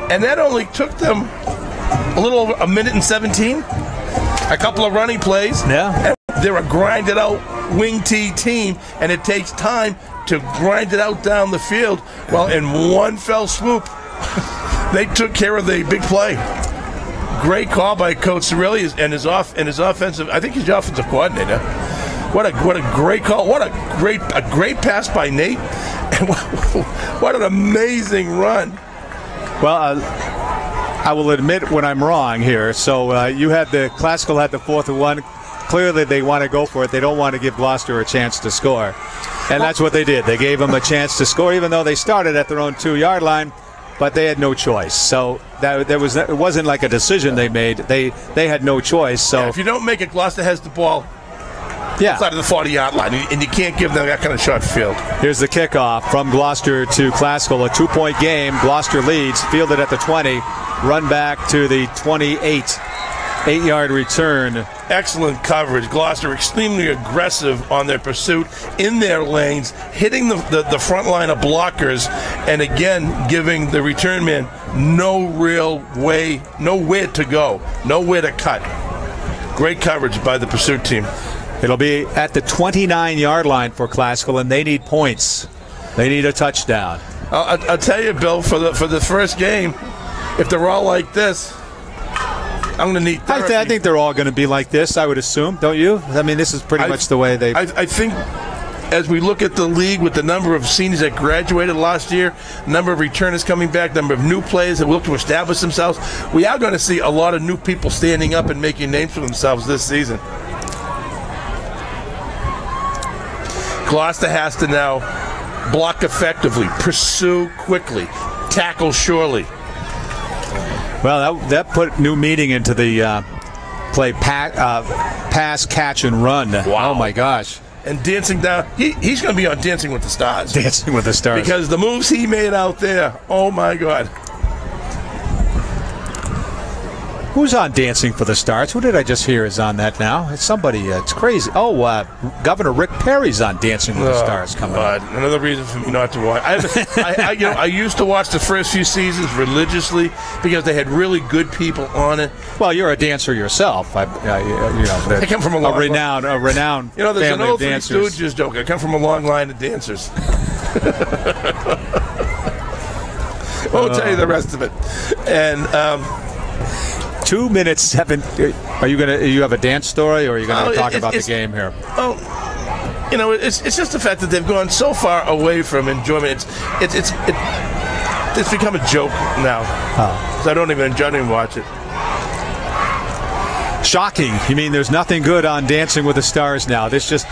G: and that only took them a little over a minute and 17. A couple of running plays.
F: Yeah.
G: And they're a grinded out wing T team, and it takes time to grind it out down the field. Well, in one fell swoop, they took care of the big play. Great call by Coach Cirilli and his offensive. I think he's the offensive coordinator. What a great call! What a great pass by Nate! And what an amazing run!
F: Well, I will admit when I'm wrong here. So you had Classical had the 4th and 1. Clearly, they want to go for it. They don't want to give Gloucester a chance to score, and that's what they did. They gave them a chance to score, even though they started at their own 2-yard line. But they had no choice. So it wasn't like a decision they made. They had no choice. So
G: if you don't make it, Gloucester has the ball.
F: Yeah.
G: Outside of the 40-yard line, and you can't give them that kind of short field.
F: Here's the kickoff from Gloucester to Classical, a 2-point game. Gloucester leads, fielded at the 20, run back to the 28, 8-yard return.
G: Excellent coverage. Gloucester extremely aggressive on their pursuit in their lanes, hitting the front line of blockers, and again giving the return man nowhere to go, nowhere to cut. Great coverage by the pursuit team.
F: It'll be at the 29-yard line for Classical, and they need points. They need a touchdown.
G: I'll tell you, Bill, for the first game, if they're all like this, I'm going to need therapy.
F: I think they're all going to be like this, I would assume, don't you? I mean, this is pretty much the way they...
G: I think as we look at the league with the number of seniors that graduated last year, number of returners coming back, number of new players that look to establish themselves, we are going to see a lot of new people standing up and making names for themselves this season. Gloucester has to now block effectively, pursue quickly, tackle surely.
F: Well, that put new meaning into the play pass, catch, and run.
G: Wow.
F: Oh, my gosh.
G: And dancing down. He's going to be on Dancing with the Stars.
F: Dancing with the Stars.
G: Because the moves he made out there, oh, my God.
F: Who's on Dancing for the Stars? Who did I just hear is on that now? It's somebody. It's crazy. Oh, Governor Rick Perry's on Dancing with the Stars coming up.
G: Another reason for me not to watch. I used to watch the first few seasons religiously because they had really good people on it.
F: Well, you're a dancer yourself. I
G: come from a
F: renowned.
G: There's an old Three
F: dancers.
G: Stooges joke. I come from a long line of dancers. Won't tell you the rest of it. And
F: 2 minutes 7. Are you gonna? You have a dance story, or are you gonna talk about the game here?
G: Oh, it's just the fact that they've gone so far away from enjoyment. It's become a joke now. So I don't even watch it.
F: Shocking. You mean there's nothing good on Dancing with the Stars now? This just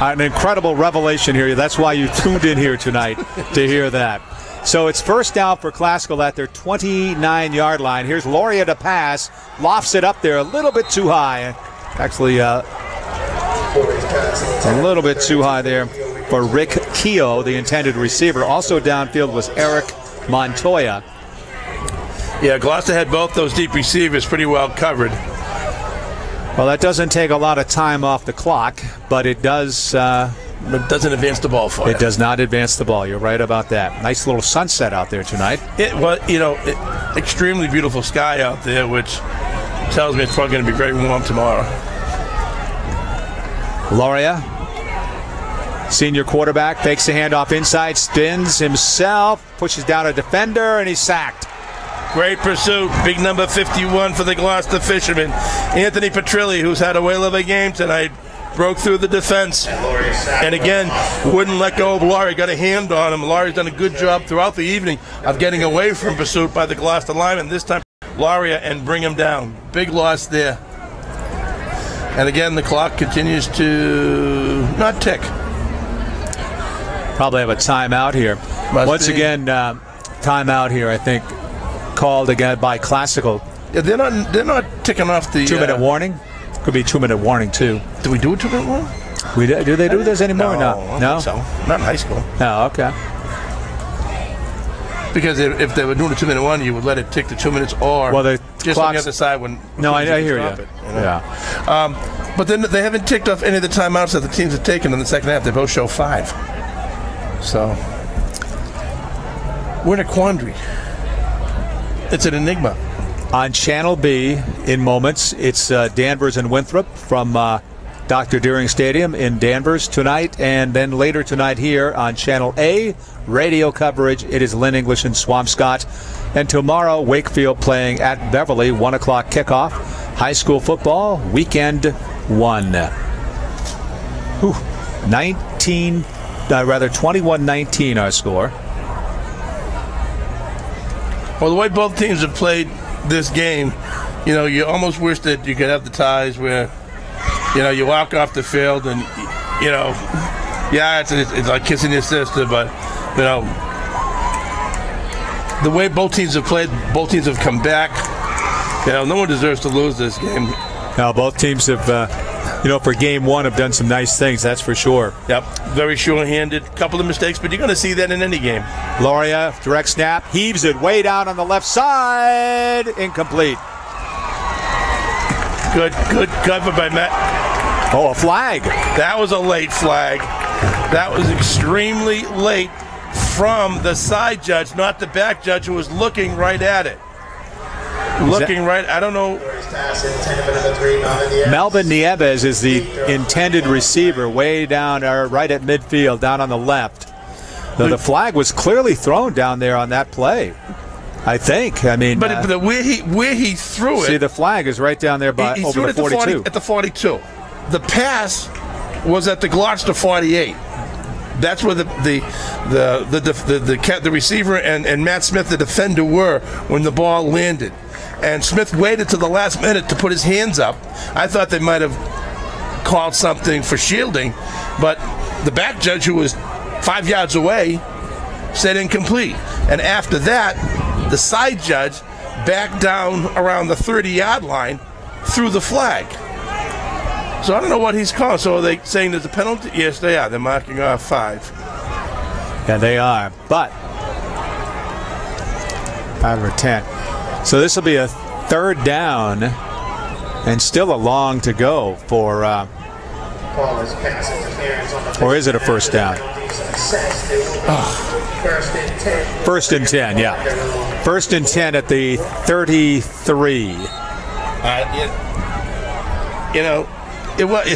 F: an incredible revelation here. That's why you tuned in here tonight to hear that. So it's first down for Classical at their 29-yard line. Here's Loria to pass. Lofts it up there a little bit too high. Actually, a little bit too high there for Rick Keogh, the intended receiver. Also downfield was Eric Montoya.
G: Yeah, Gloucester had both those deep receivers pretty well covered.
F: Well, that doesn't take a lot of time off the clock, but it does...
G: It doesn't advance the ball for you.
F: It does not advance the ball. You're right about that. Nice little sunset out there tonight.
G: Extremely beautiful sky out there, which tells me it's probably going to be very warm tomorrow.
F: Loria, senior quarterback, fakes the handoff inside, spins himself, pushes down a defender, and he's sacked.
G: Great pursuit. Big number 51 for the Gloucester Fishermen. Anthony Petrilli, who's had a whale of a game tonight, broke through the defense, and again, wouldn't let go of Laurie. Got a hand on him. Laurie's done a good job throughout the evening of getting away from pursuit by the Gloucester lineman. This time, Lauria and bring him down. Big loss there. And again, the clock continues to not tick.
F: Probably have a timeout here. Once again, timeout here, I think, called again by Classical.
G: Yeah, they're not ticking off the
F: 2-minute warning. Could be 2-minute warning too.
G: Do we do a 2-minute warning?
F: Do they do this anymore?
G: No, I don't think so. Not in high school.
F: Oh, okay.
G: Because if they were doing a 2-minute warning, you would let it tick to 2 minutes, or just on the other side when.
F: No, I hear you.
G: It, Yeah. But then they haven't ticked off any of the timeouts that the teams have taken in the second half. They both show 5. So we're in a quandary. It's an enigma.
F: On Channel B, in moments, it's Danvers and Winthrop from Dr. Deering Stadium in Danvers tonight, and then later tonight here on Channel A, radio coverage, it is Lynn English and Swampscott. And tomorrow, Wakefield playing at Beverly, 1 o'clock kickoff. High school football, weekend 1. 21-19 our score.
G: Well, the way both teams have played this game, you almost wish that you could have the ties where, you walk off the field and, it's like kissing your sister, but, the way both teams have played, both teams have come back. No one deserves to lose this game.
F: Now, both teams have, for game 1 have done some nice things, that's for sure.
G: Yep, very sure-handed. Couple of mistakes, but you're going to see that in any game.
F: Loria, direct snap, heaves it way down on the left side. Incomplete.
G: Good cover by Matt.
F: Oh, a flag.
G: That was a late flag. That was extremely late from the side judge, not the back judge, who was looking right at it. I don't know.
F: Melvin Nieves is the intended receiver way down, right at midfield, down on the left. Now, the flag was clearly thrown down there on that play, I think. I mean,
G: but where he threw it.
F: See, the flag is right down there by over the 42.
G: At the 42. The pass was at the Gloucester 48. That's where the receiver and Matt Smith, the defender, were when the ball landed. And Smith waited to the last minute to put his hands up. I thought they might have called something for shielding, but the back judge, who was 5 yards away, said incomplete. And after that, the side judge backed down around the 30-yard line, threw the flag. So I don't know what he's calling. So are they saying there's a penalty? Yes, they are. They're marking off 5.
F: Yeah, they are. But 5 or 10. So this will be a 3rd down, and still a long to go for. Or is it a 1st down? First and 10, yeah. 1st and 10 at the 33.
G: It was.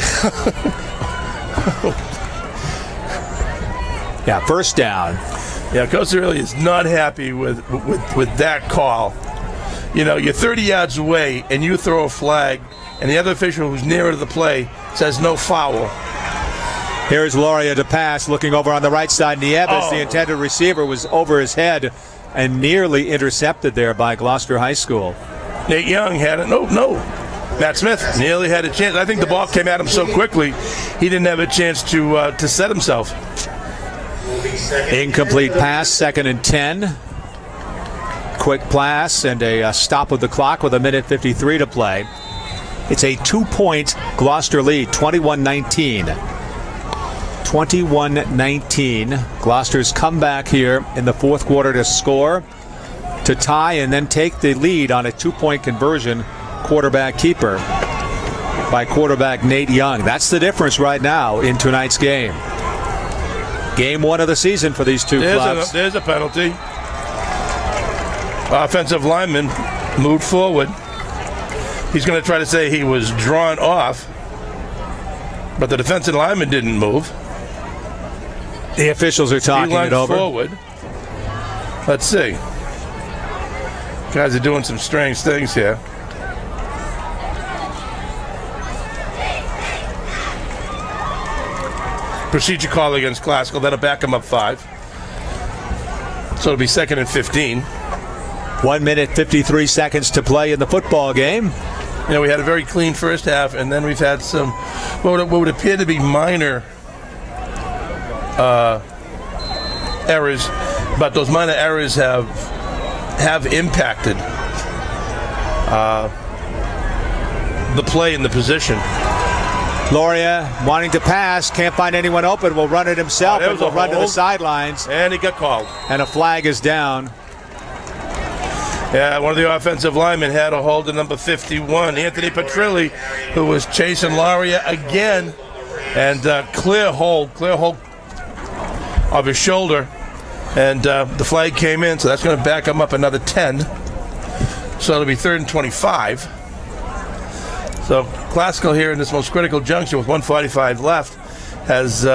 F: Yeah, 1st down.
G: Yeah, Coach Early is not happy with that call. You're 30 yards away and you throw a flag, and the other official who's nearer to the play says no foul.
F: Here's Loria to pass, looking over on the right side. Nieves, the intended receiver, was over his head and nearly intercepted there by Gloucester High School.
G: Nate Young had it. No. Matt Smith nearly had a chance. I think the ball came at him so quickly he didn't have a chance to set himself.
F: Incomplete pass, 2nd and 10. Quick pass and a stop of the clock with 1:53 to play. It's a 2-point Gloucester lead, 21-19. 21-19. Gloucester's come back here in the 4th quarter to score, to tie, and then take the lead on a 2-point conversion, quarterback keeper by quarterback Nate Young. That's the difference right now in tonight's game. Game 1 of the season for these two clubs.
G: There's a penalty. Offensive lineman moved forward. He's going to try to say he was drawn off, but the defensive lineman didn't move.
F: The officials are talking it over.
G: Forward. Let's see. Guys are doing some strange things here. Procedure call against Classical. That'll back him up 5. So it'll be 2nd and 15.
F: 1 minute, 53 seconds to play in the football game.
G: We had a very clean first half, and then we've had some what would appear to be minor errors but those minor errors have impacted the play in the position.
F: Loria wanting to pass, can't find anyone open, will run it himself and will run to the sidelines.
G: And he got called.
F: And a flag is down.
G: Yeah, one of the offensive linemen had a hold of number 51, Anthony Petrilli, who was chasing Loria again. And clear hold of his shoulder. And the flag came in, so that's going to back him up another 10. So it'll be 3rd and 25. So Classical here in this most critical junction with 1:45 left has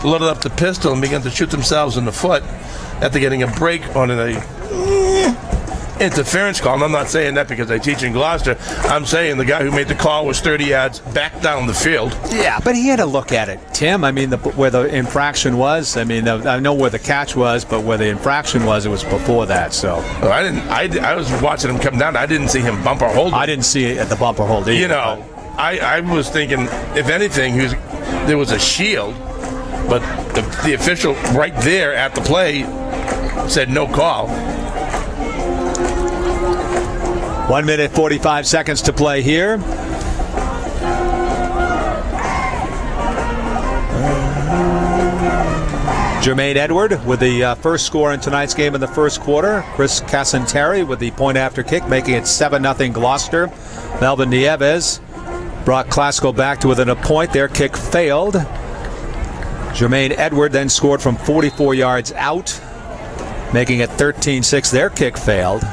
G: loaded up the pistol and begun to shoot themselves in the foot after getting a break on an interference call. And I'm not saying that because I teach in Gloucester. I'm saying the guy who made the call was 30 yards back down the field.
F: Yeah, but he had to look at it, Tim. I mean, where the infraction was. I mean, I know where the catch was, but where the infraction was, it was before that. So
G: I was watching him come down. I didn't see him bumper hold.
F: I didn't see it at the bumper hold either.
G: You know, I was thinking, if anything, there was a shield, but the official right there at the play said no call.
F: 1 minute, 45 seconds to play here. Jermaine Edward with the first score in tonight's game in the first quarter. Chris Casanteri with the point after kick, making it 7-0 Gloucester. Melvin Nieves brought Classical back to within a point. Their kick failed. Jermaine Edward then scored from 44 yards out, making it 13-6. Their kick failed.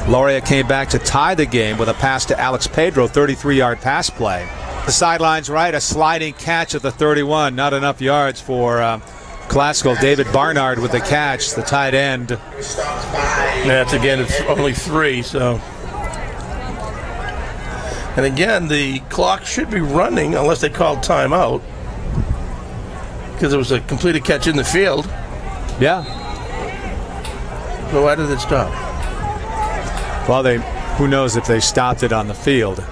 F: Loria came back to tie the game with a pass to Alex Pedro, 33-yard pass play. The sidelines right, a sliding catch at the 31. Not enough yards for Classical. David Barnard with the catch, the tight end.
G: That's again, it's only 3, so. And again, the clock should be running unless they called timeout, because it was a completed catch in the field.
F: Yeah.
G: So why did it stop?
F: Well, who knows if they stopped it on the field.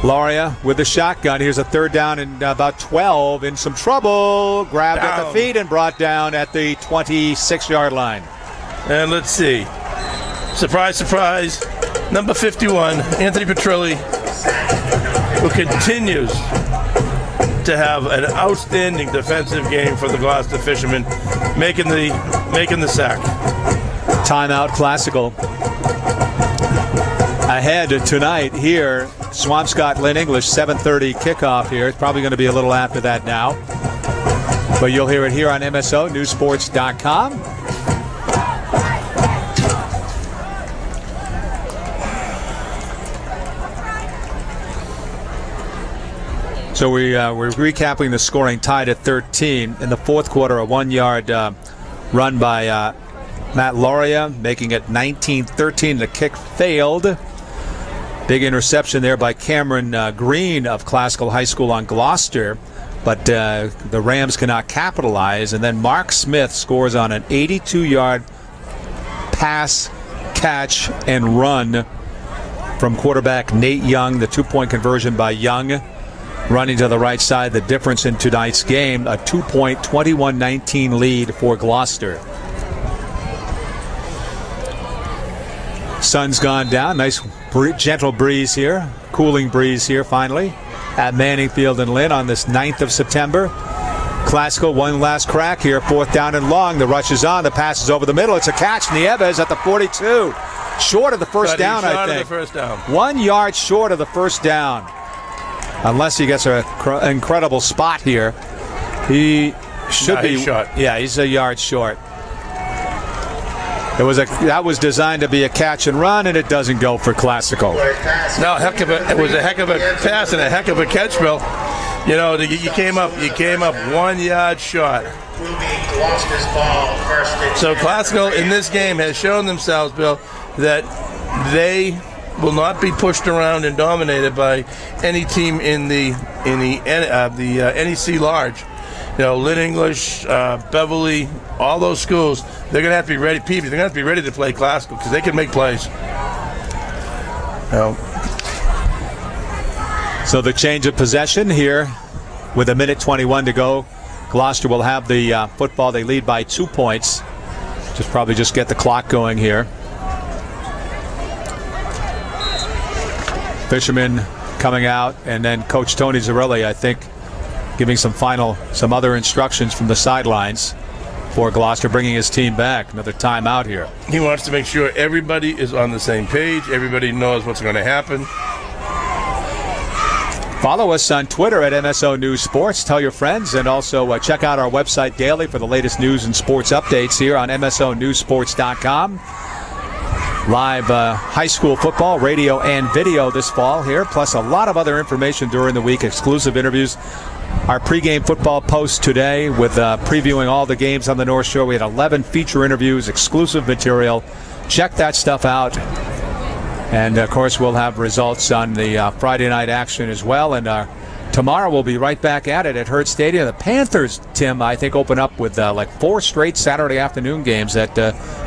F: Loria with the shotgun. Here's a 3rd down and about 12. In some trouble. Grabbed at the feet and brought down at the 26-yard line.
G: And let's see. Surprise, surprise. Number 51, Anthony Petrilli, who continues to have an outstanding defensive game for the Gloucester Fishermen, making the sack.
F: Timeout Classical. Ahead tonight here, Swampscott, Lynn English, 7:30 kickoff here. It's probably going to be a little after that now, but you'll hear it here on MSONEWSports.com. So we're recapping the scoring, tied at 13. In the fourth quarter, a 1-yard run by Matt Loria, making it 19-13. The kick failed. Big interception there by Cameron Green of Classical High School on Gloucester, but the Rams cannot capitalize. And then Mark Smith scores on an 82-yard pass, catch, and run from quarterback Nate Young. The 2-point conversion by Young, running to the right side. The difference in tonight's game, a 2-point, 21-19 lead for Gloucester. Sun's gone down. Nice gentle breeze here. Cooling breeze here finally at Manning Field in Lynn on this 9th of September. Classical, one last crack here. 4th down and long. The rush is on. The pass is over the middle. It's a catch. Nieves at the 42. Short of the first down, I think. 1 yard short of the first down. Unless he gets an incredible spot here. He should be
G: short.
F: Yeah, he's a yard short. That was designed to be a catch and run, and it doesn't go for Classical.
G: No, it was a heck of a pass and a heck of a catch, Bill. You know, you came up 1 yard short. So Classical in this game has shown themselves, Bill, that they will not be pushed around and dominated by any team in the NEC large. You know, Lynn English, Beverly, all those schools, they're going to have to be ready. They're going to have to be ready to play Classical because they can make plays.
F: So the change of possession here with 1:21 to go. Gloucester will have the football. They lead by 2 points. Probably just get the clock going here. Fisherman coming out, and then Coach Tony Zarelli, I think, giving some other instructions from the sidelines for Gloucester, bringing his team back. Another timeout here.
G: He wants to make sure everybody is on the same page. Everybody knows what's going to happen.
F: Follow us on Twitter at MSO News Sports. Tell your friends, and also check out our website daily for the latest news and sports updates here on MSONewssports.com. Live high school football, radio, and video this fall here, plus a lot of other information during the week, exclusive interviews. Our pregame football post today with previewing all the games on the North Shore. We had 11 feature interviews, exclusive material. Check that stuff out. And, of course, we'll have results on the Friday night action as well. And tomorrow we'll be right back at it at Hurt Stadium. The Panthers, Tim, I think, open up with like 4 straight Saturday afternoon games at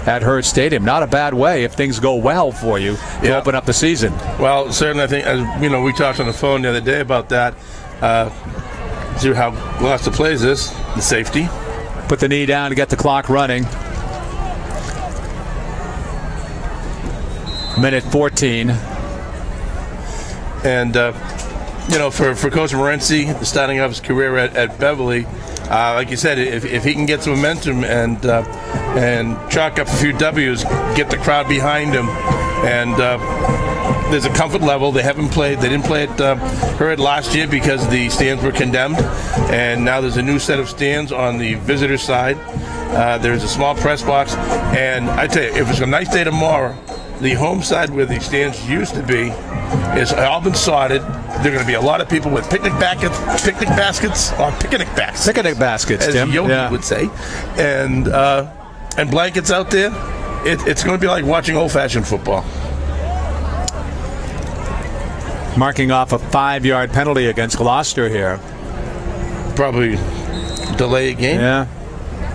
F: Hurt Stadium. Not a bad way if things go well for you to open up the season.
G: Well, certainly, I think, as you know, we talked on the phone the other day about that. See how Gloucester plays this, the safety.
F: Put the knee down to get the clock running. Minute 14. And, you know, for Coach Morency, starting off his career at Beverly, like you said, if he can get some momentum and chalk up a few W's, get the crowd behind him, and there's a comfort level. They didn't play at Hurd last year because the stands were condemned, and now there's a new set of stands on the visitor side. There's a small press box, and I tell you, if it's a nice day tomorrow, the home side where the stands used to be is all been sodded. There are going to be a lot of people with picnic baskets, as Tim.
G: Yogi would say, and blankets out there. It's going to be like watching old-fashioned football.
F: Marking off a 5-yard penalty against Gloucester here.
G: Probably delay a game.
F: Yeah,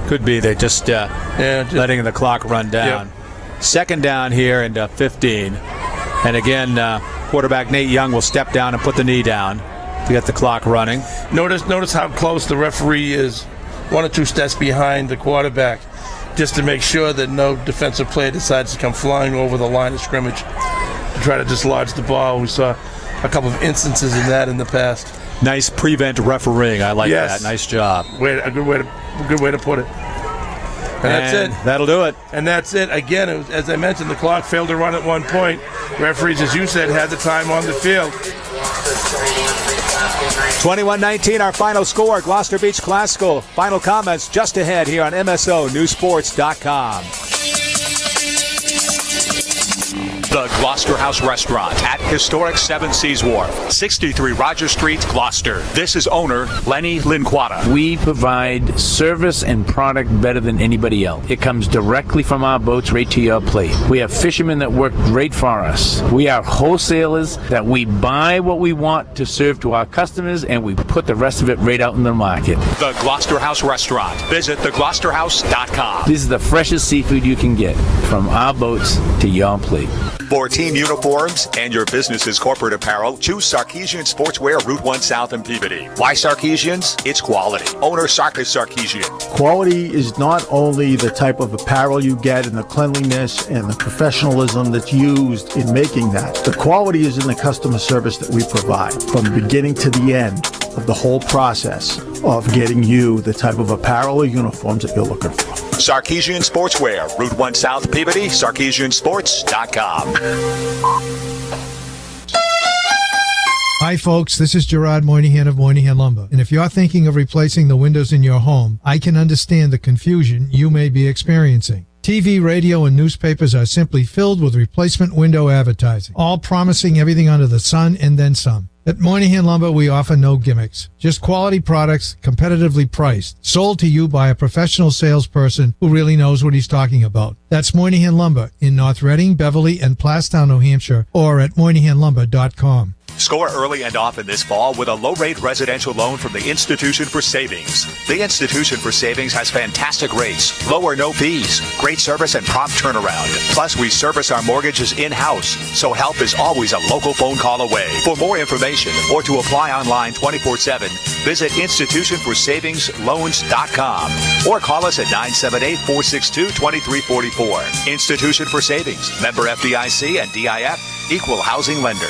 F: could be. They just letting the clock run down. Yep. Second down here and 15. And again, quarterback Nate Young will step down and put the knee down to get the clock running.
G: Notice how close the referee is, 1 or 2 steps behind the quarterback, just to make sure that no defensive player decides to come flying over the line of scrimmage to try to dislodge the ball. We saw a couple of instances in that in the past.
F: Nice prevent refereeing. I like that. Nice job.
G: A good way to put it. And that's it.
F: That'll do it.
G: And that's it. Again, as I mentioned, the clock failed to run at one point. Referees, as you said, had the time on the field.
F: 21-19, our final score. Gloucester beats Classical. Final comments just ahead here on MSONewssports.com.
B: The Gloucester House Restaurant at historic 7 Seas Wharf, 63 Roger Street, Gloucester. This is owner Lenny Linquata.
I: We provide service and product better than anybody else. It comes directly from our boats right to your plate. We have fishermen that work great for us. We are wholesalers that we buy what we want to serve to our customers, and we put the rest of it right out in the market.
B: The Gloucester House Restaurant. Visit thegloucesterhouse.com.
I: This is the freshest seafood you can get from our boats to your plate.
B: For team uniforms and your business's corporate apparel, choose Sarkeesian Sportswear, Route 1 South in Peabody. Why Sarkeesians? It's quality. Owner Sarkis Sarkeesian.
P: Quality is not only the type of apparel you get and the cleanliness and the professionalism that's used in making that. The quality is in the customer service that we provide from the beginning to the end of the whole process of getting you the type of apparel or uniforms that you're looking for.
B: Sarkeesian Sportswear, Route 1 South Peabody, SarkeesianSports.com.
C: Hi folks, this is Gerard Moynihan of Moynihan Lumber. And if you're thinking of replacing the windows in your home, I can understand the confusion you may be experiencing. TV, radio, and newspapers are simply filled with replacement window advertising, all promising everything under the sun and then some. At Moynihan Lumber, we offer no gimmicks, just quality products, competitively priced, sold to you by a professional salesperson who really knows what he's talking about. That's Moynihan Lumber in North Reading, Beverly, and Plastown, New Hampshire, or at MoynihanLumber.com.
B: Score early and often this fall with a low-rate residential loan from the Institution for Savings. The Institution for Savings has fantastic rates, low or no fees, great service, and prompt turnaround. Plus, we service our mortgages in-house, so help is always a local phone call away. For more information or to apply online 24/7, visit institutionforsavingsloans.com or call us at 978-462-2344. Institution for Savings, member FDIC and DIF, equal housing lender.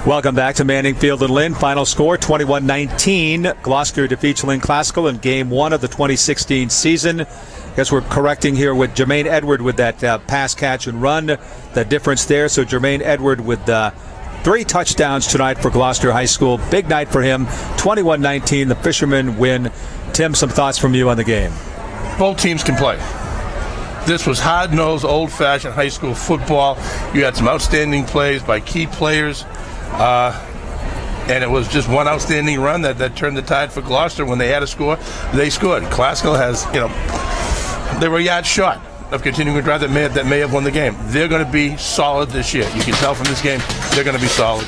F: Welcome back to Manning Field and Lynn. Final score 21-19. Gloucester defeats Lynn Classical in Game 1 of the 2016 season. I guess we're correcting here with Jermaine Edward with that pass, catch, and run. The difference there. So Jermaine Edward with 3 touchdowns tonight for Gloucester High School. Big night for him. 21-19. The Fishermen win. Tim, some thoughts from you on the game.
G: Both teams can play. This was hard-nosed, old-fashioned high school football. You had some outstanding plays by key players. And it was just one outstanding run that turned the tide for Gloucester. When they had a score, they scored. Classical has, they were a yard short of continuing to drive that may have won the game. They're going to be solid this year. You can tell from this game, they're going to be solid.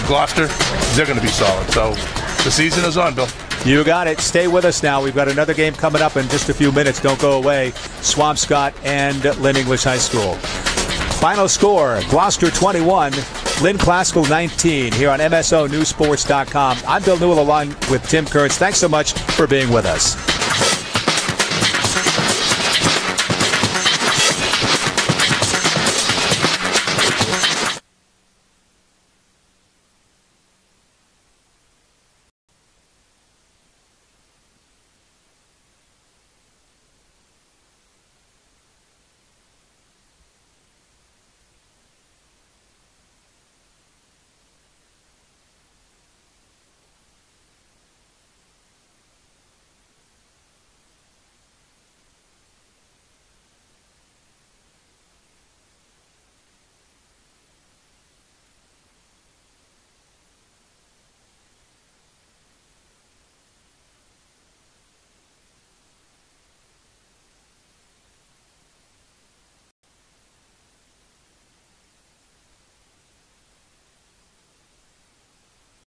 G: Gloucester, they're going to be solid. So the season is on, Bill.
F: You got it. Stay with us now. We've got another game coming up in just a few minutes. Don't go away. Swampscott and Lynn English High School. Final score, Gloucester 21, Lynn Classical 19 here on MSONewssports.com. I'm Bill Newell along with Tim Kearns. Thanks so much for being with us.